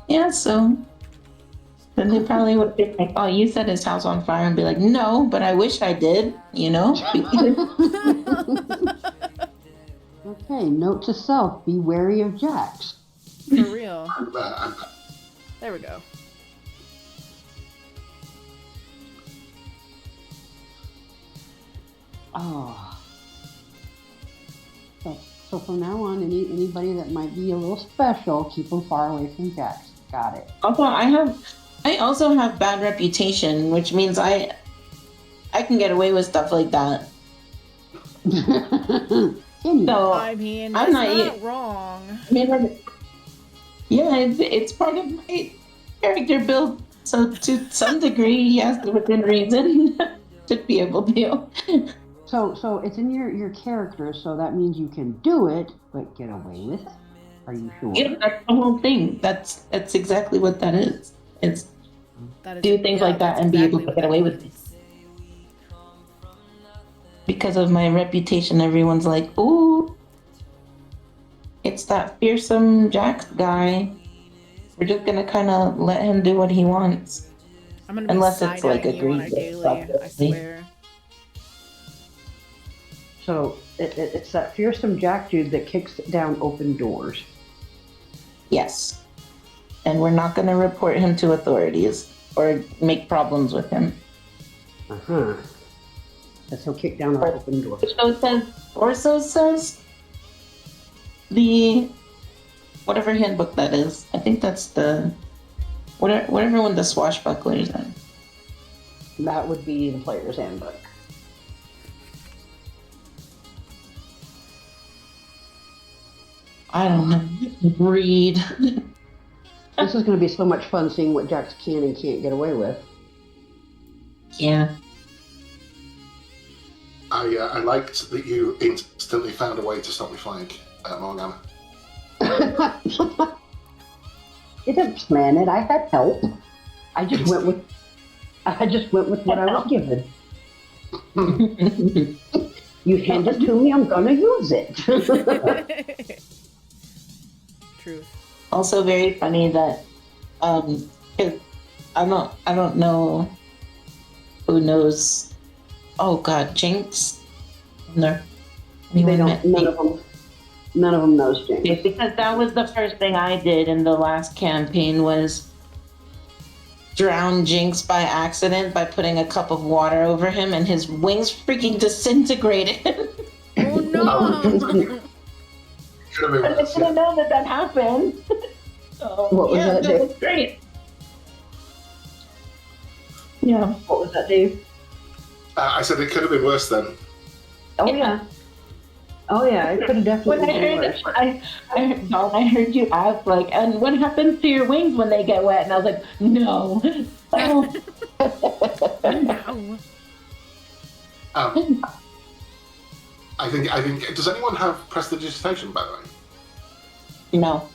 Yeah, so then they probably would be like, oh, you set his house on fire, and be like, no, but I wish I did, you know? Okay, note to self, be wary of Jax. For real. There we go. Oh. So from now on, anybody that might be a little special, keep them far away from Jax. Got it. Also, I also have bad reputation, which means I can get away with stuff like that. So I mean, that's not wrong. I mean, yeah, it's part of my character build. So to some degree, yes, within reason, should be able to. So it's in your character, so that means you can do it, but get away with it. Are you sure? Yeah, that's the whole thing. That's exactly what that is. It's do things like that and be able to get away with it. Because of my reputation, everyone's like, ooh, it's that fearsome Jax guy. We're just gonna kind of let him do what he wants. I'm gonna unless it's like agreed. I swear. So it's that fearsome Jack dude that kicks down open doors. Yes. And we're not going to report him to authorities or make problems with him. Uh-huh. Because he'll kick down our open doors. Or so says the whatever handbook that is. I think that's the whatever one the swashbucklers in. That would be the player's handbook. I don't know. Read. This is going to be so much fun seeing what Jax can and can't get away with. Yeah. I liked that you instantly found a way to stop me flying, Morgana. I didn't plan it. I had help. I just went with what I was given. You hand it to me, I'm gonna use it. Truth. Also very funny that 'cause I don't know who knows. Oh God, Jinx. No, They don't. None of them knows James. it's because that was the first thing I did in the last campaign was drown Jinx by accident by putting a cup of water over him, and his wings freaking disintegrated. Oh no! Should have been I worse, didn't know that happened. So, What was that, that Dave? was great. Yeah. What was that, Dave? I said it could have been worse then. Oh yeah. Oh yeah, it could have definitely When I been heard, worse. I heard you ask like, and what happens to your wings when they get wet? And I was like, no. Oh. No. I think. Does anyone have prestidigitation, by the way? No,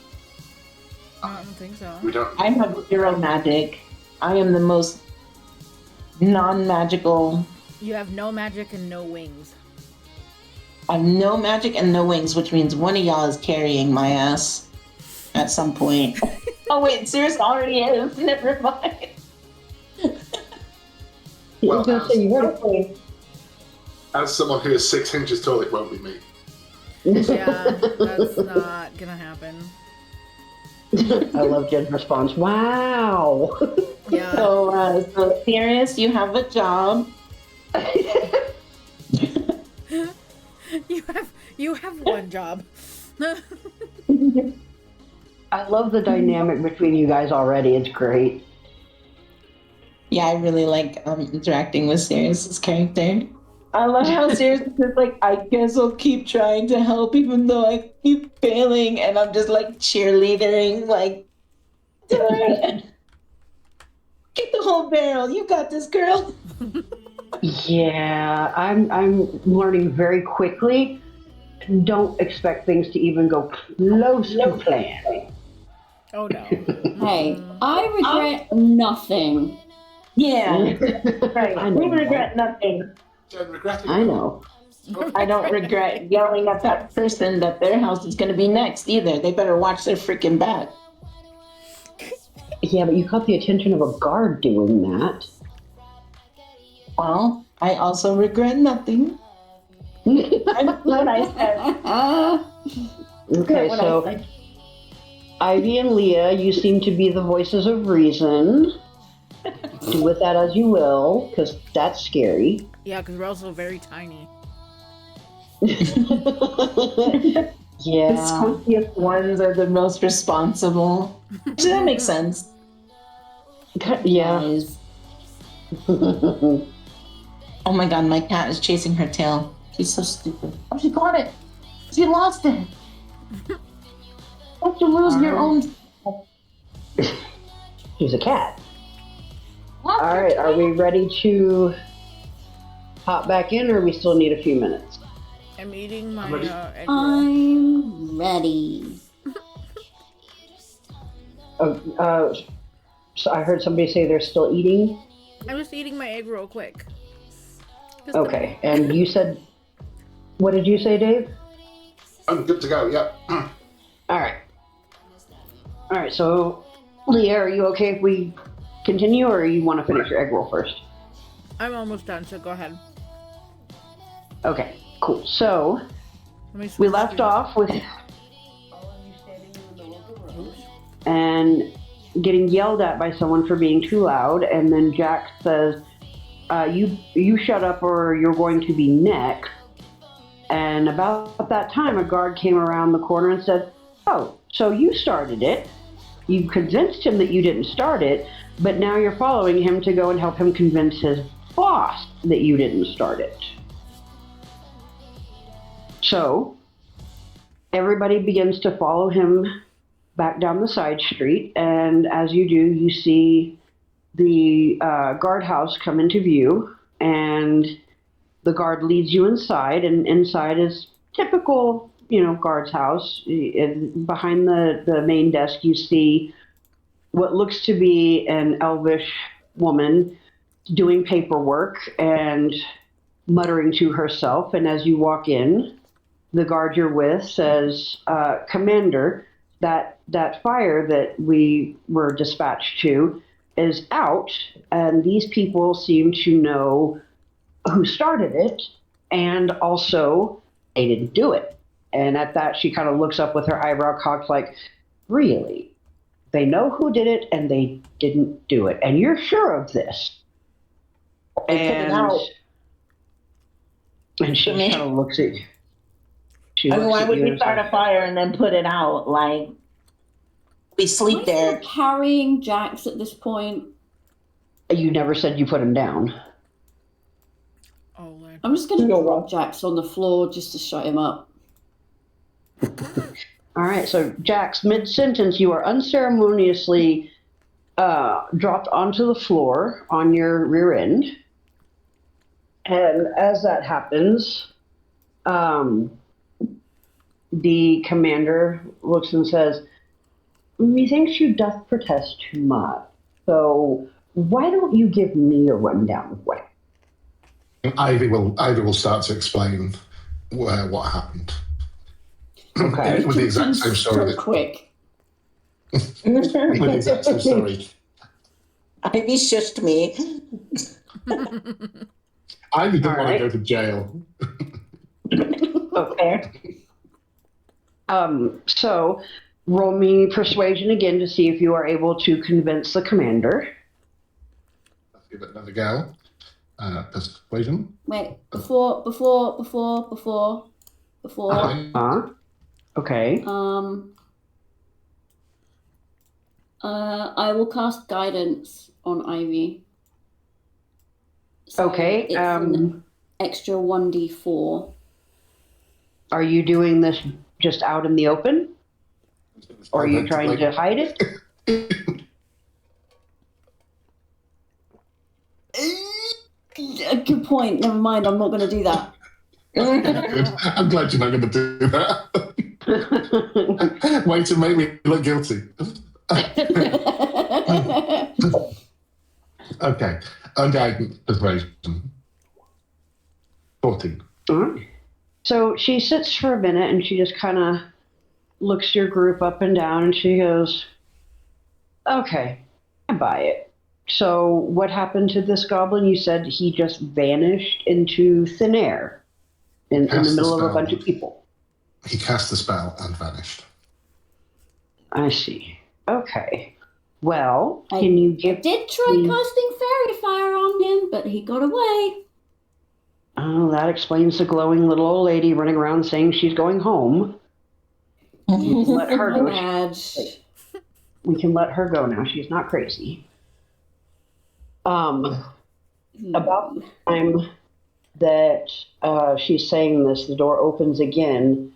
I don't think so. We don't. I have zero magic. I am the most non-magical. You have no magic and no wings. I have no magic and no wings, which means one of y'all is carrying my ass at some point. Oh wait, Cirrus already is. Never mind. I was gonna say you were. Okay. As someone who is 6 inches tall, it won't be me. Yeah, that's not gonna happen. I love Jen's response. Wow. Yeah. So Cirrus, you have a job. You have one job. I love the dynamic between you guys already. It's great. Yeah, I really like interacting with Cirrus's character. I love how Cirrus is just like, I guess I'll keep trying to help even though I keep failing, and I'm just like cheerleadering, like, do it. Get the whole barrel. You got this, girl. Yeah, I'm learning very quickly. Don't expect things to even go close to plan. Oh no. Hey, I regret nothing. Yeah, right. I know. We regret nothing. Don't regret it. I know. I don't regret yelling at that person that their house is going to be next either. They better watch their freaking back. Yeah, but you caught the attention of a guard doing that. Well, I also regret nothing. That's what I said. Okay, What I so said. Ivy and Leah, you seem to be the voices of reason. Do with that as you will, because that's scary. Yeah, because we're also very tiny. The Yeah. squeakiest ones are the most responsible. So that makes sense. Yeah. Guys. Oh my god, my cat is chasing her tail. She's so stupid. Oh, she got it. She lost it. Don't you lose your own. She's a cat. All right, are we ready to hop back in, or we still need a few minutes? I'm eating my ready. egg roll. I'm ready. So I heard somebody say they're still eating. I'm just eating my egg roll quick. Just Okay, and you said, what did you say, Dave? I'm good to go. Yep. All right. So, Leah, are you okay if we continue, or you want to finish your egg roll first? I'm almost done, so go ahead. Okay, cool. So Let me we switch left screens. off with and getting yelled at by someone for being too loud, and then Jack says, "You shut up, or you're going to be next." And about that time, a guard came around the corner and said, "Oh, so you started it. You convinced him that you didn't start it, but now you're following him to go and help him convince his boss that you didn't start it." So everybody begins to follow him back down the side street, and as you do, you see the guardhouse come into view, and the guard leads you inside, and inside is typical, guard's house. And behind the main desk, you see what looks to be an elvish woman doing paperwork, and muttering to herself. And as you walk in, the guard you're with says, Commander, that fire that we were dispatched to is out, and these people seem to know who started it, and also they didn't do it. And at that, she kind of looks up with her eyebrow cocked, like, really? They know who did it, and they didn't do it. And you're sure of this? They put it out. And she kind of looks at you. I mean, why would we start a fire and then put it out? Like, we sleep there. Am I still carrying Jax at this point? You never said you put him down. Oh, I'm just going to drop Jax on the floor just to shut him up. All right, so Jax, mid-sentence, you are unceremoniously dropped onto the floor on your rear end. And as that happens, the commander looks and says, methinks you doth protest too much. So why don't you give me a rundown of what? Ivy will start to explain what happened. Okay. With the exact same story. So quick. With the exact same story. Ivy shushed me. Ivy didn't want to go to jail. Okay. So roll me persuasion again to see if you are able to convince the commander. Let's give it another go. Persuasion. Wait, before. Okay. I will cast guidance on Ivy. So Okay. It's an extra 1d4. Are you doing this just out in the open? Or are you trying to hide it? Good point. Never mind. I'm not going to do that. Good. I'm glad you're not going to do that. Way to make me look guilty. Okay. Unguided persuasion. 14. Mm-hmm. So she sits for a minute and she just kind of looks your group up and down and she goes, okay, I buy it. So what happened to this goblin? You said he just vanished into thin air in the middle of a bunch of people. He cast the spell and vanished. I see. Okay. Well, can you give I did try casting fairy fire on him, but he got away. Oh, that explains the glowing little old lady running around saying she's going home. We can let her go. We can let her go now. She's not crazy. About the time that she's saying this, the door opens again,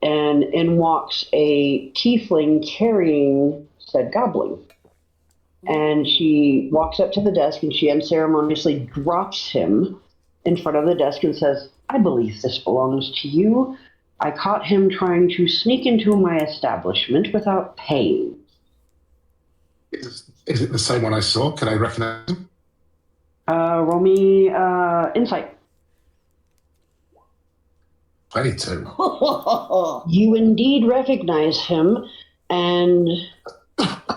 and in walks a tiefling carrying said goblin. And she walks up to the desk and she unceremoniously drops him in front of the desk and says, I believe this belongs to you. I caught him trying to sneak into my establishment without paying. Is it the same one I saw? Can I recognize him? Roll me insight. 22. You indeed recognize him and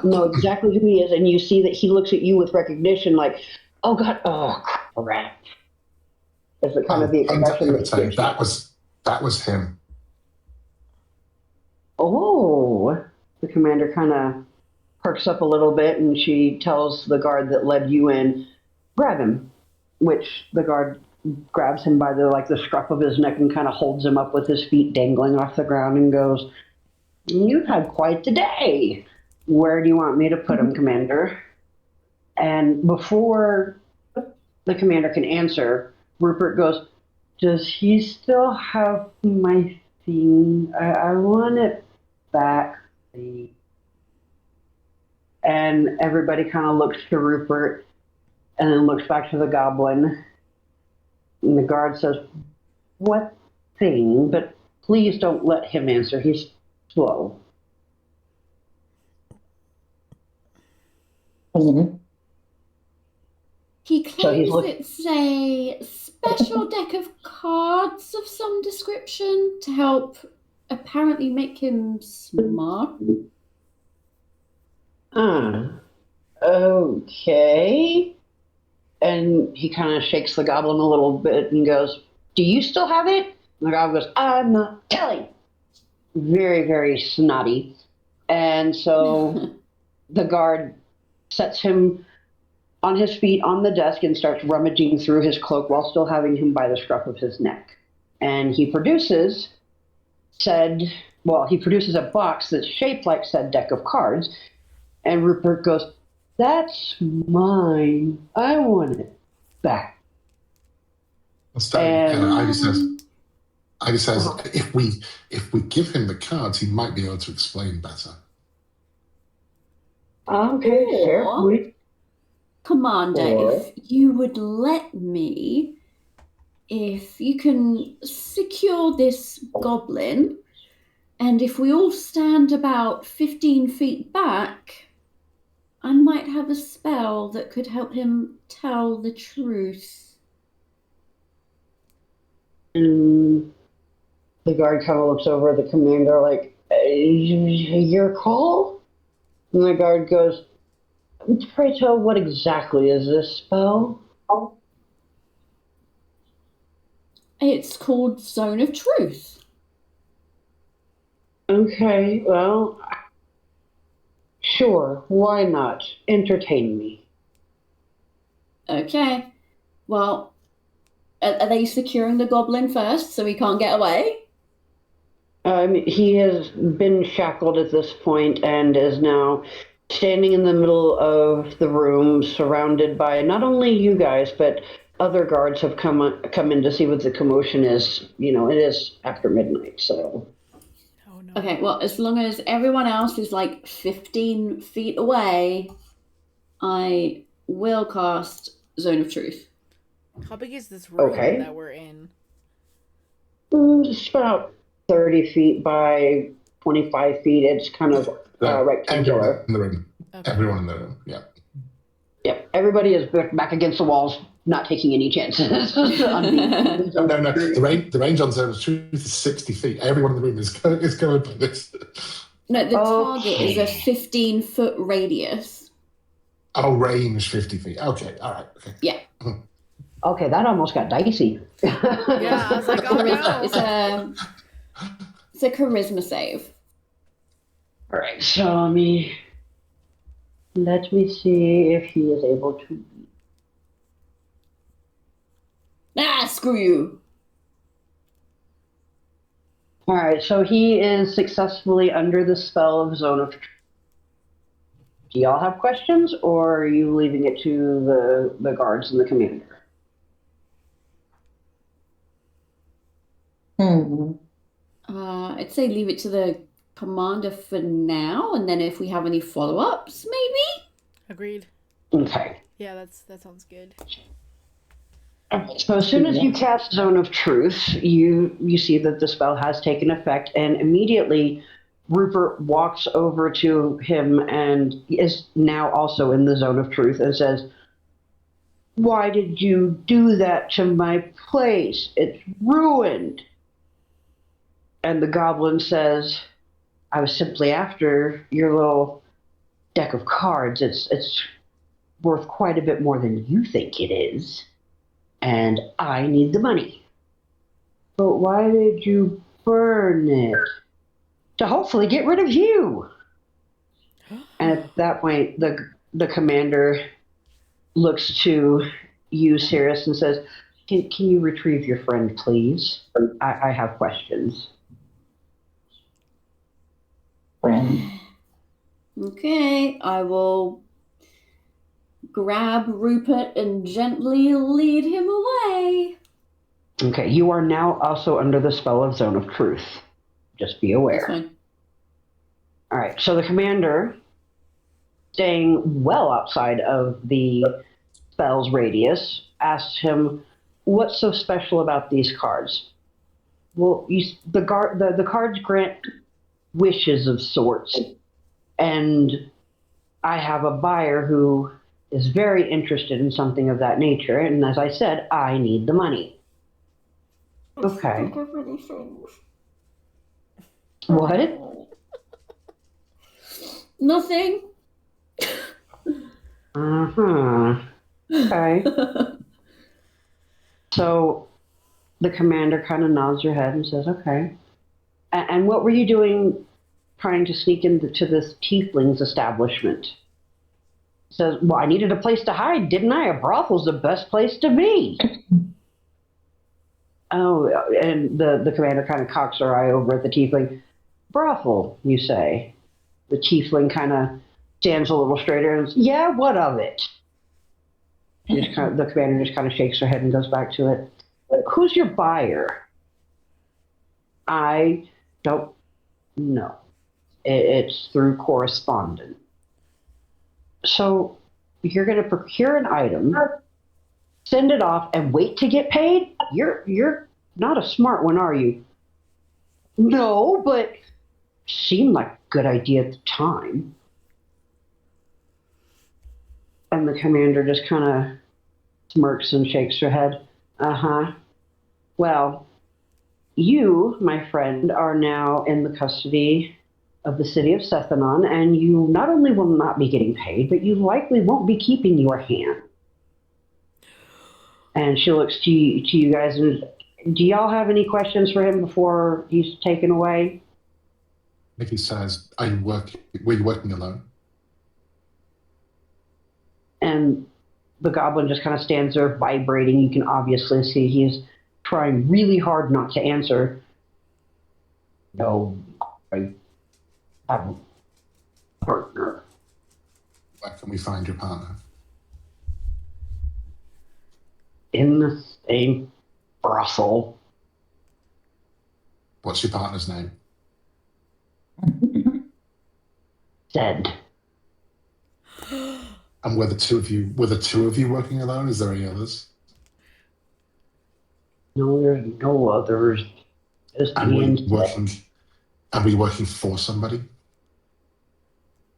know exactly who he is, and you see that he looks at you with recognition like, oh God, oh crap. Is it kind of the expression that was him. Oh, the commander kind of perks up a little bit and she tells the guard that led you in, grab him, which the guard grabs him by the scruff of his neck and kind of holds him up with his feet dangling off the ground and goes, you've had quite the day. Where do you want me to put him, Commander? And before the commander can answer, Rupert goes, does he still have my thing? I want it back, please. And everybody kind of looks to Rupert and then looks back to the goblin. And the guard says, what thing? But please don't let him answer. He's slow. He claims it's a special deck of cards of some description to help apparently make him smart. Okay. And he kind of shakes the goblin a little bit and goes, "Do you still have it?" And the goblin goes, "I'm not telling." Very, very snotty. And so the guard sets him on his feet on the desk and starts rummaging through his cloak while still having him by the scruff of his neck. And he produces a box that's shaped like said deck of cards. And Rupert goes, "That's mine. I want it back." So, And- Ivy says, if we give him the cards, he might be able to explain better. Okay, fair Or- point. Commander, Or- if you would let me, if you can secure this goblin, and if we all stand about 15 feet back, I might have a spell that could help him tell the truth. And the guard kind of looks over at the commander like, "Your call?" And the guard goes, "Pray tell, what exactly is this spell?" It's called Zone of Truth. Okay, well, sure, why not? Entertain me. Okay. Well, are they securing the goblin first so he can't get away? He has been shackled at this point and is now standing in the middle of the room, surrounded by not only you guys, but other guards have come in to see what the commotion is. It is after midnight, so. Oh no. Okay, well, as long as everyone else is like 15 feet away, I will cast Zone of Truth. How big is this room Okay. that we're in? It's about 30 feet by 25 feet. It's kind of rectangular. Everyone in the room. Okay. Everyone in the room, yeah. Yep, everybody is back against the walls, not taking any chances. No. The range on Zone of Truth is 60 feet. Everyone in the room is going by this. No, the target Okay. is a 15-foot radius. Oh, range 50 feet. Okay, all right. Okay. Yeah. Okay, that almost got dicey. Yeah, I was like, oh no. It's a charisma save. All right, so let me see if he is able to. Ah, screw you. All right, so he is successfully under the spell of Zone of Truth. Do y'all have questions, or are you leaving it to the guards and the commander? I'd say leave it to the commander for now, and then if we have any follow-ups, maybe? Agreed. Okay. Yeah, that sounds good. So as soon as you cast Zone of Truth, you see that the spell has taken effect, and immediately Rupert walks over to him and is now also in the Zone of Truth and says, "Why did you do that to my place? It's ruined." And the goblin says, "I was simply after your little deck of cards. It's worth quite a bit more than you think it is. And I need the money." "But why did you burn it?" "To hopefully get rid of you." And at that point, the commander looks to you, Cirrus, and says, Can you retrieve your friend, please? I have questions." Friend. Okay, I will grab Rupert and gently lead him away. Okay, you are now also under the spell of Zone of Truth. Just be That's aware. fine. All right, so the commander, staying well outside of the spell's radius, asks him, "What's so special about these cards?" "Well, the cards grant wishes of sorts, and I have a buyer who is very interested in something of that nature, and as I said, I need the money." Okay. Think of many things. What? Nothing. Uh-huh. Okay. So the commander kind of nods her head and says, okay. And what were you doing trying to sneak into this tiefling's establishment? Says, well, I needed a place to hide, didn't I? A brothel's the best place to be. Oh, and the commander kind of cocks her eye over at the tiefling. Brothel, you say? The tiefling kind of stands a little straighter and says, yeah, what of it? The commander just kind of shakes her head and goes back to it. Who's your buyer? I don't know. It's through correspondence. So you're going to procure an item, send it off, and wait to get paid? You're not a smart one, are you? No, but seemed like a good idea at the time. And the commander just kind of smirks and shakes her head. Uh-huh. Well, you, my friend, are now in the custody of the city of Sethanon, and you not only will not be getting paid, but you likely won't be keeping your hand. And she looks to you guys and, do y'all have any questions for him before he's taken away? Mickey says, were you working alone? And the goblin just kind of stands there vibrating. You can obviously see he's trying really hard not to answer. No, I have a partner. Where can we find your partner? In the same brothel. What's your partner's name? Dead. And were the two of you working alone? Is there any others? No, there's no others. Just And me and were you working for somebody?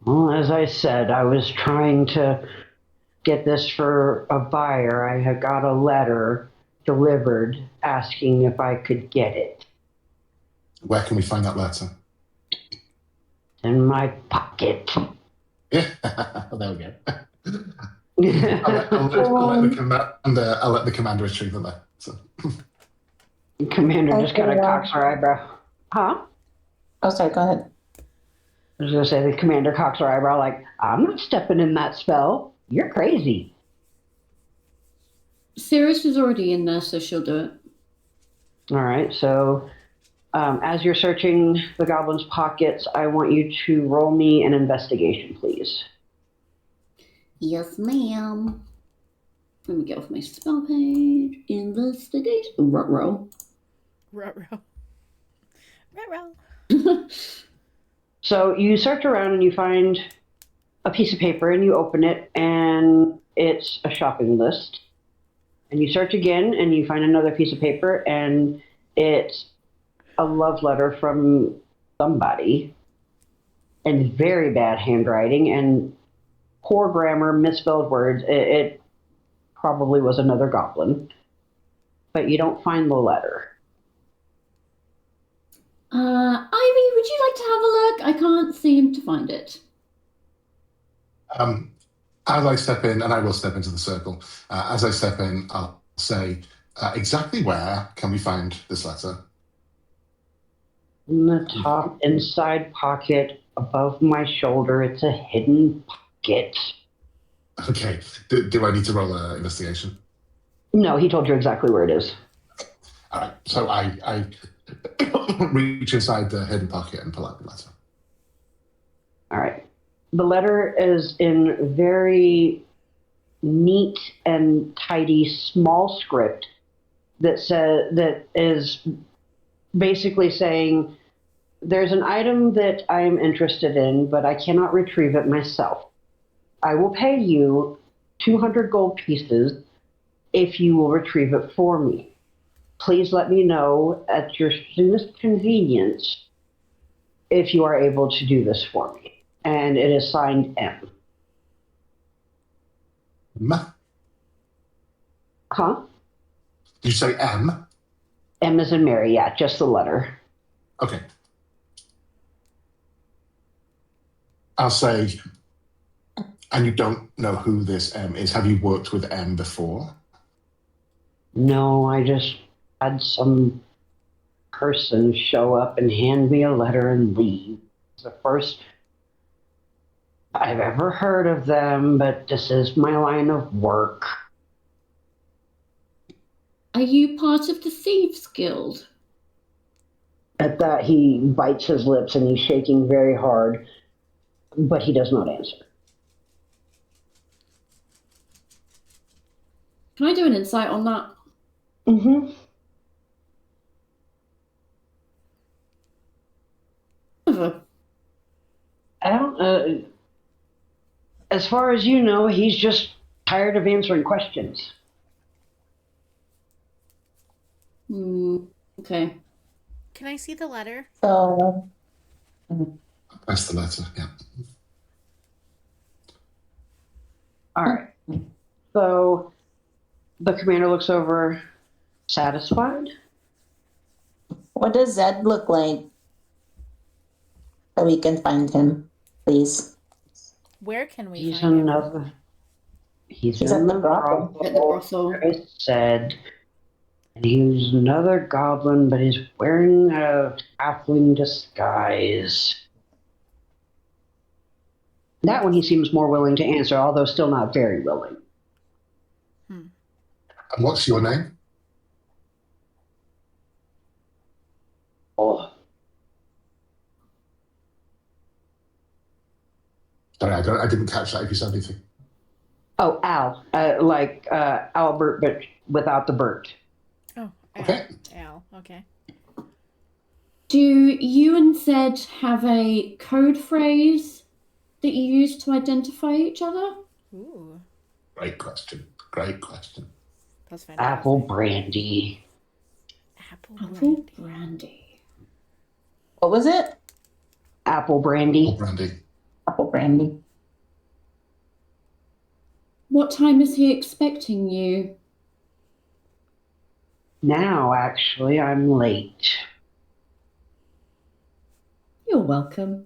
Well, as I said, I was trying to get this for a buyer. I had got a letter delivered asking if I could get it. Where can we find that letter? In my pocket. Yeah, there we go. I'll let the commander retrieve the letter. So. Commander just kind of cocks her eyebrow. Huh? Oh, sorry, go ahead. I was going to say the commander cocks her eyebrow like, I'm not stepping in that spell. You're crazy. Cirrus is already in there, so she'll do it. All right, so as you're searching the goblin's pockets, I want you to roll me an investigation, please. Yes, ma'am. Let me get off my spell page. Investigate. Ruh-roh. Ruh-roh. Ruh-roh. So you search around and you find a piece of paper and you open it and it's a shopping list. And you search again and you find another piece of paper and it's a love letter from somebody in very bad handwriting and poor grammar, misspelled words. It probably was another goblin, but you don't find the letter. Ivy, would you like to have a look? I can't seem to find it. As I step in, and I will step into the circle, as I step in, I'll say, exactly where can we find this letter? In the top inside pocket above my shoulder. It's a hidden pocket. Okay. Do I need to roll an investigation? No, he told you exactly where it is. All right. So I reach inside the hidden pocket and pull out the letter. All right. The letter is in very neat and tidy small script that is basically saying, there's an item that I am interested in, but I cannot retrieve it myself. I will pay you 200 gold pieces if you will retrieve it for me. Please let me know at your soonest convenience if you are able to do this for me. And it is signed M. M? Huh? Did you say M? M as in Mary, yeah, just the letter. Okay. I'll say, and you don't know who this M is. Have you worked with M before? No, I just had some person show up and hand me a letter and leave. It's the first I've ever heard of them, but this is my line of work. Are you part of the Thieves Guild? At that, he bites his lips and he's shaking very hard, but he does not answer. Can I do an insight on that? Mm-hmm. I don't. As far as you know, he's just tired of answering questions. Okay. Can I see the letter? So, That's the letter, yeah. All right. So the commander looks over, satisfied. what does Zed look like? So we can find him, please. Where can we He's find him? another. He's He's at in the the brothel. At the brothel. I said, and he's another goblin, but he's wearing a halfling disguise. That one he seems more willing to answer, although still not very willing. And what's your name? Oh, Sorry, I didn't catch that if you said anything. oh, Al, like Albert, but without the Bert. Oh, Al. Okay. Al, okay. Do you and Zed have a code phrase that you use to identify each other? Ooh, Great question. Great question. that's fantastic. Apple brandy. Apple Apple brandy. brandy. What was it? Apple brandy. Oh, Brandy. Apple brandy. What time is he expecting you? Now, actually, I'm late. You're welcome.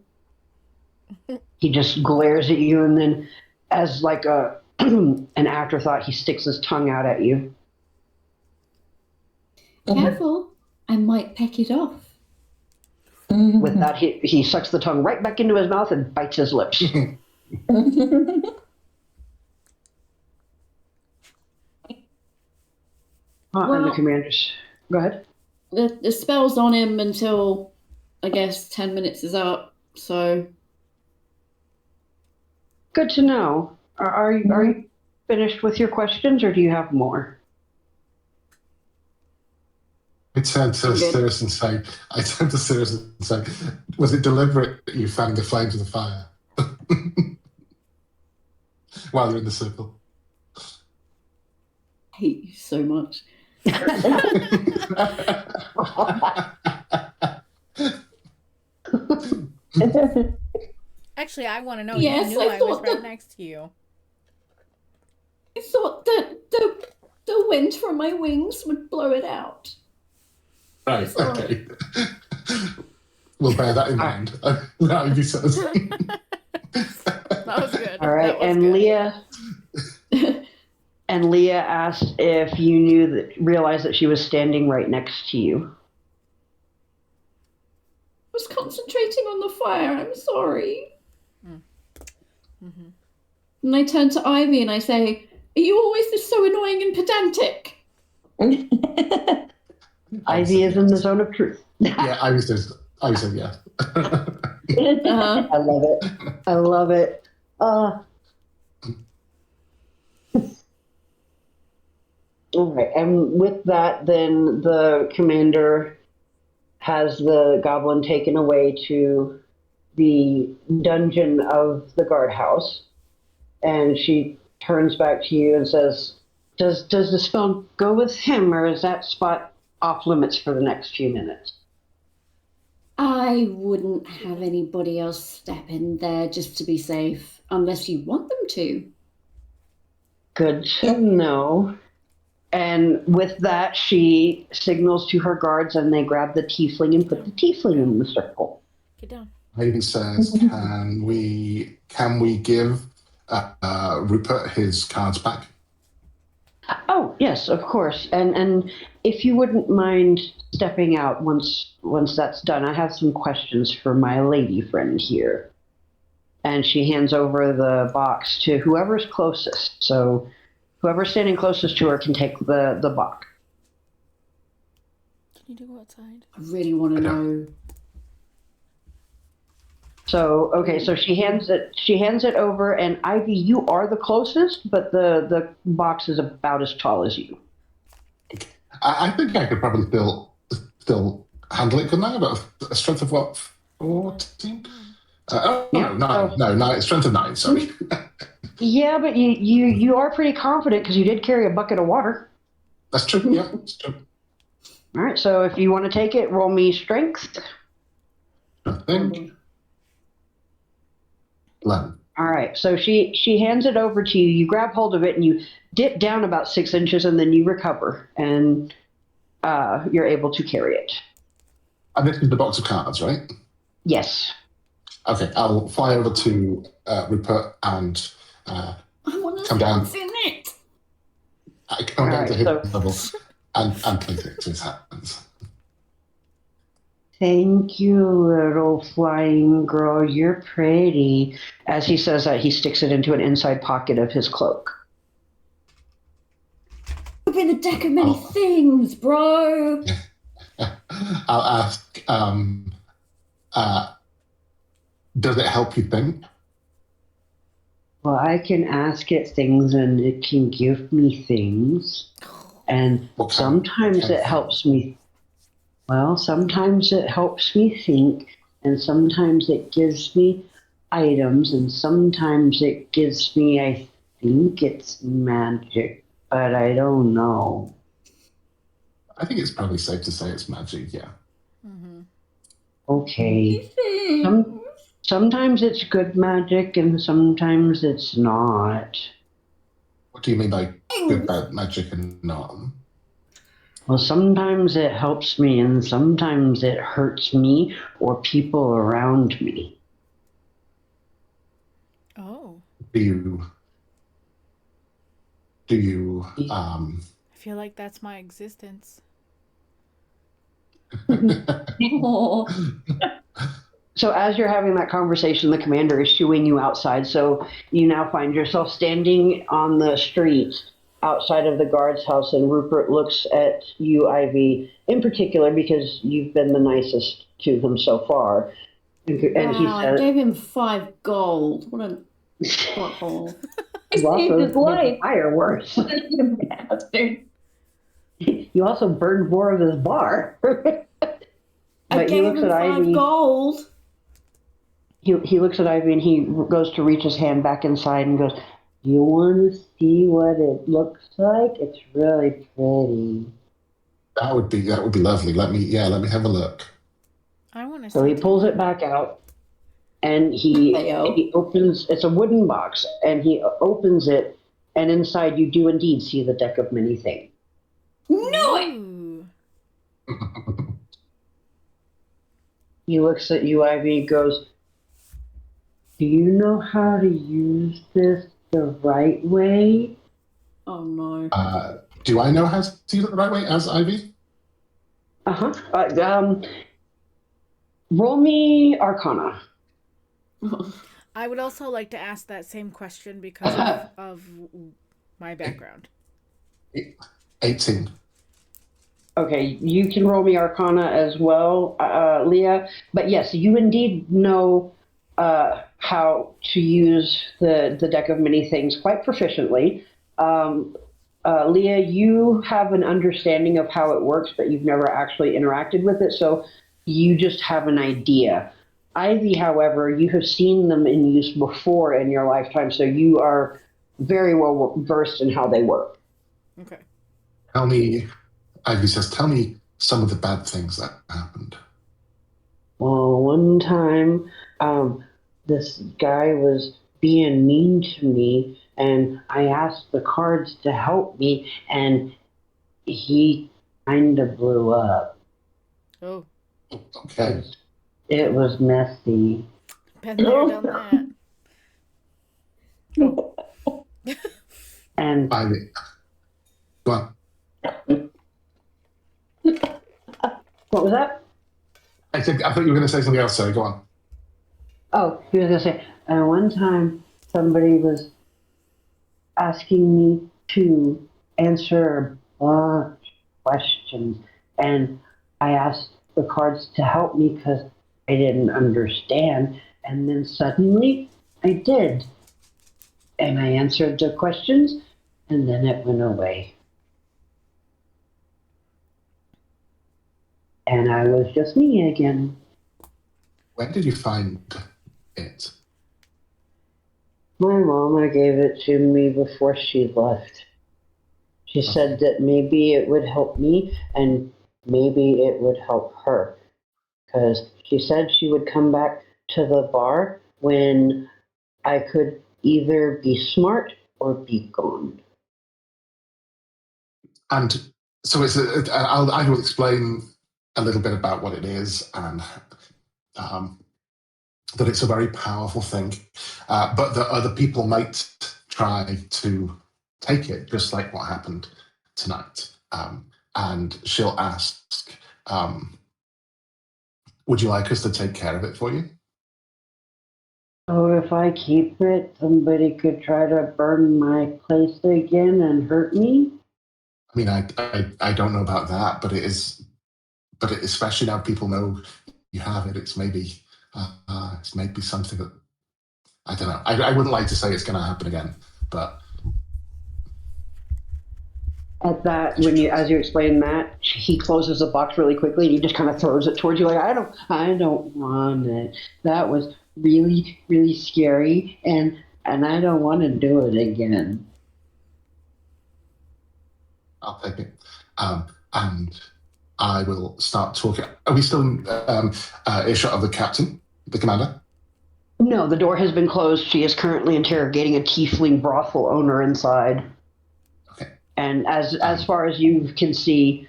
He just glares at you, and then, as like a an afterthought, he sticks his tongue out at you. Careful, I might peck it off. With that, he sucks the tongue right back into his mouth and bites his lips. And the Well- commanders, go ahead. The spell's on him until, I guess, 10 minutes is up, so... Good to know. Are you finished with your questions, or do you have more? I turned to I'm good. Cirrus and say, was it deliberate that you fanned the flames of the fire while you're in the circle? I hate you so much. Actually, I want to know. Yes, you knew I I was thought right that- next to you. I thought that the wind from my wings would blow it out. Right, Sorry. okay. We'll bear that in mind. Ivy says. That was good. All right, That was and good. Leah asked if you realized that she was standing right next to you. I was concentrating on the fire, I'm sorry. Mm-hmm. And I turn to Ivy and I say, are you always this so annoying and pedantic? Ivy is in the zone of truth. Yeah, Ivy said yeah. Uh-huh. I love it. I love it. All right, and with that, then the commander has the goblin taken away to the dungeon of the guardhouse, and she turns back to you and says, does the spell go with him, or is that spot off limits for the next few minutes? I wouldn't have anybody else step in there just to be safe, unless you want them to. Good to know. And with that, she signals to her guards, and they grab the tiefling and put the tiefling in the circle. Get down. Maybe says, can we give Rupert his cards back? Oh yes, of course. And if you wouldn't mind stepping out once that's done, I have some questions for my lady friend here. And she hands over the box to whoever's closest. So whoever's standing closest to her can take the box. Can you go outside? I really want to know. So okay, so she hands it over, and Ivy, you are the closest, but the box is about as tall as you. I think I could probably still handle it, couldn't I? About a strength of what? 14? No, strength of 9, sorry. Yeah, but you are pretty confident because you did carry a bucket of water. That's true, yeah. That's true. All right, so if you want to take it, roll me strength. I think. 11. All right, so she hands it over to you. You grab hold of it and you dip down about 6 inches, and then you recover, and you're able to carry it. And this is the box of cards, right? Yes. Okay, I'll fly over to Rupert and come down. What's in it? I come down to his level and place it to his hands. Thank you, little flying girl. You're pretty. As he says that, he sticks it into an inside pocket of his cloak. Could be the deck of many things, bro. I'll ask, does it help you think? Well, I can ask it things, and it can give me things. And sometimes it helps me. Well, sometimes it helps me think, and sometimes it gives me items, and sometimes it gives me, I think it's magic, but I don't know. I think it's probably safe to say it's magic, yeah. Mm-hmm. Okay. Sometimes it's good magic, and sometimes it's not. What do you mean by good bad magic and not? Well, sometimes it helps me, and sometimes it hurts me or people around me. Oh. Do you I feel like that's my existence. So as you're having that conversation, the commander is shooing you outside. So you now find yourself standing on the street outside of the guard's house, and Rupert looks at you, Ivy, in particular, because you've been the nicest to him so far. And he I says, gave him 5 gold. What a butthole. You also his life. fireworks. You bastard. You also burned more of his bar. I gave him 5 Ivy. gold. He looks at Ivy, and he goes to reach his hand back inside and goes, "You want to see what it looks like? It's really pretty." That would be lovely. Let me have a look. I want to. So he pulls it back out, and he opens. It's a wooden box, and he opens it, and inside you do indeed see the deck of many things. No! He looks at you, Ivy, and goes, "Do you know how to use this the right way?" Oh no. Do I know how to use it the right way as Ivy? Roll me Arcana. I would also like to ask that same question because of my background. 18. Okay, you can roll me Arcana as well, Leah. But yes, you indeed know how to use the deck of many things quite proficiently. Leah, you have an understanding of how it works, but you've never actually interacted with it, so you just have an idea. Ivy, however, you have seen them in use before in your lifetime, so you are very well versed in how they work. Okay. Ivy says, tell me some of the bad things that happened. Well, one time, this guy was being mean to me, and I asked the cards to help me, and he kind of blew up. Oh, Okay. It was messy. been there, done that. Oh, And Ivy. Go on. what was that? I thought you were going to say something else, so go on. Oh, he was going to say, one time somebody was asking me to answer a bunch of questions, and I asked the cards to help me because I didn't understand, and then suddenly I did. And I answered the questions, and then it went away. And I was just me again. When did you find it? My mama gave it to me before she left. She said that maybe it would help me and maybe it would help her. Because she said she would come back to the bar when I could either be smart or be gone. And so I will explain a little bit about what it is and that it's a very powerful thing, but that other people might try to take it, just like what happened tonight. And she'll ask, would you like us to take care of it for you? So if I keep it, somebody could try to burn my place again and hurt me? I mean, I don't know about that, but especially now people know you have it, it's maybe something that, I don't know. I wouldn't like to say it's going to happen again, but At that, as you explain that, he closes the box really quickly and he just kind of throws it towards you like, I don't want it. That was really, really scary, and I don't want to do it again. I'll take it. And I will start talking. Are we still in earshot of the captain, the commander? No, the door has been closed. She is currently interrogating a tiefling brothel owner inside. Okay. And as far as you can see,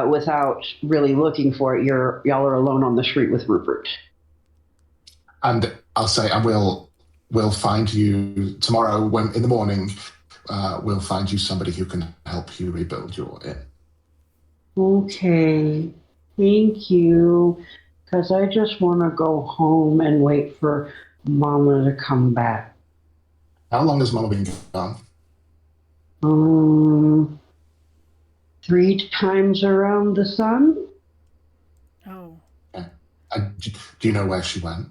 without really looking for it, y'all are alone on the street with Rupert. And I'll say, and we'll find you tomorrow in the morning. We'll find you somebody who can help you rebuild your inn. Okay, thank you. Because I just want to go home and wait for Mama to come back. How long has Mama been gone? 3 times around the sun. oh. Yeah. Do you know where she went?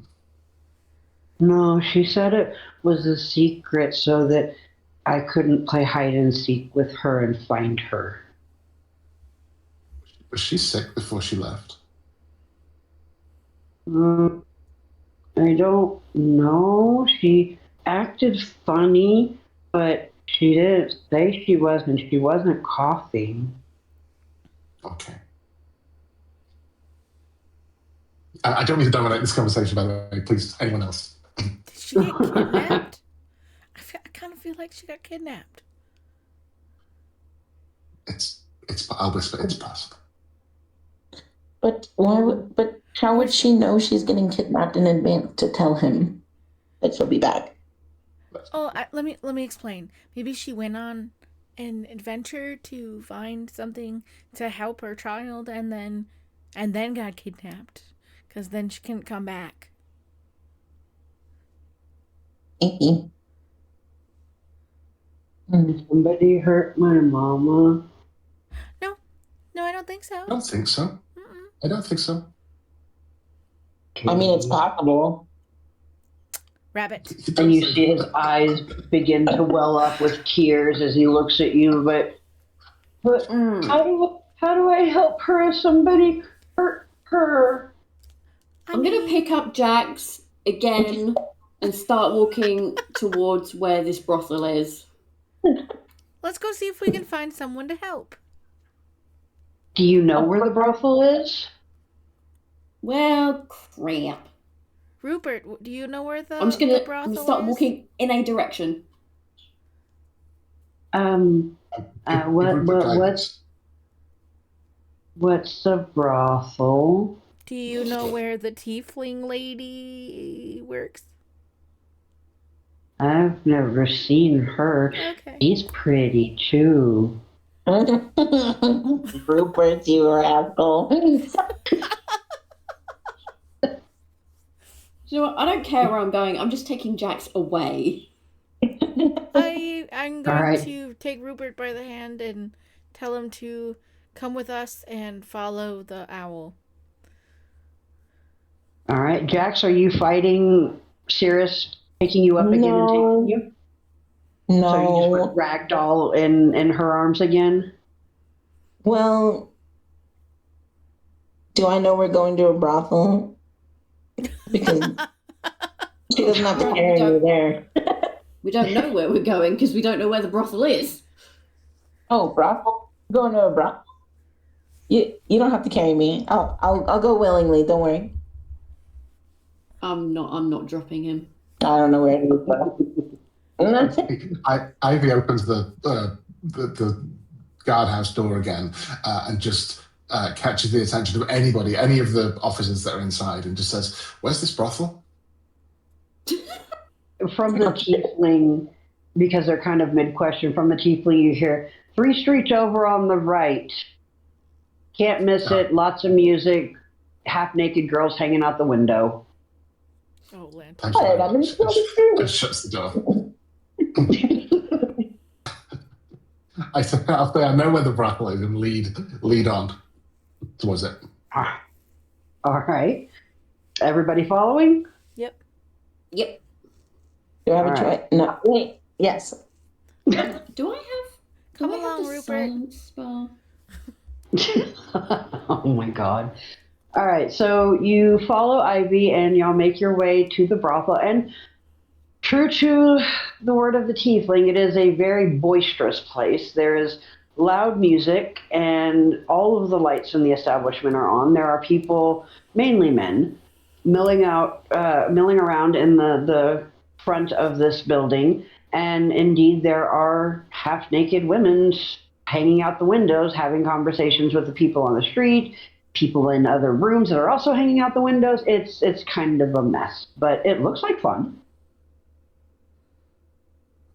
No, she said it was a secret so that I couldn't play hide and seek with her and find her. Was she sick before she left? I don't know. She acted funny, but she didn't say she wasn't. She wasn't coughing. Okay. I don't mean to dominate this conversation, by the way. Please, anyone else? Did she get kidnapped? I kind of feel like she got kidnapped. I'll whisper, it's possible. But how would she know she's getting kidnapped in advance to tell him that she'll be back? Oh, let me explain. Maybe she went on an adventure to find something to help her child, and then got kidnapped, because then she couldn't come back. Did somebody hurt my mama? No, I don't think so. I don't think so. Mm-mm. I don't think so. I mean, it's possible. Rabbit. And you see his eyes begin to well up with tears as he looks at you. But how do I help her if somebody hurt her? I'm gonna pick up Jax again and start walking towards where this brothel is. Let's go see if we can find someone to help. Do you know where the brothel is? Well, crap. Rupert, do you know where the I'm brothel gonna start is? walking in a direction. What? What's a brothel? Do you know where the tiefling lady works? I've never seen her. Okay. She's pretty too. Rupert, you rascal. You know what? I don't care where I'm going. I'm just taking Jax away. I'm going Alright. to take Rupert by the hand and tell him to come with us and follow the owl. All right, Jax, are you fighting Cirrus picking you up again and taking you? So you just No. put ragdoll in her arms again? Well, do I know we're going to a brothel? Because she doesn't have to carry me there. We don't know where we're going because we don't know where the brothel is. Oh, brothel? Going to a brothel? You don't have to carry me. I'll go willingly. Don't worry. I'm not dropping him. I don't know where to go. Ivy opens the guardhouse door again and just catches the attention of anybody, any of the officers that are inside, and just says, "Where's this brothel?" From the tiefling, because they're kind of mid-question, from the tiefling you hear, 3 streets over on the right. Can't miss it, lots of music, half-naked girls hanging out the window. Oh, lantern. Thanks very I'm in much. And shuts the door. I'll say I know where the brothel is and lead on towards it. All right. Everybody following? Yep. Yep. Do I have a All choice? right. No. Wait. Yes. Do I have? Come do I have along, the Rupert. silence spell? Oh my god. All right, so you follow Ivy and y'all make your way to the brothel. And true to the word of the tiefling, it is a very boisterous place. There is loud music, and all of the lights in the establishment are on. There are people, mainly men, milling around in the front of this building. And indeed, there are half-naked women hanging out the windows, having conversations with the people on the street, people in other rooms that are also hanging out the windows. It's kind of a mess, but it looks like fun.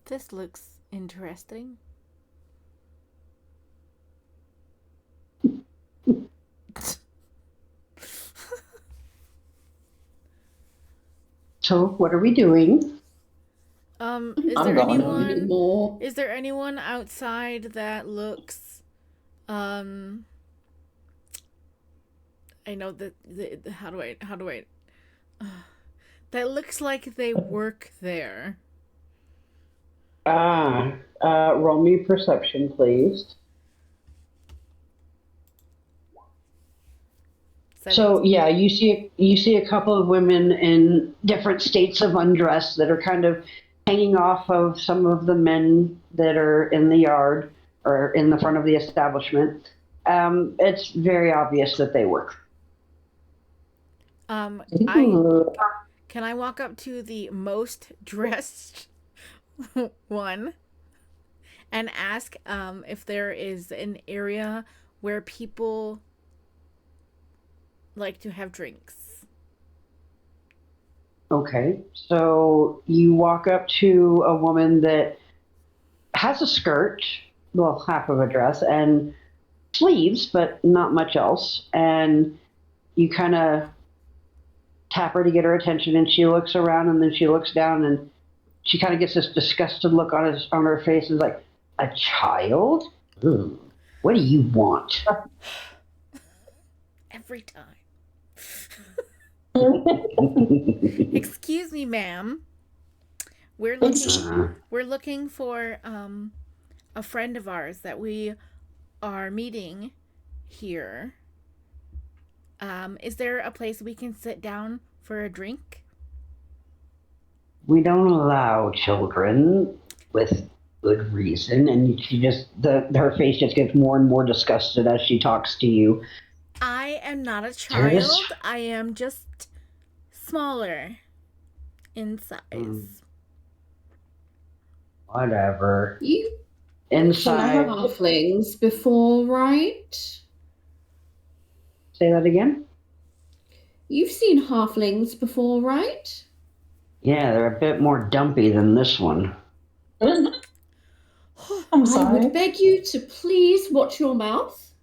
This looks interesting. So what are we doing? Is I'm there going. anyone? More. Is there anyone outside that looks? I know that. How do I? That looks like they work there. Roll me perception, please. So yeah, you see a couple of women in different states of undress that are kind of hanging off of some of the men that are in the yard or in the front of the establishment. It's very obvious that they work. Can I walk up to the most dressed one and ask if there is an area where people like to have drinks? Okay, so you walk up to a woman that has a skirt, well, half of a dress, and sleeves, but not much else. And you kind of tap her to get her attention, and she looks around, and then she looks down, and she kind of gets this disgusted look on her face, and is like, "A child? Ooh, what do you want?" Every time. Excuse me, ma'am. We're looking for a friend of ours that we are meeting here. Is there a place we can sit down for a drink? We don't allow children with good reason, and she just her face just gets more and more disgusted as she talks to you. I am not a child. I am just smaller in size. Whatever. You Inside. halflings before, right? Say that again? You've seen halflings before, right? Yeah, they're a bit more dumpy than this one. I'm I sorry. would beg you to please watch your mouth.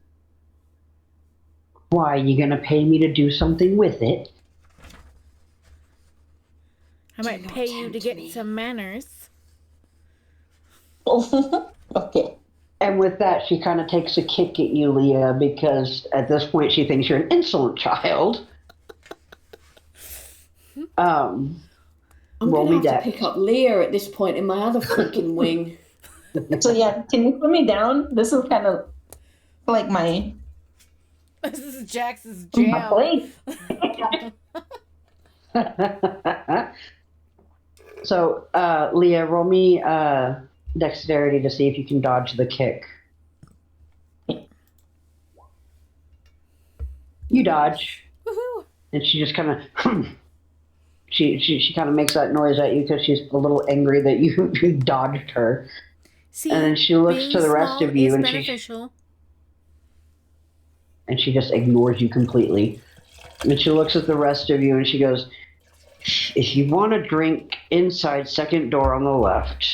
Why, you gonna pay me to do something with it? I might not pay you to tempt get me. some manners. Okay. And with that, she kind of takes a kick at you, Leah, because at this point she thinks you're an insolent child. I'm Roll gonna me have to dex. pick up Leah at this point in my other freaking wing. So yeah, can you put me down? This is kind of like my This is Jax's my jam. place. So, Leah, roll me dexterity to see if you can dodge the kick. You dodge, Woohoo! and she just kind of she kind of makes that noise at you because she's a little angry that you dodged her. See, And then she looks being to the rest small of you, is and beneficial. she just ignores you completely. And she looks at the rest of you, and she goes, "If you want a drink, inside second door on the left.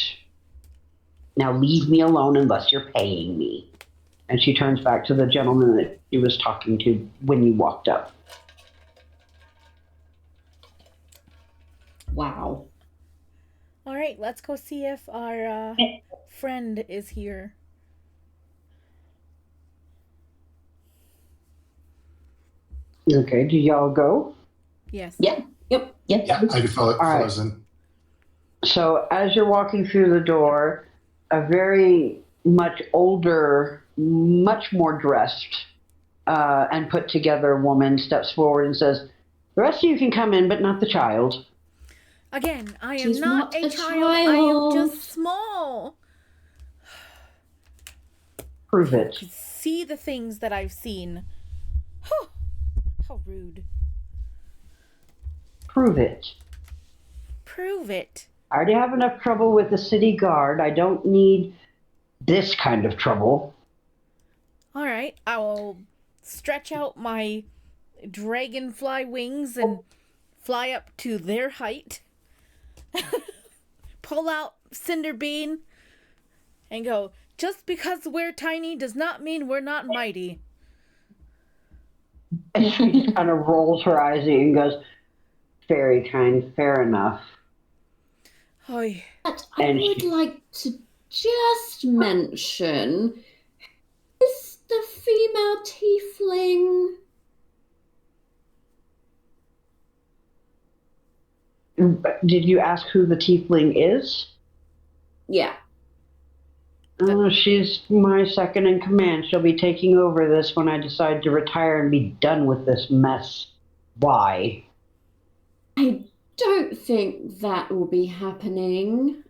Now leave me alone unless you're paying me." And she turns back to the gentleman that she was talking to when you walked up. Wow. All right, let's go see if our friend is here. Okay, do y'all go? Yes. Yeah. Yep. Yep. Yeah, I can follow right. us in. So as you're walking through the door, a very much older, much more dressed and put together woman steps forward and says, "The rest of you can come in, but not the child." Again, I am She's not not a a child. I am child. just small. Prove You it. could see the things that I've seen. How rude. Prove it. Prove it. I already have enough trouble with the city guard. I don't need this kind of trouble. All right, I will stretch out my dragonfly wings and fly up to their height. Pull out Cinderbean and go, "Just because we're tiny does not mean we're not mighty." And she kind of rolls her eyes at you and goes, "Very kind, fair enough." Oy. But I And would she- like to just mention, is the female tiefling? Did you ask who the tiefling is? Yeah. She's my second in command. She'll be taking over this when I decide to retire and be done with this mess. Why? I don't think that will be happening.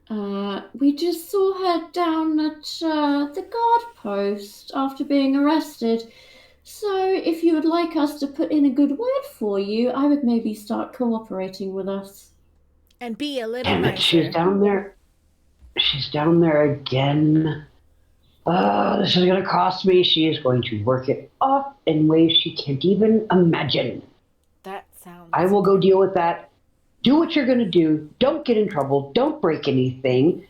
We just saw her down at the guard post after being arrested. So if you would like us to put in a good word for you, I would maybe start cooperating with us. And be a little Damn it, nicer. she's down there. She's down there again. This is going to cost me. She is going to work it off in ways she can't even imagine. That sounds... I will go deal with that. Do what you're going to do. Don't get in trouble. Don't break anything.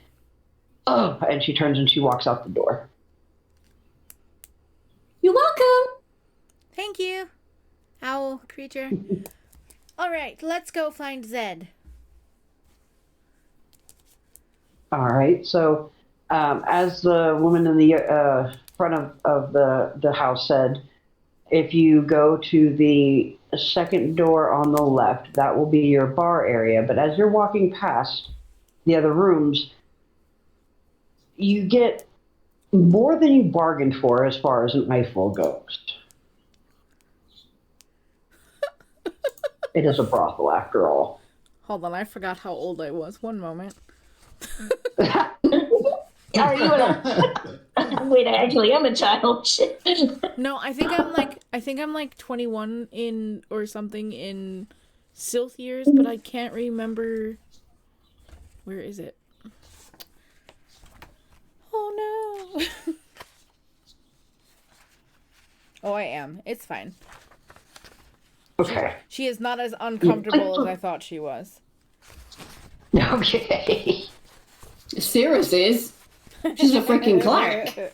And she turns and she walks out the door. You're welcome. Thank you, owl creature. All right, let's go find Zed. All right. So, as the woman in the front of the house said, if you go to the second door on the left, that will be your bar area. But as you're walking past the other rooms, you get more than you bargained for as far as an Eiffel goes. It is a brothel after all. Hold on, I forgot how old I was. One moment. Are you Wait, actually, I'm a child. Shit. No, I think I'm like 21 in or something in Sylph years, but I can't remember. Where is it? Oh no. Oh, I am. It's fine. Okay. She is not as uncomfortable as Yeah. I thought she was. Okay. Cirrus is. She's a freaking cleric.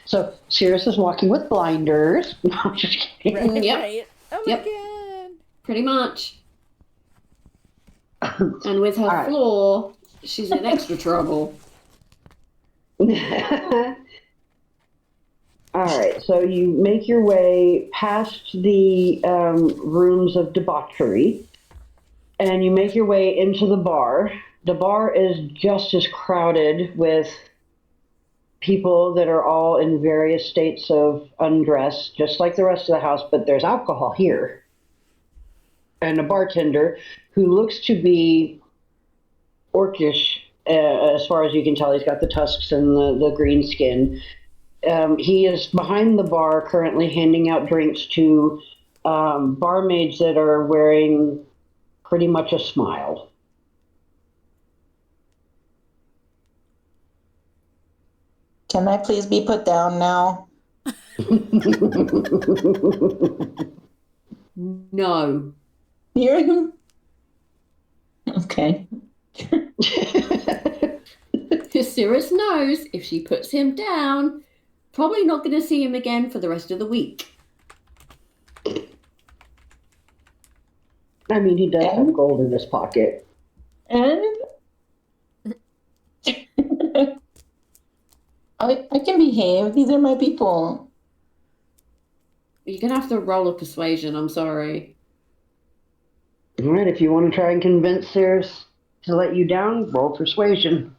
So Sirius is walking with blinders. No, I'm just kidding. Right, Yep. right. Oh my Yep. god. Pretty much. And with her All right. floor, she's in extra trouble. All right, so you make your way past the rooms of debauchery, and you make your way into the bar. The bar is just as crowded with people that are all in various states of undress, just like the rest of the house, but there's alcohol here. And a bartender who looks to be orcish, as far as you can tell. He's got the tusks and the green skin. He is behind the bar currently handing out drinks to barmaids that are wearing pretty much a smile. Can I please be put down now? No. Here? Okay. Cirrus knows if she puts him down, probably not going to see him again for the rest of the week. I mean, he does have gold in his pocket. And I can behave. These are my people. You're going to have to roll a persuasion, I'm sorry. All right, if you want to try and convince Cirrus to let you down, roll persuasion.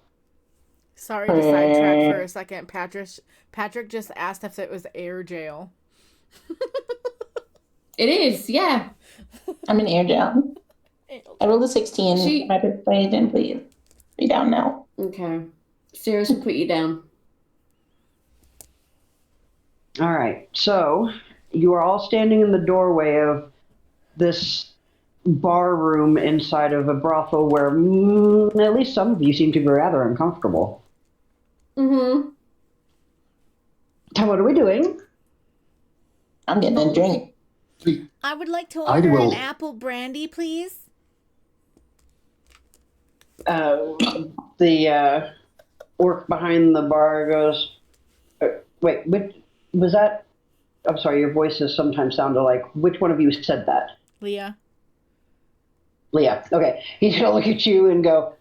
Sorry to sidetrack for a second. Patrick just asked if it was air jail. It is, yeah. I'm in air jail. I rolled a 16. My persuasion, please. Be down now. Okay. Cirrus will put you down. All right, so you are all standing in the doorway of this bar room inside of a brothel where at least some of you seem to be rather uncomfortable. Mm-hmm. So what are we doing? I'm getting a drink. I would like to order an apple brandy, please. The orc behind the bar goes, wait, was that? I'm sorry, your voices sometimes sounded like, which one of you said that? Leah. Leah, okay. He's going to look at you and go,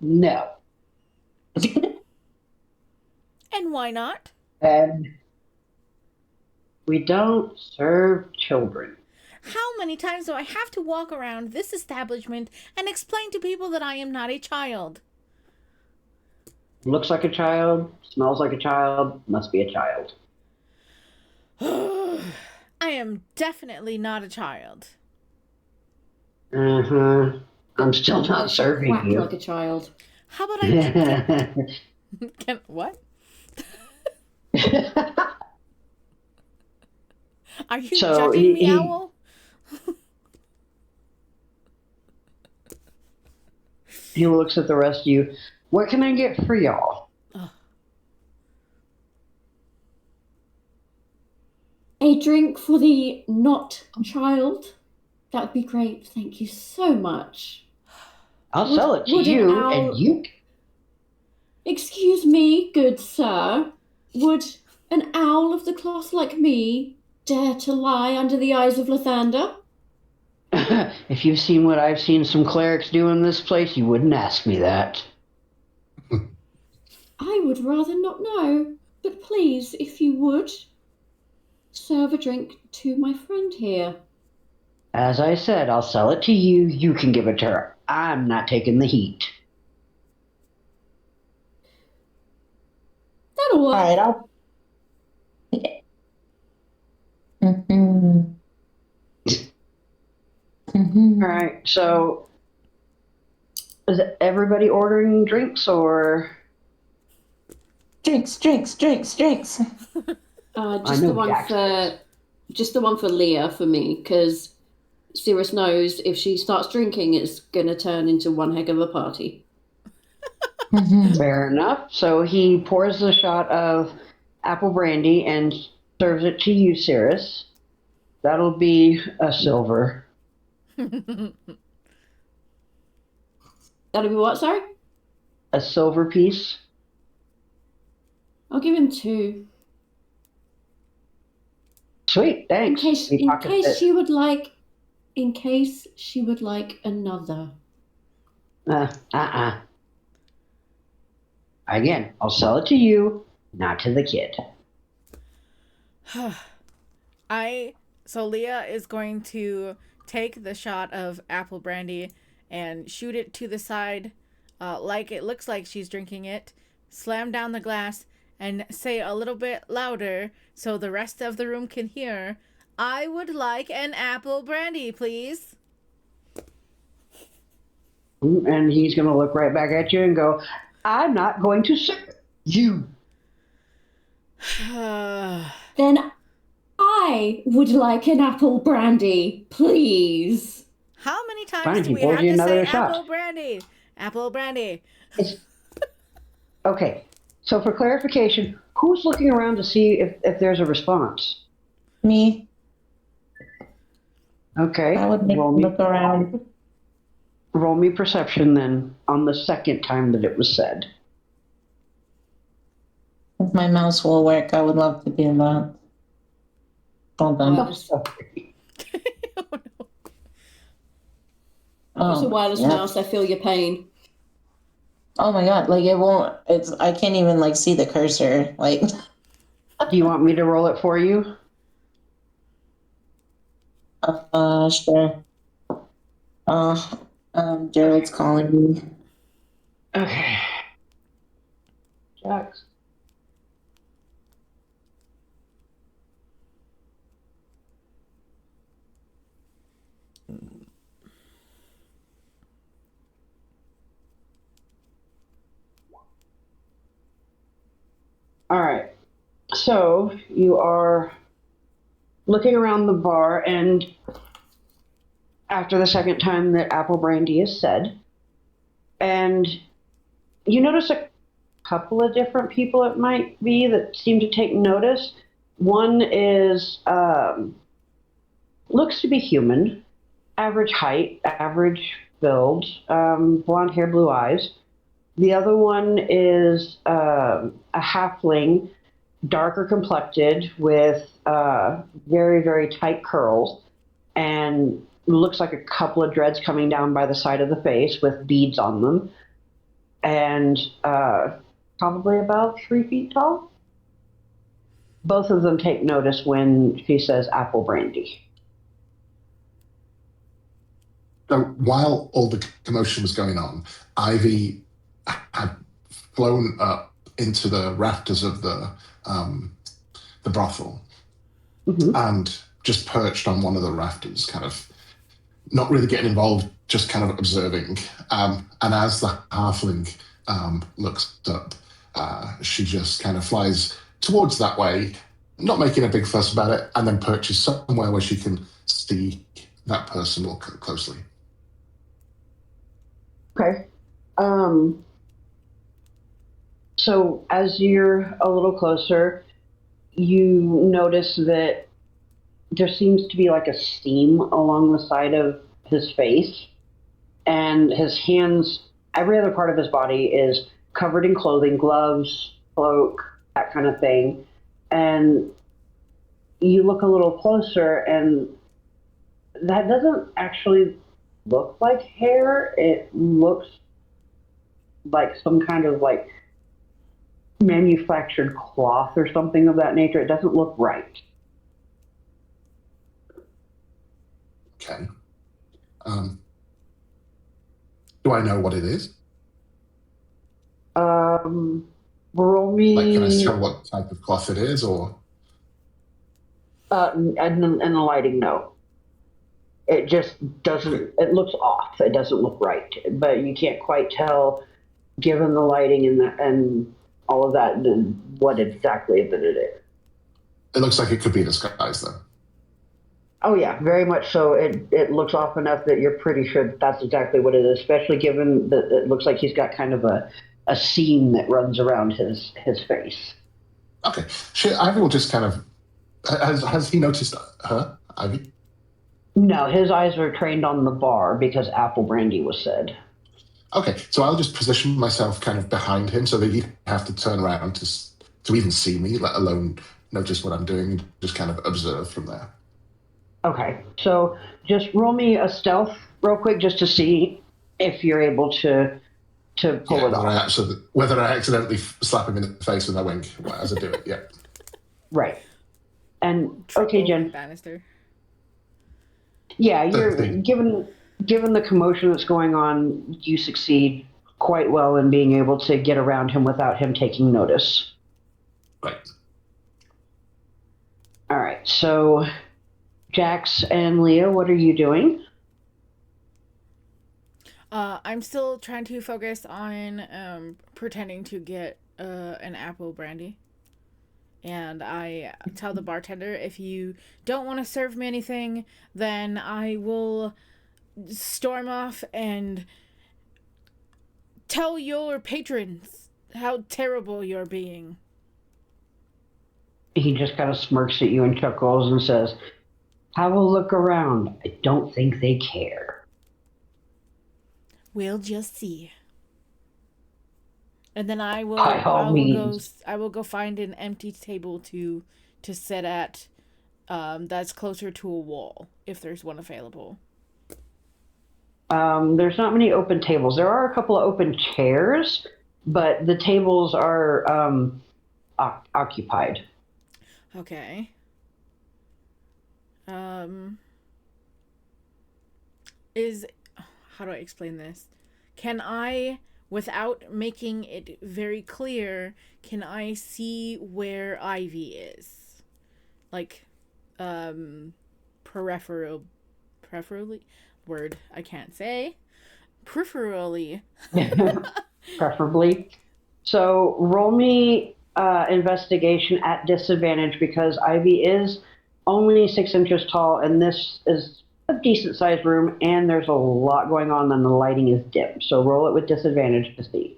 no. And why not? And we don't serve children. How many times do I have to walk around this establishment and explain to people that I am not a child? Looks like a child, smells like a child, must be a child. I am definitely not a child. Uh-huh. I'm still not serving Quack you. like a child. How about I... What? Are you judging me, Owl? He looks at the rest of you. What can I get for y'all? A drink for the not child. That would be great. Thank you so much. I'll sell it to you, and you... Excuse me, good sir. Would an owl of the cloth like me dare to lie under the eyes of Lathander? If you've seen what I've seen some clerics do in this place, you wouldn't ask me that. I would rather not know. But please, if you would, serve a drink to my friend here. As I said, I'll sell it to you. You can give it to her. I'm not taking the heat. That'll work. All right, I'll... Mm-hmm. All right, so is everybody ordering drinks or? Drinks. Just the one for Leah for me, because Cirrus knows if she starts drinking, it's gonna turn into one heck of a party. Fair enough. So he pours a shot of apple brandy and serves it to you, Cirrus. That'll be a silver. That'll be what, sorry? A silver piece. I'll give him 2. Sweet, thanks. In case she would like another. Again, I'll sell it to you, not to the kid. So Leah is going to take the shot of apple brandy and shoot it to the side, like it looks like she's drinking it, slam down the glass, and say a little bit louder so the rest of the room can hear, "I would like an apple brandy, please." And he's going to look right back at you and go, "I'm not going to serve you." Then I would like an apple brandy, please. How many times Fine, do we he pours have you to say another shot. apple brandy? Apple brandy. Okay, so for clarification, who's looking around to see if there's a response? Me. Okay, I would look around. roll me perception then on the second time that it was said. If my mouse will work, I would love to do that. Hold on. Oh, it's a wireless mouse. I feel your pain. Oh my god! Like it won't. I can't even like see the cursor. Like. Do you want me to roll it for you? Sure. Jared's calling me. Okay. Jax. All right. So you are looking around the bar, and after the second time that apple brandy is said, and you notice a couple of different people it might be that seem to take notice. One is looks to be human, average height, average build, blonde hair, blue eyes. The other one is a halfling, darker complected, with very, very tight curls, and looks like a couple of dreads coming down by the side of the face with beads on them, and probably about 3 feet tall. Both of them take notice when she says apple brandy. So while all the commotion was going on, Ivy had flown up into the rafters of the brothel, and just perched on one of the rafters, kind of not really getting involved, just kind of observing. And as the halfling looks up, she just kind of flies towards that way, not making a big fuss about it, and then perches somewhere where she can see that person more closely. Okay. So as you're a little closer, you notice that there seems to be like a seam along the side of his face, and his hands, every other part of his body is covered in clothing, gloves, cloak, that kind of thing. And you look a little closer, and that doesn't actually look like hair. It looks like some kind of like manufactured cloth or something of that nature. It doesn't look right. Okay. Do I know what it is? Roll me. Like, can I tell what type of cloth it is, or? And the lighting, no. It just doesn't. It looks off. It doesn't look right. But you can't quite tell, given the lighting and all of that, what exactly that it is. It looks like it could be a disguise, though. Oh yeah, very much so. It looks off enough that you're pretty sure that's exactly what it is, especially given that it looks like he's got kind of a seam that runs around his face. Okay. Ivy will just kind of... Has he noticed her? Ivy? No, his eyes are trained on the bar because apple brandy was said. Okay, so I'll just position myself kind of behind him so that he'd have to turn around to even see me, let alone notice what I'm doing, and just kind of observe from there. Okay, so just roll me a stealth real quick just to see if you're able to pull it off. Whether I accidentally slap him in the face with my wing as I do it, yeah. Right. And Trip okay, over Jen. the banister. Yeah, you're 13. given the commotion that's going on, you succeed quite well in being able to get around him without him taking notice. Right. All right, so Jax and Leah, what are you doing? I'm still trying to focus on pretending to get an apple brandy. And I tell the bartender, if you don't want to serve me anything, then I will storm off and tell your patrons how terrible you're being. He just kind of smirks at you and chuckles and says, "Have a look around. I don't think they care." We'll just see. And then I By will all means. I will go find an empty table to sit at that's closer to a wall if there's one available. There's not many open tables. There are a couple of open chairs, but the tables are occupied. Okay. Is how do I explain this? Can I, without making it very clear, can I see where Ivy is? Like, preferably, word I can't say. Preferably. Preferably. So roll me investigation at disadvantage because Ivy is only 6 inches tall, and this is a decent sized room, and there's a lot going on, and the lighting is dim. So roll it with disadvantage to see.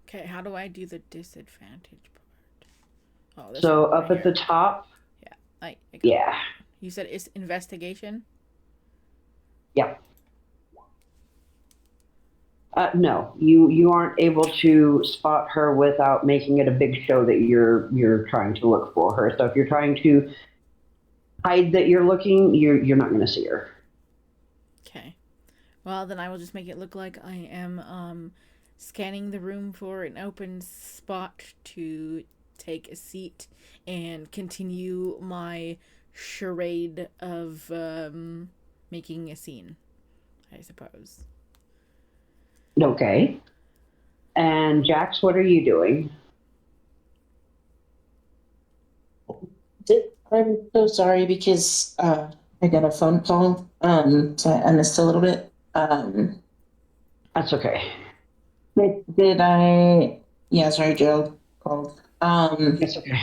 Okay, how do I do the disadvantage part? Oh, this So one up right at here. the top. Yeah, I got Yeah. it. You said it's investigation? Yep. No, you aren't able to spot her without making it a big show that you're trying to look for her. So if you're trying to hide that you're looking, you're not going to see her. Okay. Well, then I will just make it look like I am scanning the room for an open spot to take a seat and continue my charade of making a scene, I suppose. Okay. And Jax, what are you doing? I'm so sorry because I got a phone call, so I missed a little bit. That's okay. Did I? Yeah, sorry, Joe called. It's okay.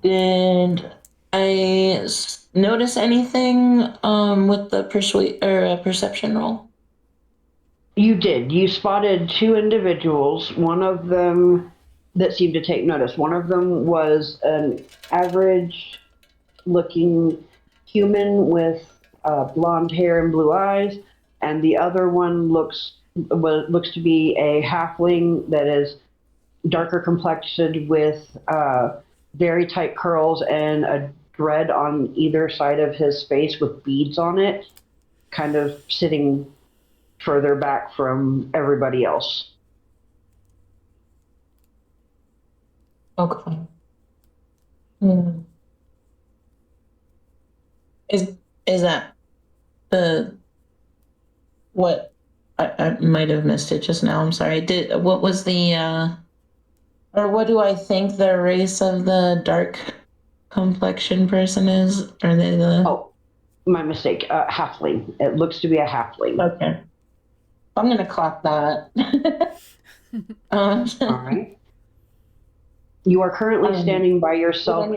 Did I notice anything with the perception roll? You did. You spotted two individuals. One of them that seemed to take notice. One of them was an average looking human with blonde hair and blue eyes, and the other one looks to be a halfling that is darker complexioned with very tight curls and a dread on either side of his face with beads on it, kind of sitting further back from everybody else. Okay. Hmm. Is that the what I might have missed it just now. I'm sorry. What was the or what do I think the race of the dark complexion person is? Are they the Oh, my mistake. Halfling. It looks to be a halfling. okay? I'm gonna clock that. All right. You are currently standing by yourself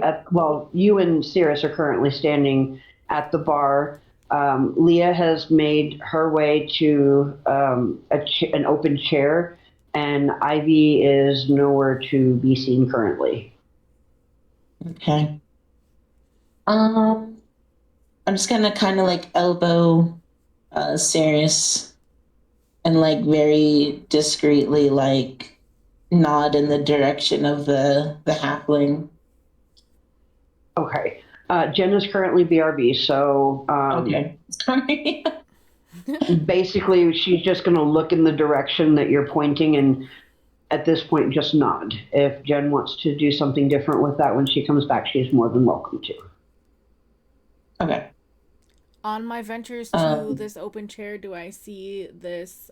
you and Cirrus are currently standing at the bar. Leah has made her way to an open chair, and Ivy is nowhere to be seen currently. Okay. Um. I'm just gonna kind of like elbow Sirius and like very discreetly like nod in the direction of the halfling. Okay. Jen is currently BRB, so Okay. Sorry. basically she's just going to look in the direction that you're pointing and at this point just nod. If Jen wants to do something different with that when she comes back, she's more than welcome to. Okay. On my ventures to this open chair, do I see this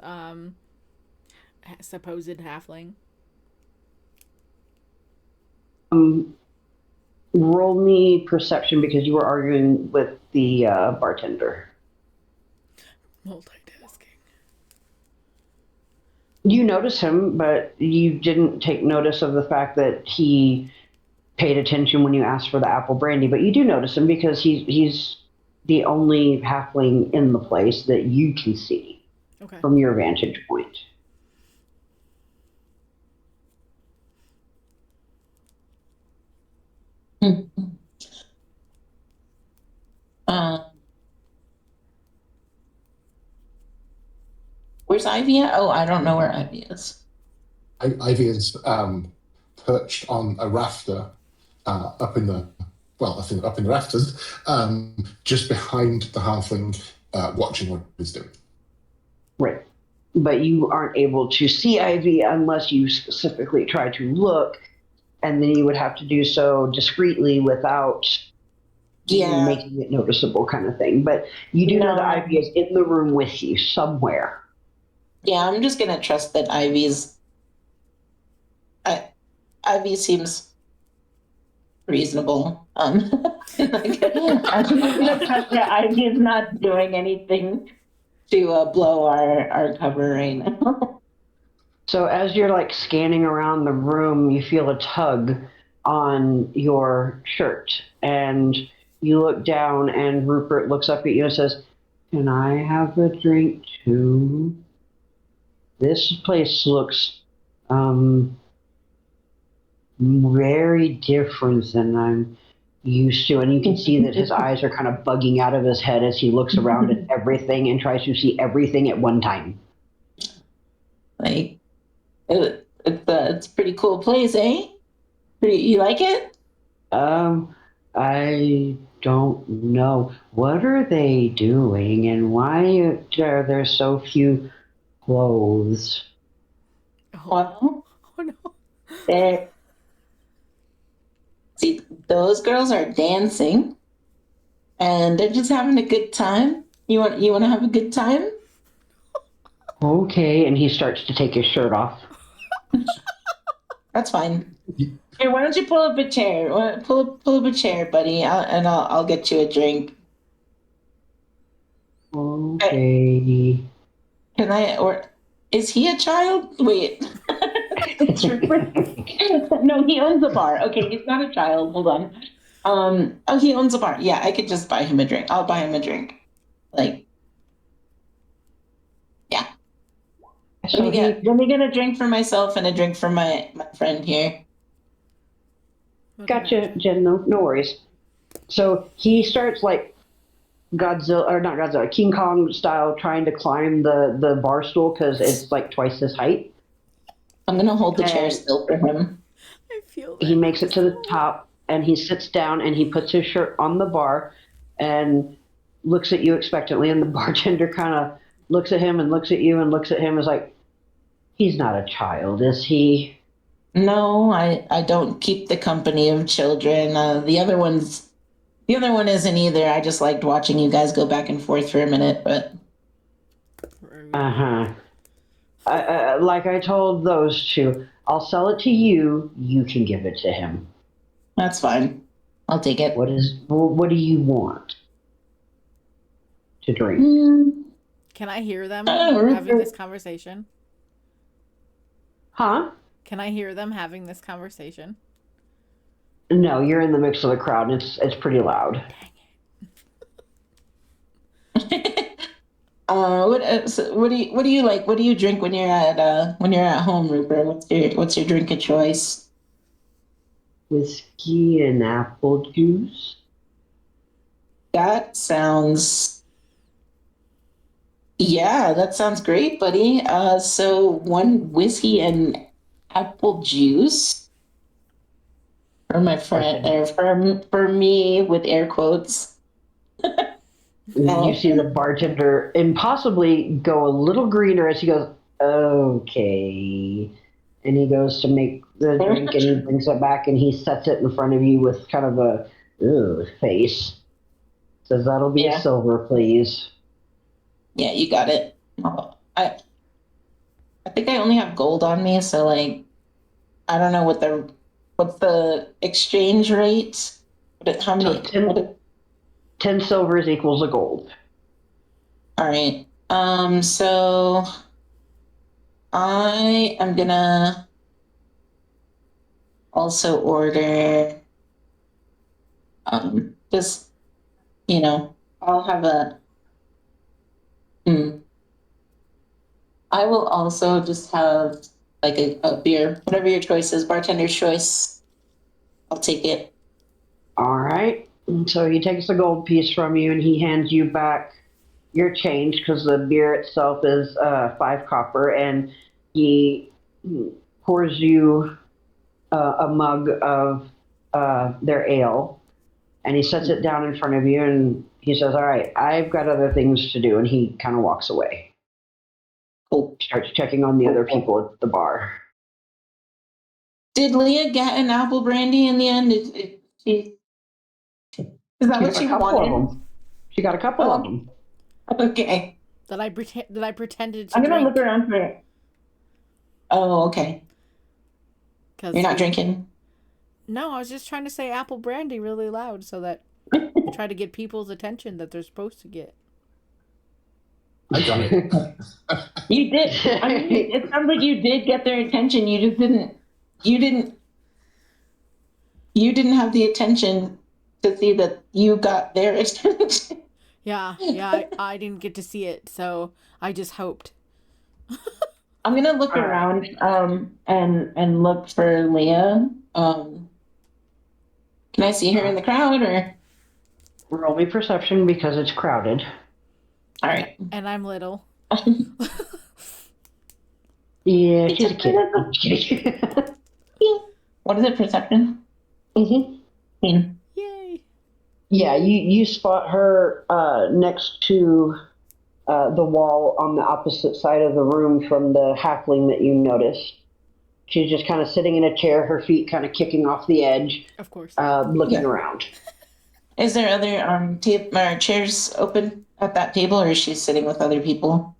supposed halfling? Roll me perception because you were arguing with the bartender. Multitasking. You notice him, but you didn't take notice of the fact that he paid attention when you asked for the apple brandy. But you do notice him because he's the only halfling in the place that you can see from your vantage point. Where's Ivy at? Oh, I don't know where Ivy is. Ivy is perched on a rafter up in the rafters, just behind the halfling, watching what he's doing. Right. But you aren't able to see Ivy unless you specifically try to look, and then you would have to do so discreetly without making it noticeable kind of thing. But you do know that Ivy is in the room with you somewhere. Yeah, I'm just gonna trust that Ivy seems reasonable. I'm gonna trust that Ivy is not doing anything to blow our cover right now. So as you're like scanning around the room, you feel a tug on your shirt, and you look down, and Rupert looks up at you and says, "Can I have a drink too? This place looks very different than I'm used to." And you can see that his eyes are kind of bugging out of his head as he looks around at everything and tries to see everything at one time. Like, it's a pretty cool place, eh? You like it? I don't know. What are they doing, and why are there so few clothes? Oh no. See, those girls are dancing, and they're just having a good time. You want to have a good time? Okay, and he starts to take his shirt off. That's fine. Here, why don't you pull up a chair? Pull up a chair, buddy, I'll get you a drink. Okay. Can I? Or is he a child? Wait. No, he owns a bar. Okay, he's not a child. Hold on. Oh, he owns a bar. Yeah, I could just buy him a drink. I'll buy him a drink. Like, yeah. So let me get a drink for myself and a drink for my friend here. Gotcha, Jen. No worries. So he starts like Godzilla, or not Godzilla, King Kong style, trying to climb the bar stool because it's like twice his height. I'm gonna hold the chair still for him. I feel he makes it to the top, and he sits down and he puts his shirt on the bar and looks at you expectantly, and the bartender kind of looks at him and looks at you and looks at him as like, he's not a child, is he? No, I don't keep the company of children. The other one isn't either. I just liked watching you guys go back and forth for a minute, but. Like I told those two, I'll sell it to you. You can give it to him. That's fine. I'll take it. What do you want to drink? Can I hear them having this conversation? Huh? Can I hear them having this conversation? No, you're in the mix of the crowd, and it's pretty loud. Dang it. What do you like? What do you drink when you're at home, Rupert? What's your drink of choice? Whiskey and apple juice. That sounds. Yeah, that sounds great, buddy. So one whiskey and apple juice for my friend, or for me with air quotes. You see the bartender impossibly go a little greener as he goes, okay. And he goes to make the drink and he brings it back and he sets it in front of you with kind of a face. Says, that'll be a silver, please. Yeah, you got it. I think I only have gold on me, so like I don't know what's the exchange rate? How many? So 10 silvers equals a gold. All right. So I am gonna also order just I'll have a I will also just have like a beer, whatever your choice is, bartender's choice. I'll take it. All right. And so he takes the gold piece from you and he hands you back your change because the beer itself is 5 copper, and he pours you a mug of their ale, and he sets it down in front of you, and he says, all right, I've got other things to do, and he kind of walks away. Cool. Starts checking on the other people at the bar. Did Leah get an apple brandy in the end? Is that what she wanted? She got a couple of them. Okay. That I pretended to I'm gonna drink. look around for it. Oh, okay. You're not drinking? No, I was just trying to say apple brandy really loud so that try to get people's attention that they're supposed to get. I got it. You did. I mean, it sounds like you did get their attention. You just didn't. You didn't have the attention to see that you got their attention. Yeah, I didn't get to see it, so I just hoped. I'm gonna look around and look for Leah. Can I see her in the crowd or? Roll me perception because it's crowded. All right. And I'm little. Yeah, she's a kid. What is it, perception? Mm-hmm. Yay. Yeah, you spot her next to the wall on the opposite side of the room from the halfling that you noticed. She's just kind of sitting in a chair, her feet kind of kicking off the edge. Of course. Looking around. Is there other chairs open at that table, or is she sitting with other people?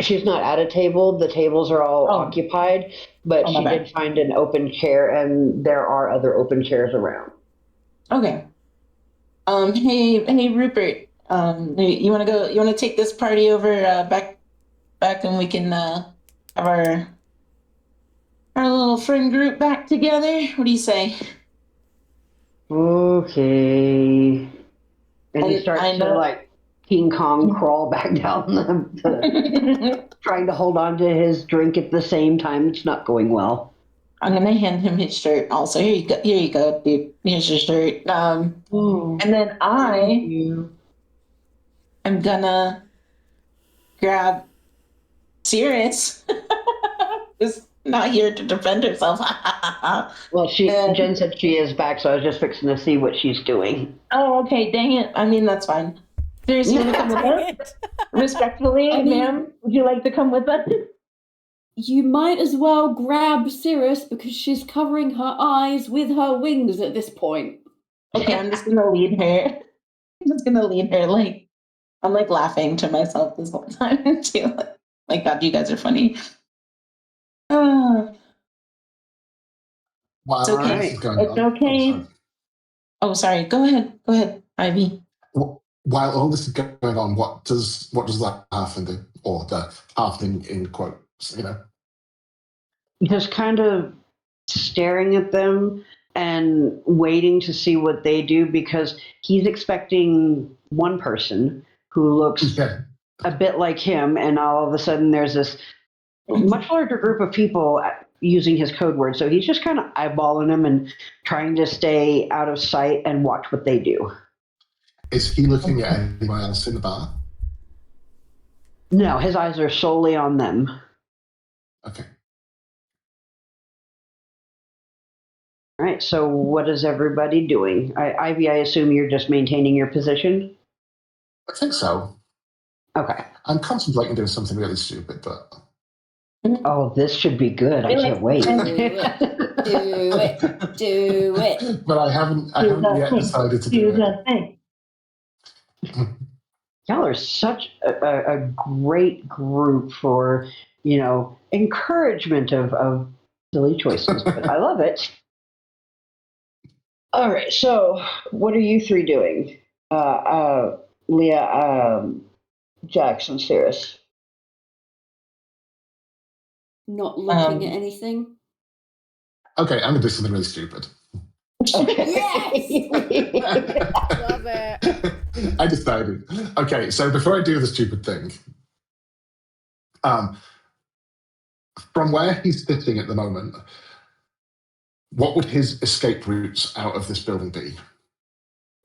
She's not at a table. The tables are all occupied, but she did find an open chair, and there are other open chairs around. Okay. Hey, Rupert. You want to go? You want to take this party over back, and we can have our little friend group back together. What do you say? Okay. And he starts to like King Kong crawl back down trying to hold on to his drink at the same time. It's not going well. I'm gonna hand him his shirt. Also, here you go, dude. Here's your shirt. And then I am gonna grab Sirius. Who's not here to defend herself. Well, Jen said she is back, so I was just fixing to see what she's doing. Oh, okay. Dang it. I mean, that's fine. Sirius, you want to come with us? Respectfully, ma'am, would you like to come with us? You might as well grab Cirrus because she's covering her eyes with her wings at this point. Okay, I'm just gonna lead her. Like, I'm like laughing to myself this whole time too. Like, God, you guys are funny. Wow, It's okay. this is going It's on. okay. Oh, sorry. Go ahead, Ivy. While all this is going on, what does that halfling do, or the halfling in quotes? Just kind of staring at them and waiting to see what they do because he's expecting one person who looks a bit like him, and all of a sudden there's this much larger group of people using his code word. So he's just kind of eyeballing them and trying to stay out of sight and watch what they do. Is he looking at anyone else in the bar? No, his eyes are solely on them. Okay. All right, so what is everybody doing? Ivy, I assume you're just maintaining your position? I think so. Okay. I'm contemplating doing something really stupid, but Oh, this should be good. I can't wait. Do it. Do it. but I haven't yet decided to do it. Y'all are such a great group for, encouragement of silly choices. But I love it. All right, so what are you three doing? Leah, Jackson, Cirrus. Not looking at anything. Okay, I'm gonna do something really stupid. Okay. Love it. I decided. Okay, so before I do the stupid thing, from where he's sitting at the moment, what would his escape routes out of this building be?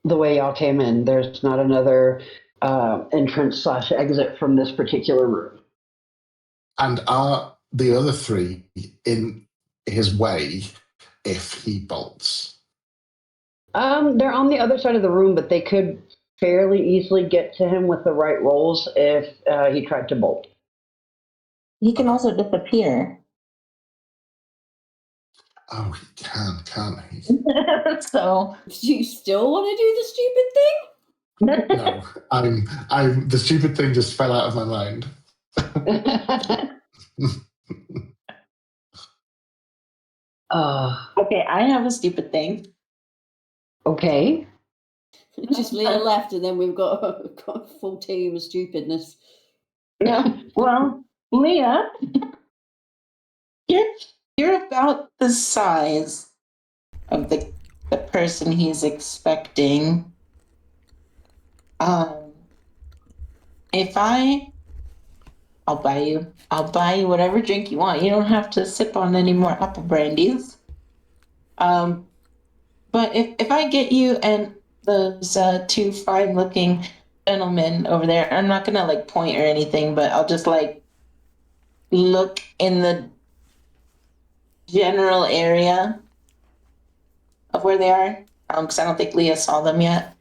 The way y'all came in, there's not another entrance / exit from this particular room. And are the other three in his way if he bolts? They're on the other side of the room, but they could fairly easily get to him with the right rolls if he tried to bolt. He can also disappear. Oh, he can't he? So Do you still want to do the stupid thing? No, I'm the stupid thing just fell out of my mind. okay, I have a stupid thing. Okay. Just Leah left, and then we've got a full team of stupidness. Yeah. Well, Leah, you're about the size of the person he's expecting. If I'll buy you whatever drink you want. You don't have to sip on any more apple brandies. But if I get you and those two fine-looking gentlemen over there, I'm not gonna like point or anything, but I'll just like look in the general area of where they are, because I don't think Leah saw them yet.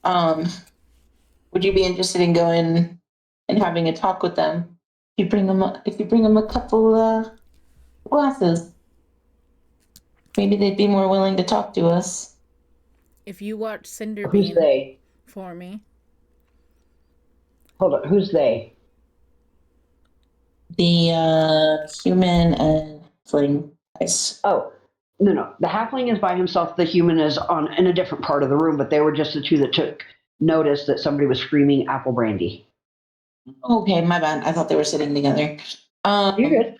Would you be interested in going and having a talk with them? If you bring them a couple glasses, maybe they'd be more willing to talk to us. If you watch Who's Cinderbean they? for me. Hold on. Who's they? The human and fling guys. Oh, no. The halfling is by himself. The human is in a different part of the room, but they were just the two that took notice that somebody was screaming apple brandy. Okay, my bad. I thought they were sitting together. You're good.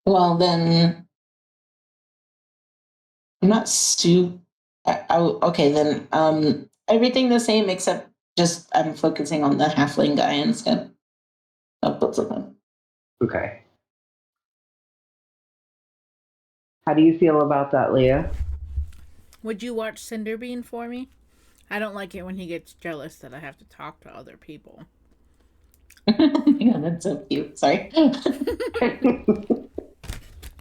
Well, then I'm not okay, then everything the same except just I'm focusing on the halfling guy instead of both of them. Okay. How do you feel about that, Leah? Would you watch Cinderbean for me? I don't like it when he gets jealous that I have to talk to other people. Yeah, that's so cute. Sorry.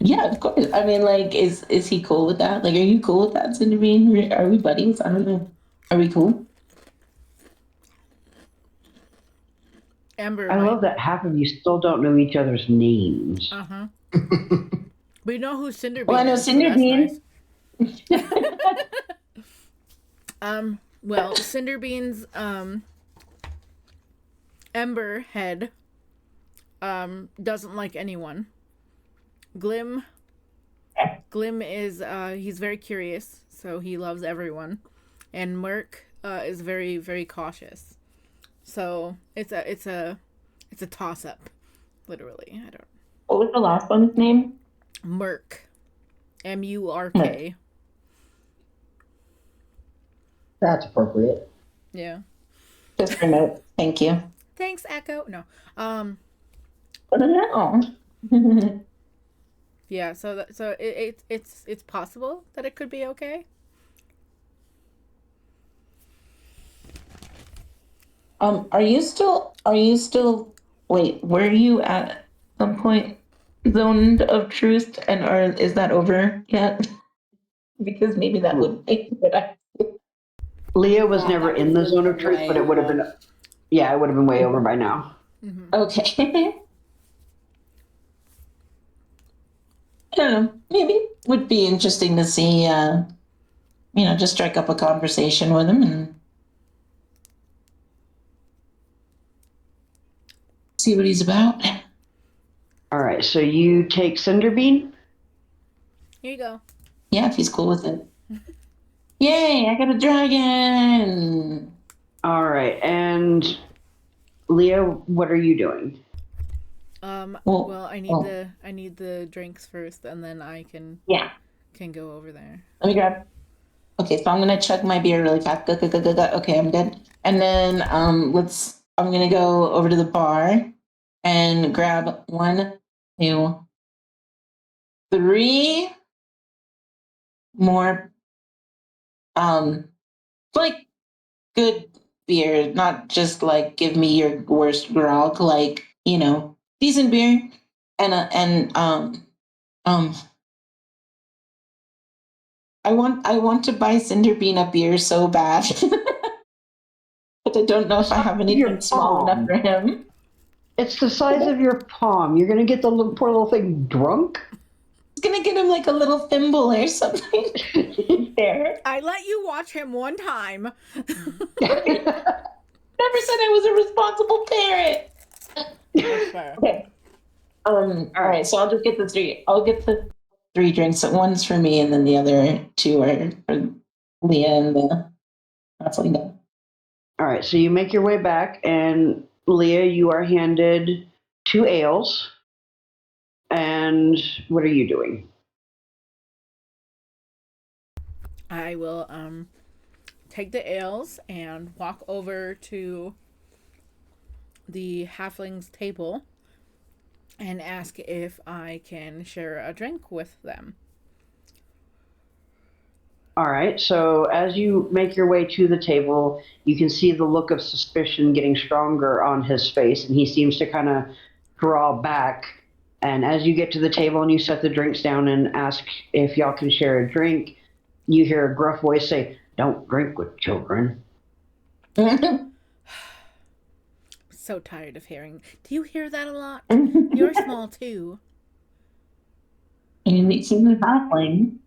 Yeah, of course. I mean, like, is he cool with that? Like, are you cool with that, Cinderbean? Are we buddies? I don't know. Are we cool? Ember, I love that half of you still don't know each other's names. Uh-huh. We know who Cinderbean Well, I know is. Cinderbean. So that's nice. Well, Cinderbean's Ember head doesn't like anyone. Glim is he's very curious, so he loves everyone. And Merc is very, very cautious. So it's a toss up, literally. I don't. What was the last one's name? Merc, MURK. That's appropriate. Yeah. Just for note. Thank you. Thanks, Echo. No. No. Yeah. So it's possible that it could be okay. Are you still wait, were you at some point zone of truth and is that over yet? Because maybe that would make it. Leah was Yeah, never that in the was zone of truth, way but it would have over. been, yeah, it would have been way over by now. Okay. I don't know. Maybe it would be interesting to see, just strike up a conversation with him and see what he's about. All right, so you take Cinderbean. Here you go. Yeah, if he's cool with it. Yay, I got a dragon! All right, and Leah, what are you doing? Well, I need the drinks first, and then I can go over there. Let me grab. Okay, so I'm gonna chug my beer really fast. Go, go, go, go, go. Okay, I'm good. And then I'm gonna go over to the bar and grab 1, 2, 3 more like good beer, not just like give me your worst grog, like, decent beer. And I want to buy Cinderbean a beer so bad. But I don't know if I have anything small enough for him. It's the size of your palm. You're gonna get the poor little thing drunk. I was gonna get him like a little thimble or something. There. I let you watch him one time. Never said I was a responsible parent. That's fair. Okay. All right. So I'll just get the 3. I'll get the 3 drinks. One's for me, and then the other 2 are for Leah and the halfling dog. All right, so you make your way back, and Leah, you are handed 2 ales. And what are you doing? I will take the ales and walk over to the halfling's table and ask if I can share a drink with them. All right, so as you make your way to the table, you can see the look of suspicion getting stronger on his face, and he seems to kind of draw back. And as you get to the table and you set the drinks down and ask if y'all can share a drink, you hear a gruff voice say, "Don't drink with children." So tired of hearing. Do you hear that a lot? You're small too. And he's a halfling.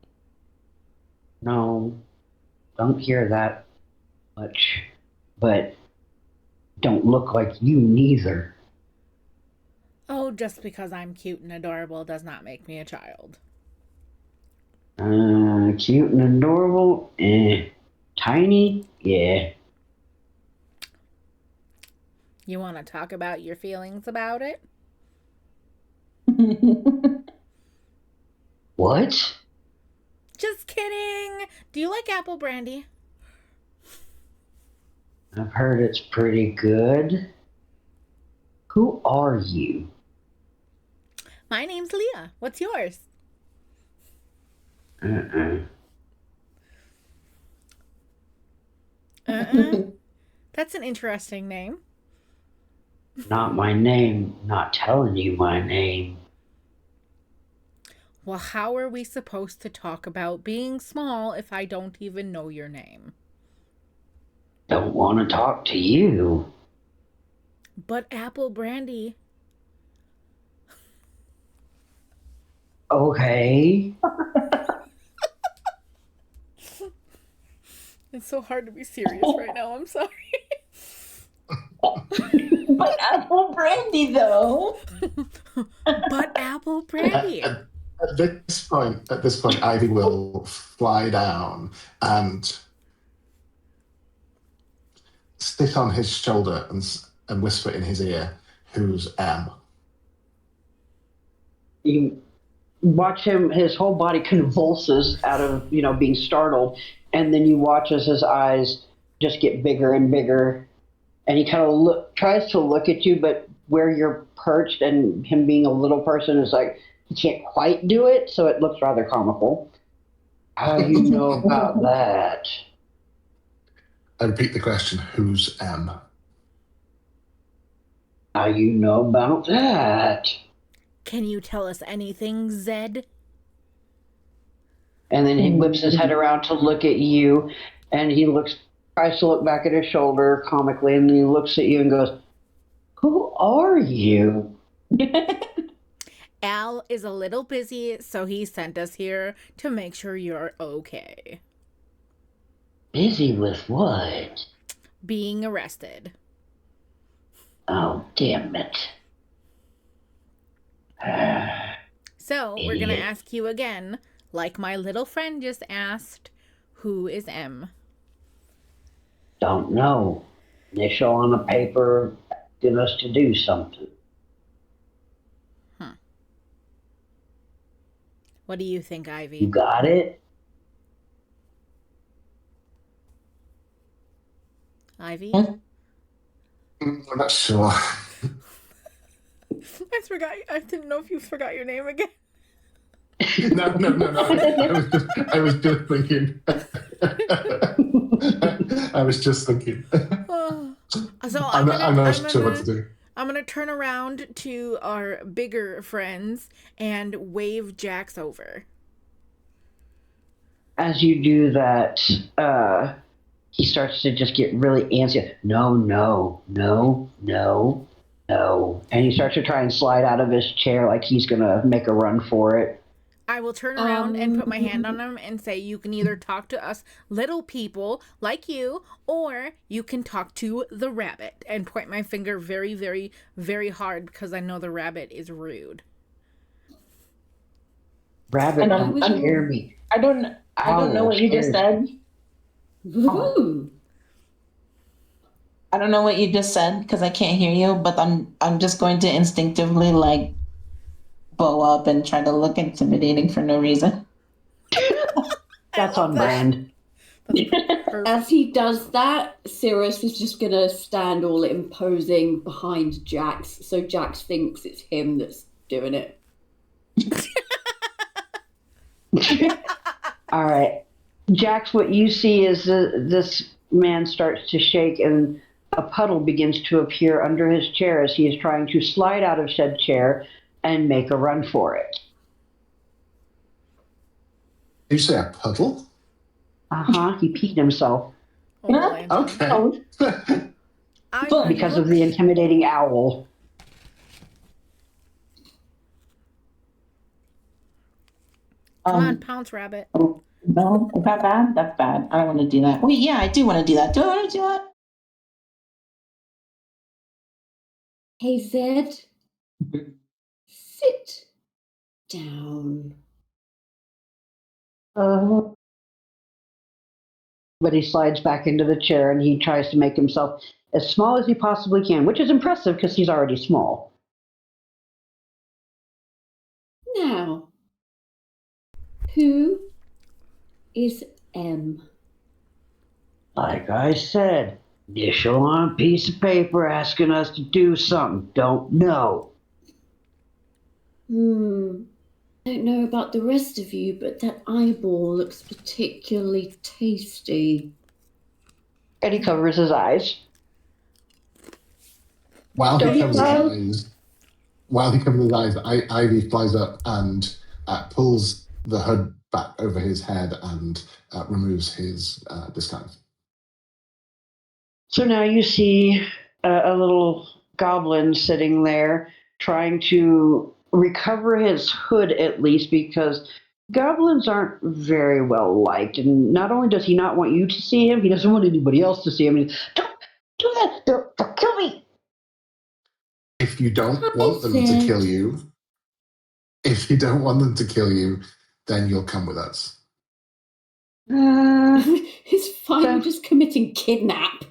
No, don't hear that much, but don't look like you neither. Oh, just because I'm cute and adorable does not make me a child. Cute and adorable, tiny, yeah. You want to talk about your feelings about it? What? Just kidding. Do you like apple brandy? I've heard it's pretty good. Who are you? My name's Leah. What's yours? That's an interesting name. Not my name. Not telling you my name. Well, how are we supposed to talk about being small if I don't even know your name? Don't want to talk to you. But apple brandy. Okay. It's so hard to be serious right now. I'm sorry. But apple brandy, though. But apple brandy. At this point, Ivy will fly down and sit on his shoulder and whisper in his ear, "Who's M?" You watch him, his whole body convulses out of, being startled. And then you watch as his eyes just get bigger and bigger. And he kind of tries to look at you, but where you're perched and him being a little person is like, he can't quite do it. So it looks rather comical. How do you know about that? I repeat the question, "Who's M?" How you know about that? Can you tell us anything, Zed? And then he whips his head around to look at you, and he tries to look back at his shoulder comically, and he looks at you and goes, "Who are you?" Al is a little busy, so he sent us here to make sure you're okay. Busy with what? Being arrested. Oh, damn it. So, we're gonna Idiot. ask you again, like my little friend just asked, who is M? Don't know. Initial on a paper asking us to do something. What do you think, You Ivy? got it? Ivy? Hmm? I'm not sure. I didn't know if you forgot your name again. No. I was just thinking. I was just thinking. So I'm not sure what to do. I'm gonna turn around to our bigger friends and wave Jax over. As you do that, he starts to just get really antsy. No. And he starts to try and slide out of his chair like he's going to make a run for it. I will turn around and put my hand on him and say, you can either talk to us little people like you, or you can talk to the rabbit, and point my finger very, very, very hard because I know the rabbit is rude. Rabbit, don't scare me. I don't know what you just said. Ooh. I don't know what you just said because I can't hear you, but I'm just going to instinctively like bow up and try to look intimidating for no reason. That's on brand. As he does that, Sirius is just going to stand all imposing behind Jax, so Jax thinks it's him that's doing it. All right. Jax, what you see is this man starts to shake and a puddle begins to appear under his chair as he is trying to slide out of said chair and make a run for it. Did you say a puddle? Uh-huh. He peed himself. Okay. Because of the intimidating owl. Come on, pounce, rabbit. No, is that bad? That's bad. I don't want to do that. Wait, yeah, I do want to do that. Do I want to do that? Hey, Zed. Sit down. But he slides back into the chair and he tries to make himself as small as he possibly can, which is impressive because he's already small. Now, who is M? Like I said, initial on a piece of paper asking us to do something. Don't know. I don't know about the rest of you, but that eyeball looks particularly tasty. And he covers his eyes. While he covers his eyes, Ivy flies up and pulls the hood back over his head and removes his disguise. So now you see a little goblin sitting there trying to recover his hood at least because goblins aren't very well liked. And not only does he not want you to see him, he doesn't want anybody else to see him. Don't do that. They'll kill me. If you don't want them to kill you, then you'll come with us. It's fine, we're just committing kidnap.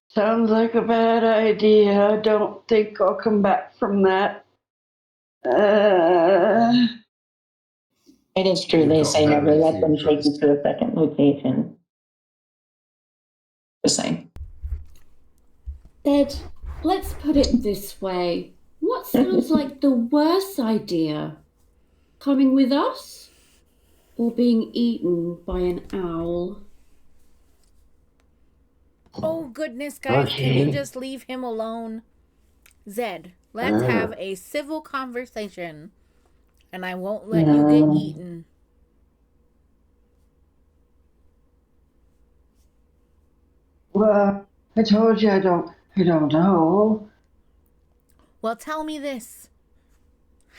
Sounds like a bad idea. I don't think I'll come back from that. It is true. They say never let them take you to a second location. Just saying. Ed, let's put it this way. What sounds like the worst idea? Coming with us? Or being eaten by an owl? Oh, goodness, guys. Can you just leave him alone? Zed, let's have a civil conversation, and I won't let you get eaten. Well, I told you I don't know. Well, tell me this.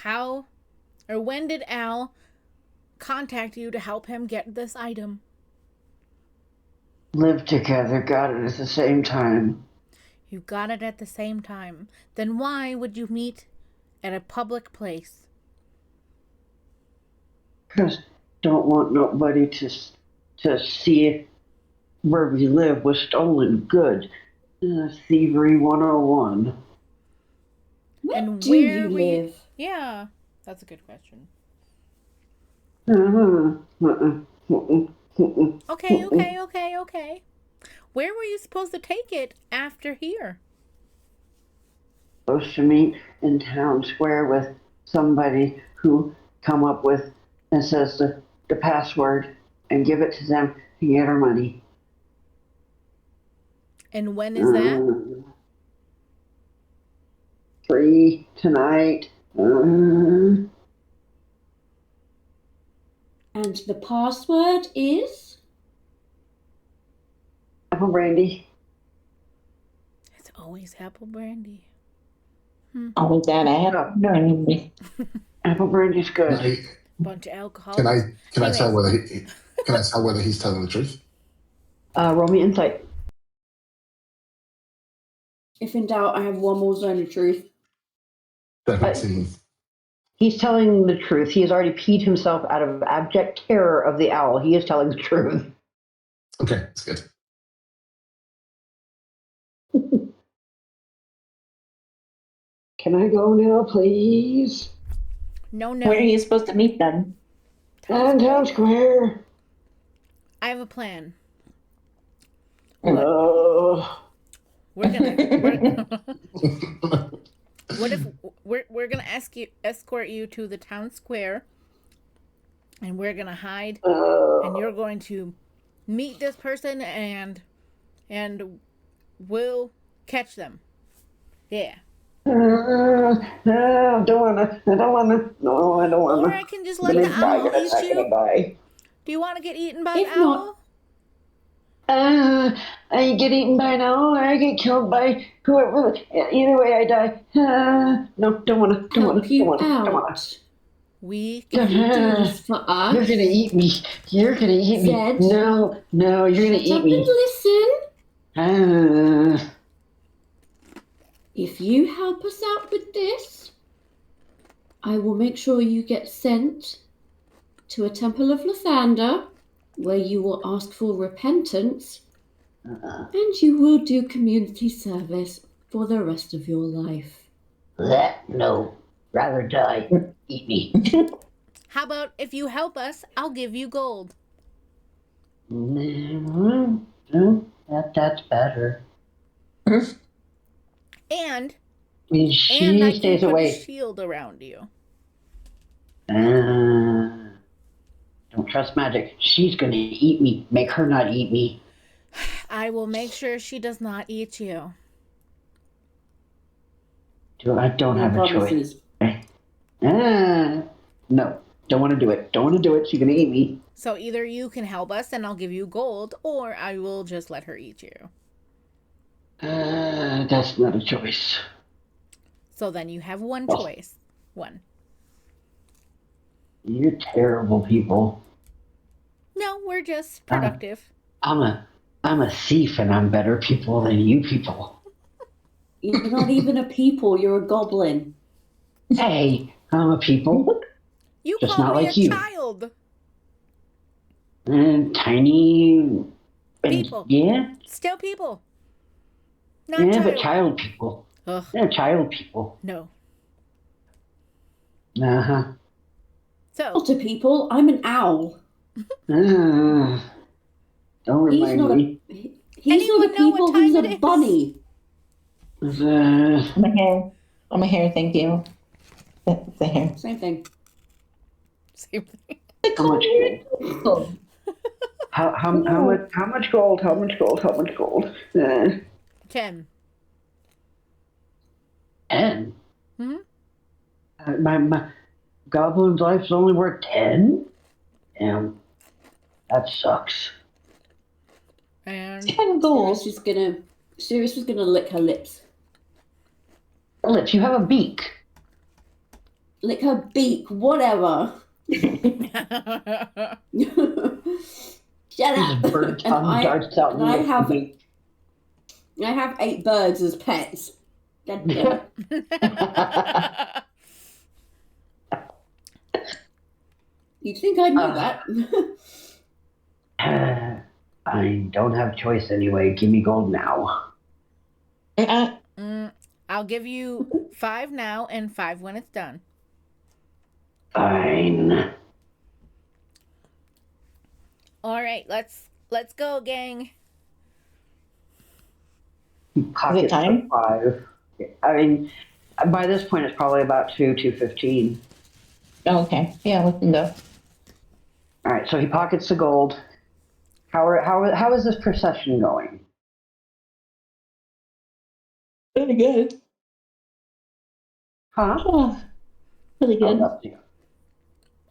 How or when did Al contact you to help him get this item? Lived together, got it at the same time. You got it at the same time. Then why would you meet at a public place? Because don't want nobody to see where we live was stolen goods. Thievery 101. Where And do where you were you- live? Yeah, that's a good question. Okay. Where were you supposed to take it after here? Supposed to meet in town square with somebody who come up with and says the password and give it to them to get our money. And when is that? 3 tonight. And the password is? Apple brandy. It's always apple brandy. Always that apple brandy. Apple brandy's good. Bunch of alcohol. Can I tell Anyways. whether he's telling the truth? Roll me insight. If in doubt, I have one more zone of truth. 17. He's telling the truth. He has already peed himself out of abject terror of the owl. He is telling the truth. Okay, that's good. Can I go now, please? No. Where are you supposed to meet them? Town Square. I have a plan. Oh. We're gonna. What if we're gonna escort you to the town square, and we're gonna hide, and you're going to meet this person, and we'll catch them. Yeah. No, I don't wanna. No, I don't wanna. Or I can just let the owl eat you. Die. Do you want to get eaten by If the owl? I get eaten by an owl or I get killed by whoever. Either way, I die. No, don't wanna. Help you out. We If you do this for us, You're gonna eat me. You're gonna eat me. Zed, No, you're gonna shut eat up me. and listen. If you help us out with this, I will make sure you get sent to a temple of Lathander, where you will ask for repentance, and you will do community service for the rest of your life. No, rather die. Eat me. How about if you help us, I'll give you gold. That's better. And She I can stays put away. a shield around you. Don't trust magic. She's gonna eat me. Make her not eat me. I will make sure she does not eat you. I don't No have promises. a choice. No, don't want to do it. Don't want to do it. She's gonna eat me. So either you can help us and I'll give you gold, or I will just let her eat you. That's not a choice. So then you have one choice. One. You're terrible people. No, we're just productive. I'm a thief, and I'm better people than you people. You're not even a people, you're a goblin. Hey, I'm a people. You Just call not me like a you. child. Tiny. People. Yeah. Still people. Not Yeah, child. but child people. Ugh. They're child people. No. Uh-huh. So. Not a people, I'm an owl. Don't He's remind not me. he's not a people, he's a bunny. I'm a hair, thank you. The hair. Same thing. Same thing. How much gold? How much gold? How much gold? 10. 10? Mm-hmm. My goblin's life's only worth 10? Damn, that sucks. And 10 goals. Sirius was gonna lick her lips. Lips, you have a beak. Lick her beak, whatever. Shut up. His bird tongue darts out and I licks the have beak. I have 8 birds as pets. God damn it. You'd think I knew that. I don't have choice anyway. Give me gold now. I'll give you 5 now and 5 when it's done. Fine. All right, let's go, gang. Pocket time? 5. I mean, by this point, it's probably about 2:15. Okay, yeah, we can go. All right, so he pockets the gold. How is this procession going? Pretty good. Huh? Oh, really good. Oh,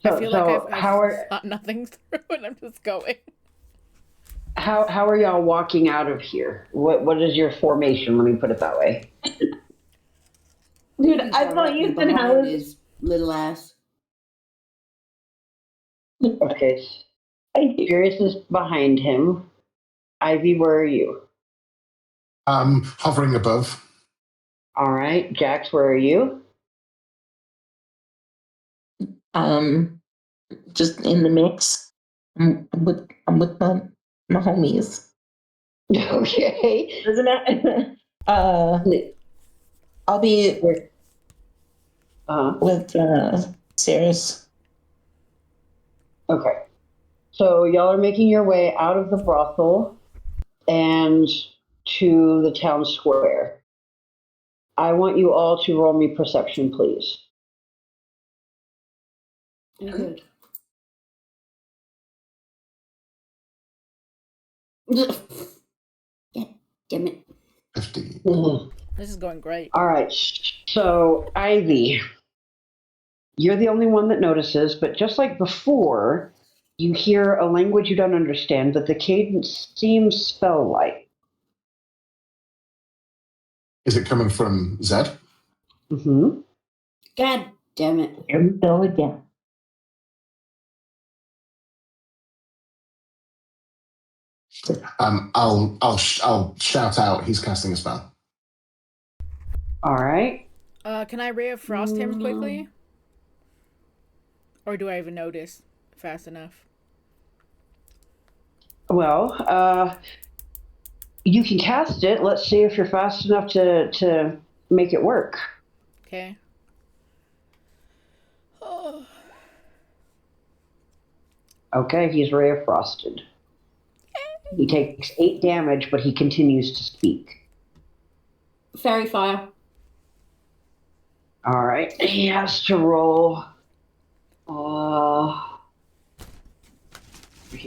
I feel like I've how are thought nothing through and I'm just going. how are y'all walking out of here? What is your formation? Let me put it that way. Dude, I thought you said how behind is his little ass. Okay, Sirius is behind him. Ivy, where are you? Hovering above. All right, Jax, where are you? Just in the mix. I'm with my homies. Okay. Doesn't matter. I'll be with Sirius. Okay. So y'all are making your way out of the brothel and to the town square. I want you all to roll me perception, please. Oh, good. God damn it. 50. This is going great. All right. So, Ivy, you're the only one that notices, but just like before, you hear a language you don't understand, but the cadence seems spell-like. Is it coming from Zed? Mm-hmm. God damn it. Here we go again. I'll shout out. He's casting a spell. All right. Can I ray of frost him quickly? Or do I even notice fast enough? Well, you can cast it. Let's see if you're fast enough to make it work. Okay. Oh. Okay, he's ray of frosted. He takes 8 damage, but he continues to speak. Fairy fire. All right, he has to roll.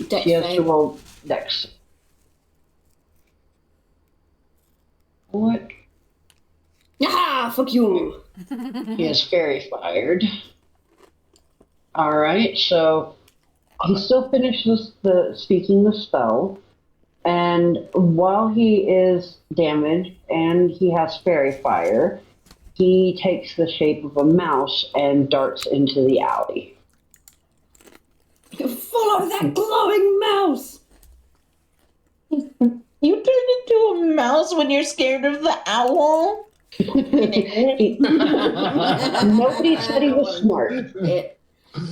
Dex He has to save. roll Dex. What? Ah, fuck you. He is fairy fired. All right, so he still finishes speaking the spell, and while he is damaged and he has fairy fire, he takes the shape of a mouse and darts into the alley. Follow that glowing mouse. You turned into a mouse when you're scared of the owl? Nobody said he was smart.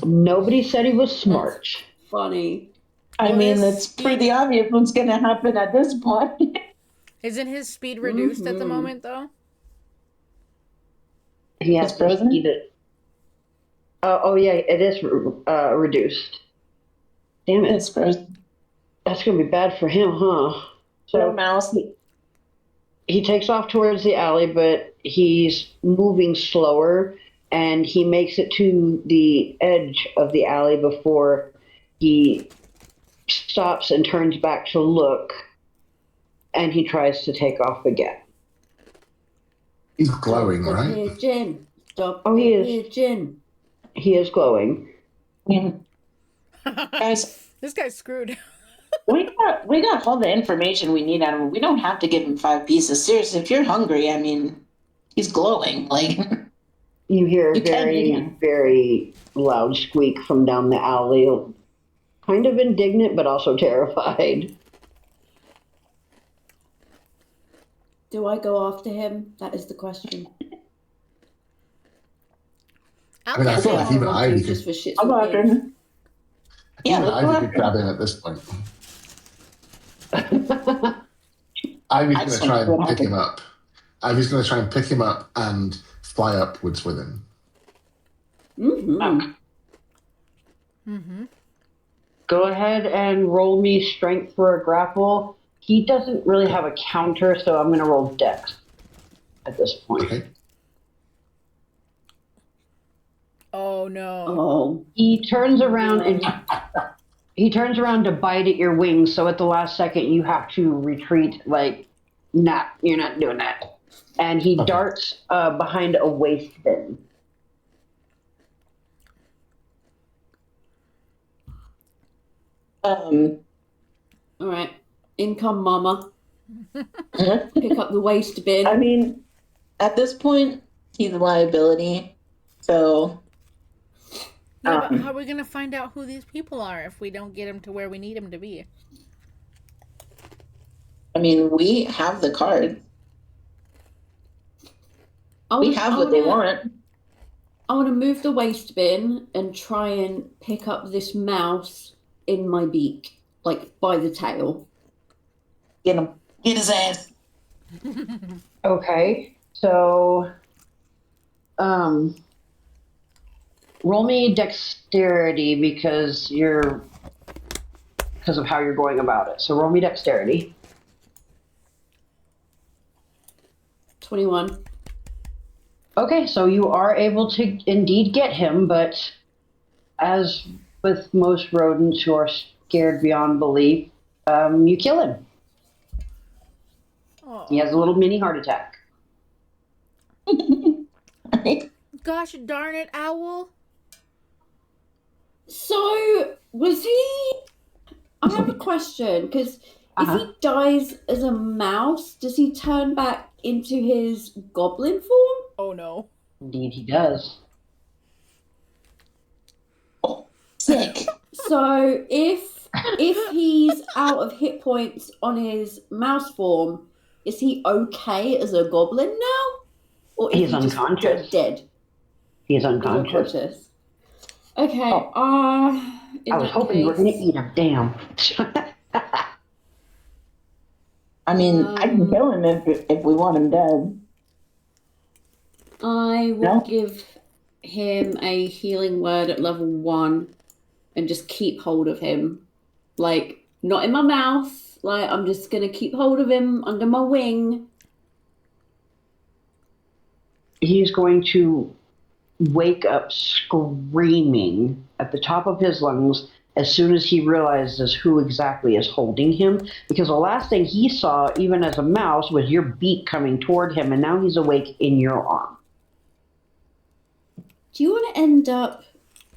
Nobody said he was smart. That's funny. I Well, mean, his it's pretty speed- obvious what's going to happen at this point. Isn't his speed reduced at the Mhm. moment, though? He has It's to frozen? eat it. Oh yeah, it is reduced. Damn it, It's frozen. that's gonna be bad for him, huh? No So mouse. he takes off towards the alley, but he's moving slower, and he makes it to the edge of the alley before he stops and turns back to look, and he tries to take off again. He's glowing, Stop the right? pigeon. Stop Oh, the he is. pigeon. He is glowing. I mean, guys, This guy's screwed. we got all the information we need out of him. We don't have to give him 5 pieces. Seriously, if you're hungry, I mean, he's glowing. Like You hear a you can eat very, him. very loud squeak from down the alley. Kind of indignant, but also terrified. Do I go after him? That is the question. I mean, I feel like I even want Ivy to just could, for shits I'll go and after gigs. him. Yeah, even let's go Ivy could after grab him. him at this point. Ivy's I going just to try want to see and what pick him happens. up. Ivy's going to try and pick him up and fly upwards with him. Mm-hmm. Mm-hmm. Go ahead and roll me strength for a grapple. He doesn't really have a counter, so I'm going to roll dex at this point. Okay. Oh no. Oh. He turns around and he turns around to bite at your wings. So at the last second, you have to retreat. Like, nah, you're not doing that. And he Okay. darts behind a waste bin. All right. In come Mama. Pick up the waste bin. I mean, at this point, he's a liability. So Yeah, but how are we gonna find out who these people are if we don't get him to where we need him to be? I mean, we have the card. We have what they want. I want to move the waste bin and try and pick up this mouse in my beak, like by the tail. Get him. Get his ass. Okay, so roll me dexterity because of how you're going about it. So roll me dexterity. 21. Okay, so you are able to indeed get him, but as with most rodents who are scared beyond belief, you kill him. Oh. He has a little mini heart attack. Gosh darn it, Owl. So, was he... I have a question, because if he dies as a mouse, does he turn back into his goblin form? Oh no. Indeed, he does. Sick. So, if he's out of hit points on his mouse form, is he okay as a goblin now? Or is He's he just unconscious. dead? He's He's unconscious. unconscious. Okay, Oh. in I was that hoping you were going to case- eat him. Damn. I mean, I can kill him if we want him dead. I will No? give him a healing word at level 1 and just keep hold of him. Like, not in my mouth. Like, I'm just going to keep hold of him under my wing. He's going to wake up screaming at the top of his lungs as soon as he realizes who exactly is holding him. Because the last thing he saw, even as a mouse, was your beak coming toward him, and now he's awake in your arm. Do you want to end up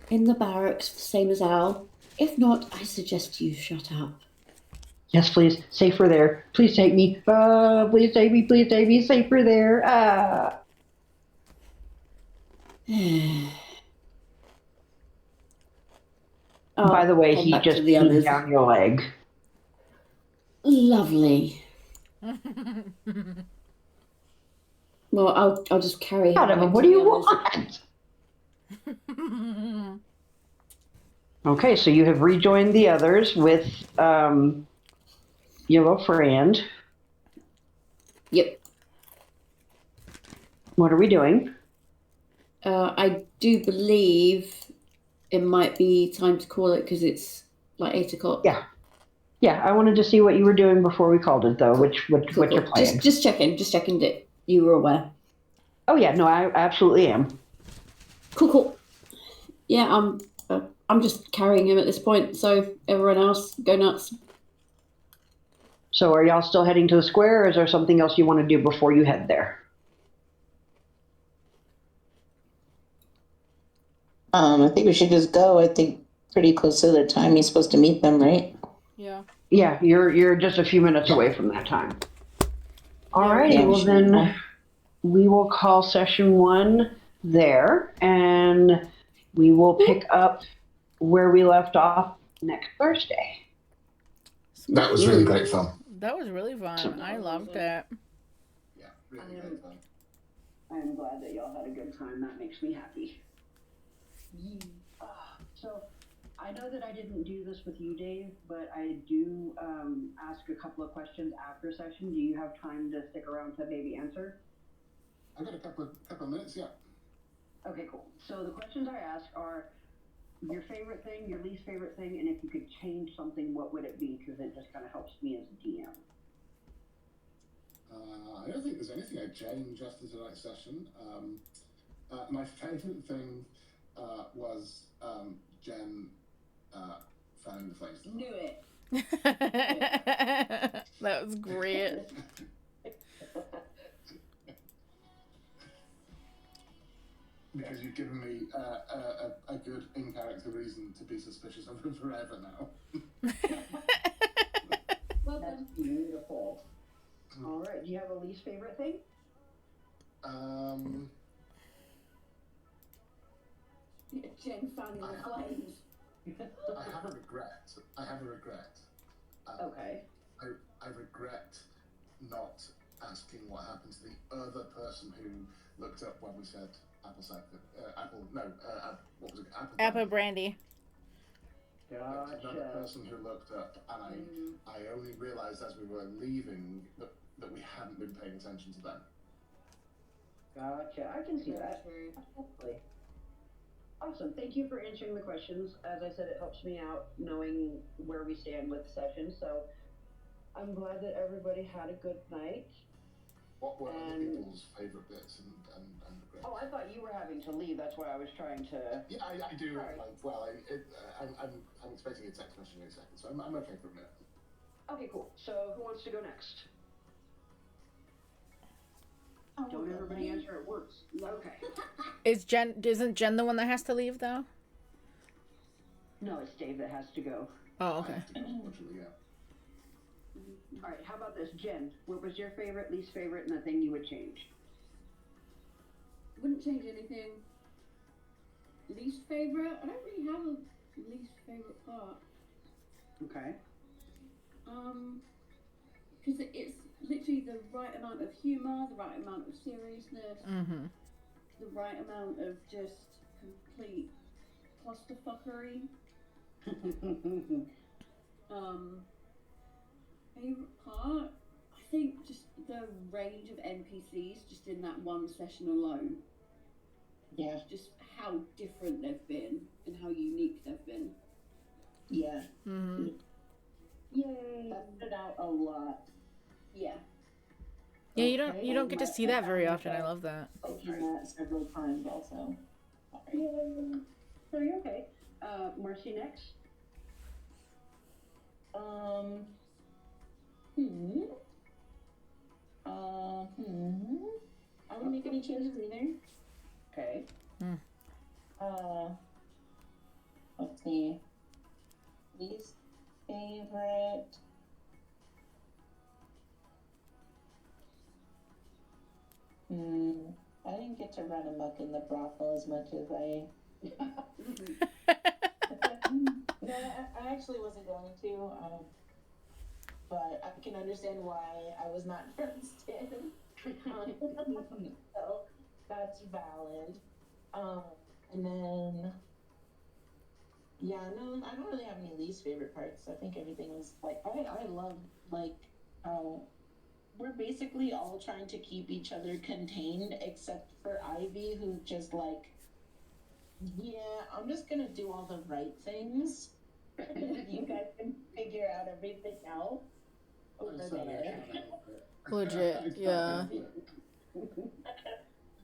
in the barracks the same as Al? If not, I suggest you shut up. Yes, please. Safer there. Please take me. Please take me. Please take me. Safer there. By the way, head he back to just the peed others. down your leg. Lovely. Well, I'll just carry him. Out of back him. What to do the you others. want? Okay, so you have rejoined the others with your friend. Yep. What are we doing? I do believe it might be time to call it because it's like 8 o'clock. Yeah. Yeah, I wanted to see what you were doing before we called it, though. What you're playing? Just checking that you were aware. Oh yeah, no, I absolutely am. Cool. Yeah, I'm just carrying him at this point. So everyone else, go nuts. So are y'all still heading to the square, or is there something else you want to do before you head there? I think we should just go. I think pretty close to the time he's supposed to meet them, right? Yeah. Yeah, you're just a few minutes away from that time. Alrighty, Yeah, we well should then go. we will call session 1 there, and we will pick up where we left off next Thursday. That was really great fun. That was really fun. I loved it. Yeah, really great fun. I am glad that y'all had a good time. That makes me happy. So, I know that I didn't do this with you, Dave, but I do ask a couple of questions after session. Do you have time to stick around to maybe answer? I've got a couple of minutes, yeah. Okay, cool. So the questions I ask are your favorite thing, your least favorite thing, and if you could change something, what would it be? Because it just kind of helps me as a DM. I don't think there's anything I'd change after tonight's session. My favourite thing was Jen fanning the flames. Knew it. That was great. Because you've given me a good in-character reason to be suspicious of him forever now. Well, that's beautiful. All right. Do you have a least favorite thing? Jen fanning the flames. I have a regret. Okay. I regret not asking what happened to the other person who looked up when we said apple cider. What was it? Apple brandy. Gotcha. Another person who looked up, and I only realised as we were leaving that we hadn't been paying attention to them. Gotcha. I can see that. Hopefully. Awesome. Thank you for answering the questions. As I said, it helps me out knowing where we stand with the session. So I'm glad that everybody had a good night. What were other people's favourite bits and regrets? Oh, I thought you were having to leave. That's why I was trying to. Yeah, I do. Right. I'm expecting a text message in a second, so I'm okay for a minute. Okay, cool. So who wants to go next? Don't everybody answer at once. Okay. Isn't Jen the one that has to leave though? No, it's Dave that has to go. Oh, okay. Unfortunately, yeah. All right, how about this, Jen? What was your favorite, least favorite, and the thing you would change? Wouldn't change anything. Least favorite? I don't really have a least favorite part. Okay. Because it's literally the right amount of humor, the right amount of seriousness, the right amount of just complete clusterfuckery. Favorite part? I think just the range of NPCs just in that one session alone. Yeah. Just how different they've been and how unique they've been. Yeah. Mm-hmm. Yay! That stood out a lot. Yeah. Yeah, you don't get to see that very often. I love that. I've seen that several times also. Yay! Are you okay? Marcy next. I wouldn't make any changes either. Okay. Let's see. Least favorite. I didn't get to run amok in the brothel as much as I. No, I actually wasn't going to. But I can understand why I was not first in. So that's valid. And then, yeah, no, I don't really have any least favorite parts. I think everything was like, I love like how we're basically all trying to keep each other contained, except for Ivy, who just like, yeah, I'm just gonna do all the right things. You guys can figure out everything else over there. Legit, yeah.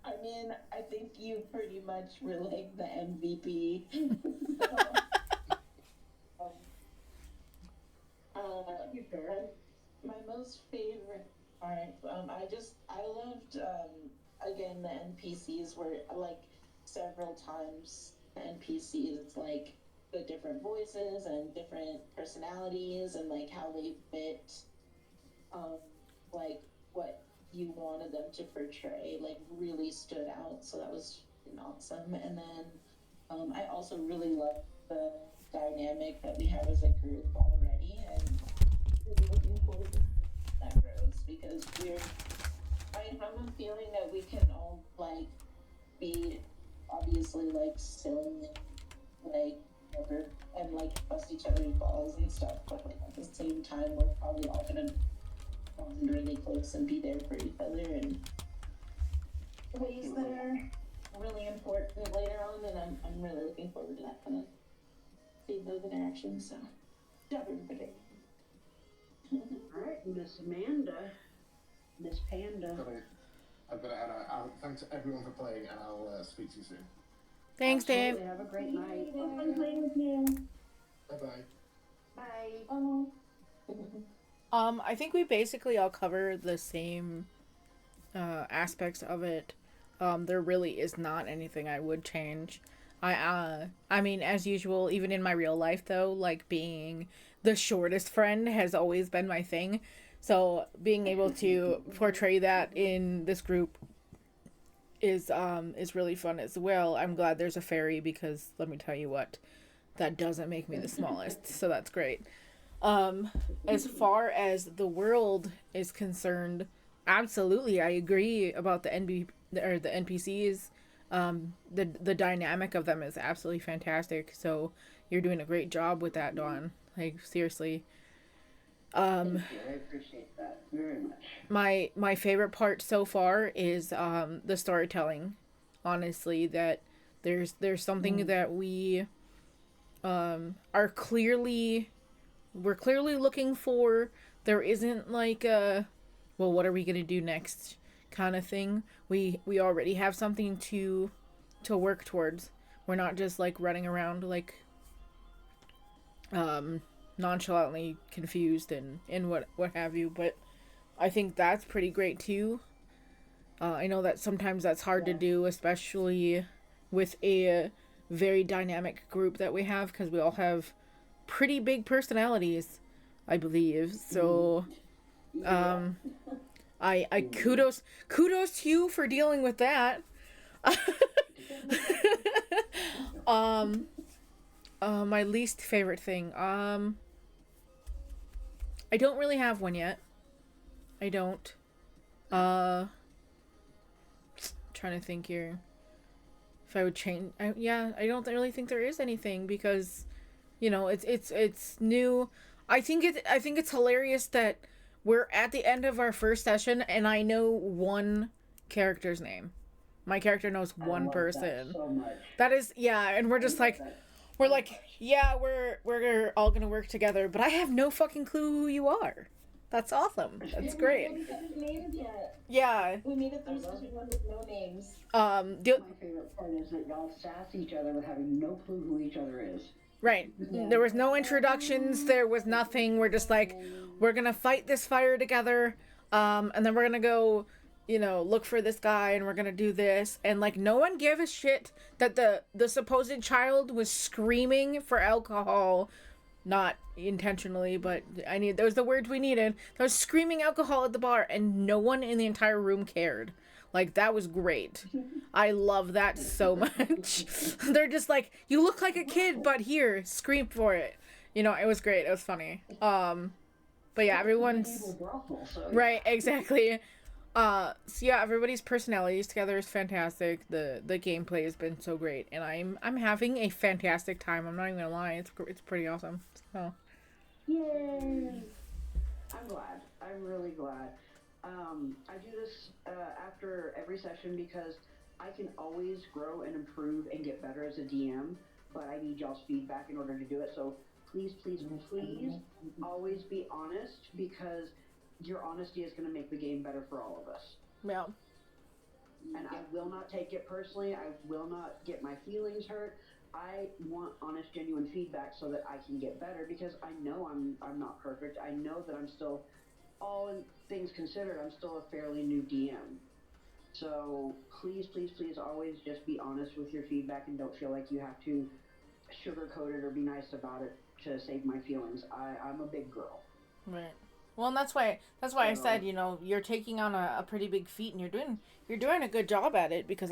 I mean, I think you pretty much were like the MVP. My most favorite part, I loved, again, the NPCs were like several times NPCs, like the different voices and different personalities and like how they fit, like what you wanted them to portray, like really stood out. So that was awesome. And then I also really love the dynamic that we have as a group already, and really looking forward to that grows because I have a feeling that we can all like be obviously like silly and like whatever and like bust each other's balls and stuff, but like at the same time we're probably all gonna bond really close and be there for each other in ways that are really important later on, and I'm really looking forward to that kind of seeing those interactions. So job everybody. All right, Miss Amanda, Miss Panda. I've got to head out. Thanks everyone for playing, and I'll speak to you soon. Thanks, Dave. Absolutely. Have a great night. Fun playing with you. Bye-bye. Bye. I think we basically all cover the same aspects of it. There really is not anything I would change. I mean, as usual, even in my real life though, like being the shortest friend has always been my thing. So being able to portray that in this group is really fun as well. I'm glad there's a fairy because let me tell you what, that doesn't make me the smallest, so that's great. As far as the world is concerned, absolutely I agree about the NPCs. The dynamic of them is absolutely fantastic. So you're doing a great job with that, Dawn. Like seriously. Thank you. I appreciate that very much. My favorite part so far is the storytelling. Honestly, that there's something that we're clearly looking for. There isn't like a, well, what are we gonna do next kind of thing. We already have something to work towards. We're not just like running around like nonchalantly confused and what have you, but I think that's pretty great too. I know that sometimes that's hard to do, especially with a very dynamic group that we have, because we all have pretty big personalities, I believe. So I kudos to you for dealing with that. My least favorite thing. I don't really have one yet. I don't. Trying to think here. If I would change, I don't really think there is anything because, it's new. I think it's hilarious that we're at the end of our first session and I know one character's name. My character knows one person. That so much. That is, yeah, and we're just like, we're all gonna work together, but I have no fucking clue who you are. That's awesome. That's great. We haven't gotten names yet. Yeah. We made it through session 1 with no names. My favorite part is that y'all sass each other with having no clue who each other is. Right. There was no introductions. There was nothing. We're just like, we're gonna fight this fire together, and then we're gonna go, look for this guy, and we're gonna do this. And like, no one gave a shit that the supposed child was screaming for alcohol, not intentionally, but those the words we needed. They was screaming alcohol at the bar, and no one in the entire room cared. Like, that was great. I love that so much. They're just like, you look like a kid, but here, scream for it. It was great. It was funny. But yeah, everyone's right, exactly. So yeah, everybody's personalities together is fantastic. The gameplay has been so great, and I'm having a fantastic time. I'm not even gonna lie, it's pretty awesome. So. Yay! I'm glad. I'm really glad. I do this after every session because I can always grow and improve and get better as a DM, but I need y'all's feedback in order to do it. So please always be honest, because your honesty is going to make the game better for all of us. Yeah. And I will not take it personally. I will not get my feelings hurt. I want honest, genuine feedback so that I can get better, because I know I'm not perfect. I know that I'm still, all things considered, I'm still a fairly new DM. So please, please, please always just be honest with your feedback and don't feel like you have to sugarcoat it or be nice about it to save my feelings. I'm a big girl. Right. Well, and that's why I said, you know, you're taking on a pretty big feat, and you're doing a good job at it, because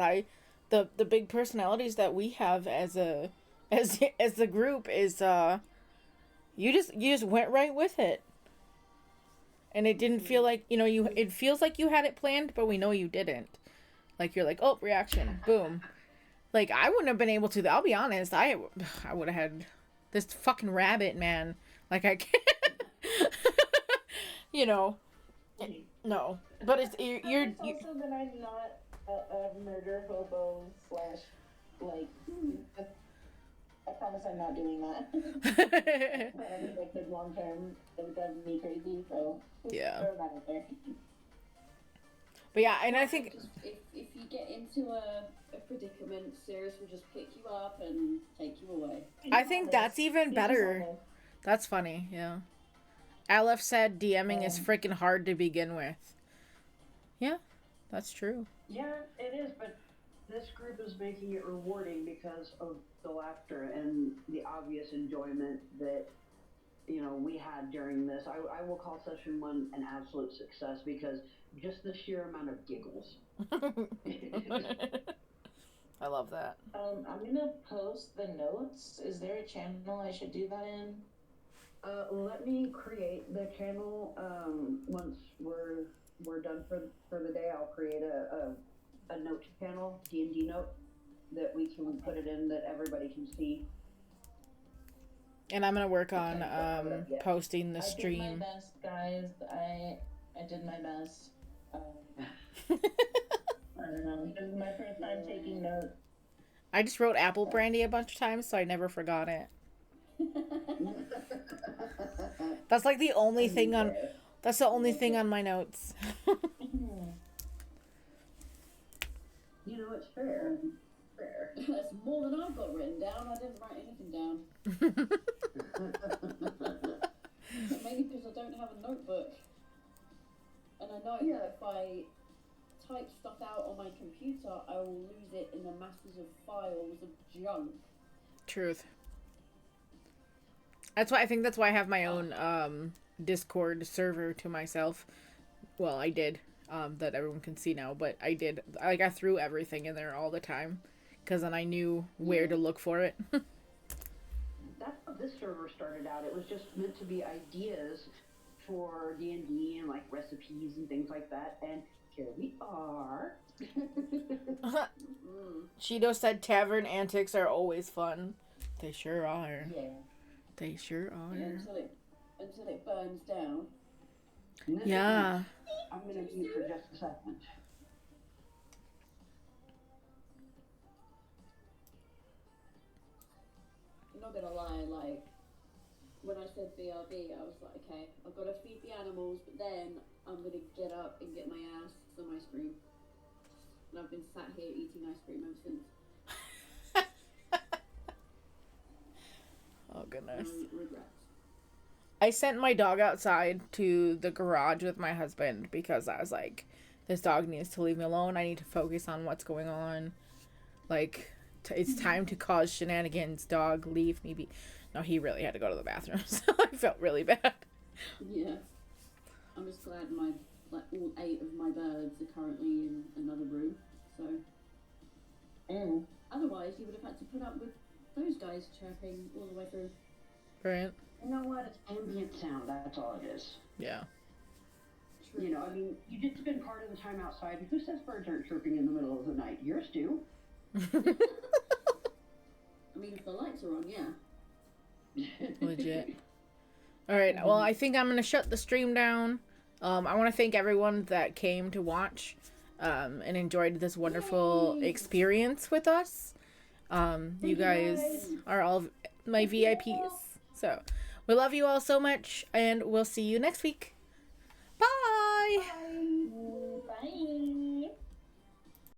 the big personalities that we have as the group is you just went right with it. And it didn't feel like, you know, it feels like you had it planned, but we know you didn't. Like, you're like, oh, reaction, boom. Like, I wouldn't have been able to, I'll be honest, I would have had this fucking rabbit, man. Like, I can't, you know, no. But it's, It's also that I'm not a murder hobo / like, I promise I'm not doing that. Like the long term, it would drive me crazy. So yeah. Throw that out there. But yeah, and I think if you get into a predicament, Sirius will just pick you up and take you away. I think that's even better. That's funny, yeah. Aleph said DMing is freaking hard to begin with. Yeah, that's true. Yeah, it is, but this group is making it rewarding because of the laughter and the obvious enjoyment that, you know, we had during this. I will call session 1 an absolute success because just the sheer amount of giggles. I love that. I'm gonna post the notes. Is there a channel I should do that in? Let me create the channel. Once we're done for the day, I'll create a note channel, D&D note, that we can put it in that everybody can see. And I'm gonna work on posting the stream. I did my best, guys. I did my best. I don't know. This is my first time taking notes. I just wrote apple brandy a bunch of times, so I never forgot it. That's like the only thing on. That's the only thing on my notes. You know, it's fair. Fair. That's more than I've got written down. I didn't write anything down. Maybe because I don't have a notebook. And I know that if I type stuff out on my computer, I will lose it in the masses of files of junk. Truth. That's why I have my own Discord server to myself. Well, I did. That everyone can see now, but I did. Like, I threw everything in there all the time, because then I knew where to look for it. That's how this server started out. It was just meant to be ideas for D&D and like recipes and things like that, and here we are. Cheeto said tavern antics are always fun. They sure are. Yeah. They sure are. Yeah, until it burns down. Yeah. I'm gonna mute for just a second. I'm not gonna lie, like, when I said BRB, I was like, okay, I've got to feed the animals, but then I'm gonna get up and get my ass some ice cream. And I've been sat here eating ice cream ever since. Oh, goodness. Regrets. I sent my dog outside to the garage with my husband because I was like, this dog needs to leave me alone. I need to focus on what's going on. Like, it's time to cause shenanigans. Dog, leave me be. No, he really had to go to the bathroom, so I felt really bad. Yeah. I'm just glad all 8 of my birds are currently in another room, so. Otherwise, you would have had to put up with those guys chirping all the way through. Right. You know what? It's ambient sound. That's all it is. Yeah. True. You know, I mean, you did spend part of the time outside. Who says birds aren't chirping in the middle of the night? Yours do. I mean, if the lights are on, yeah. Legit. All right. Well, I think I'm going to shut the stream down. I want to thank everyone that came to watch and enjoyed this wonderful experience with us. You guys are all my VIPs. So, we love you all so much, and we'll see you next week. Bye!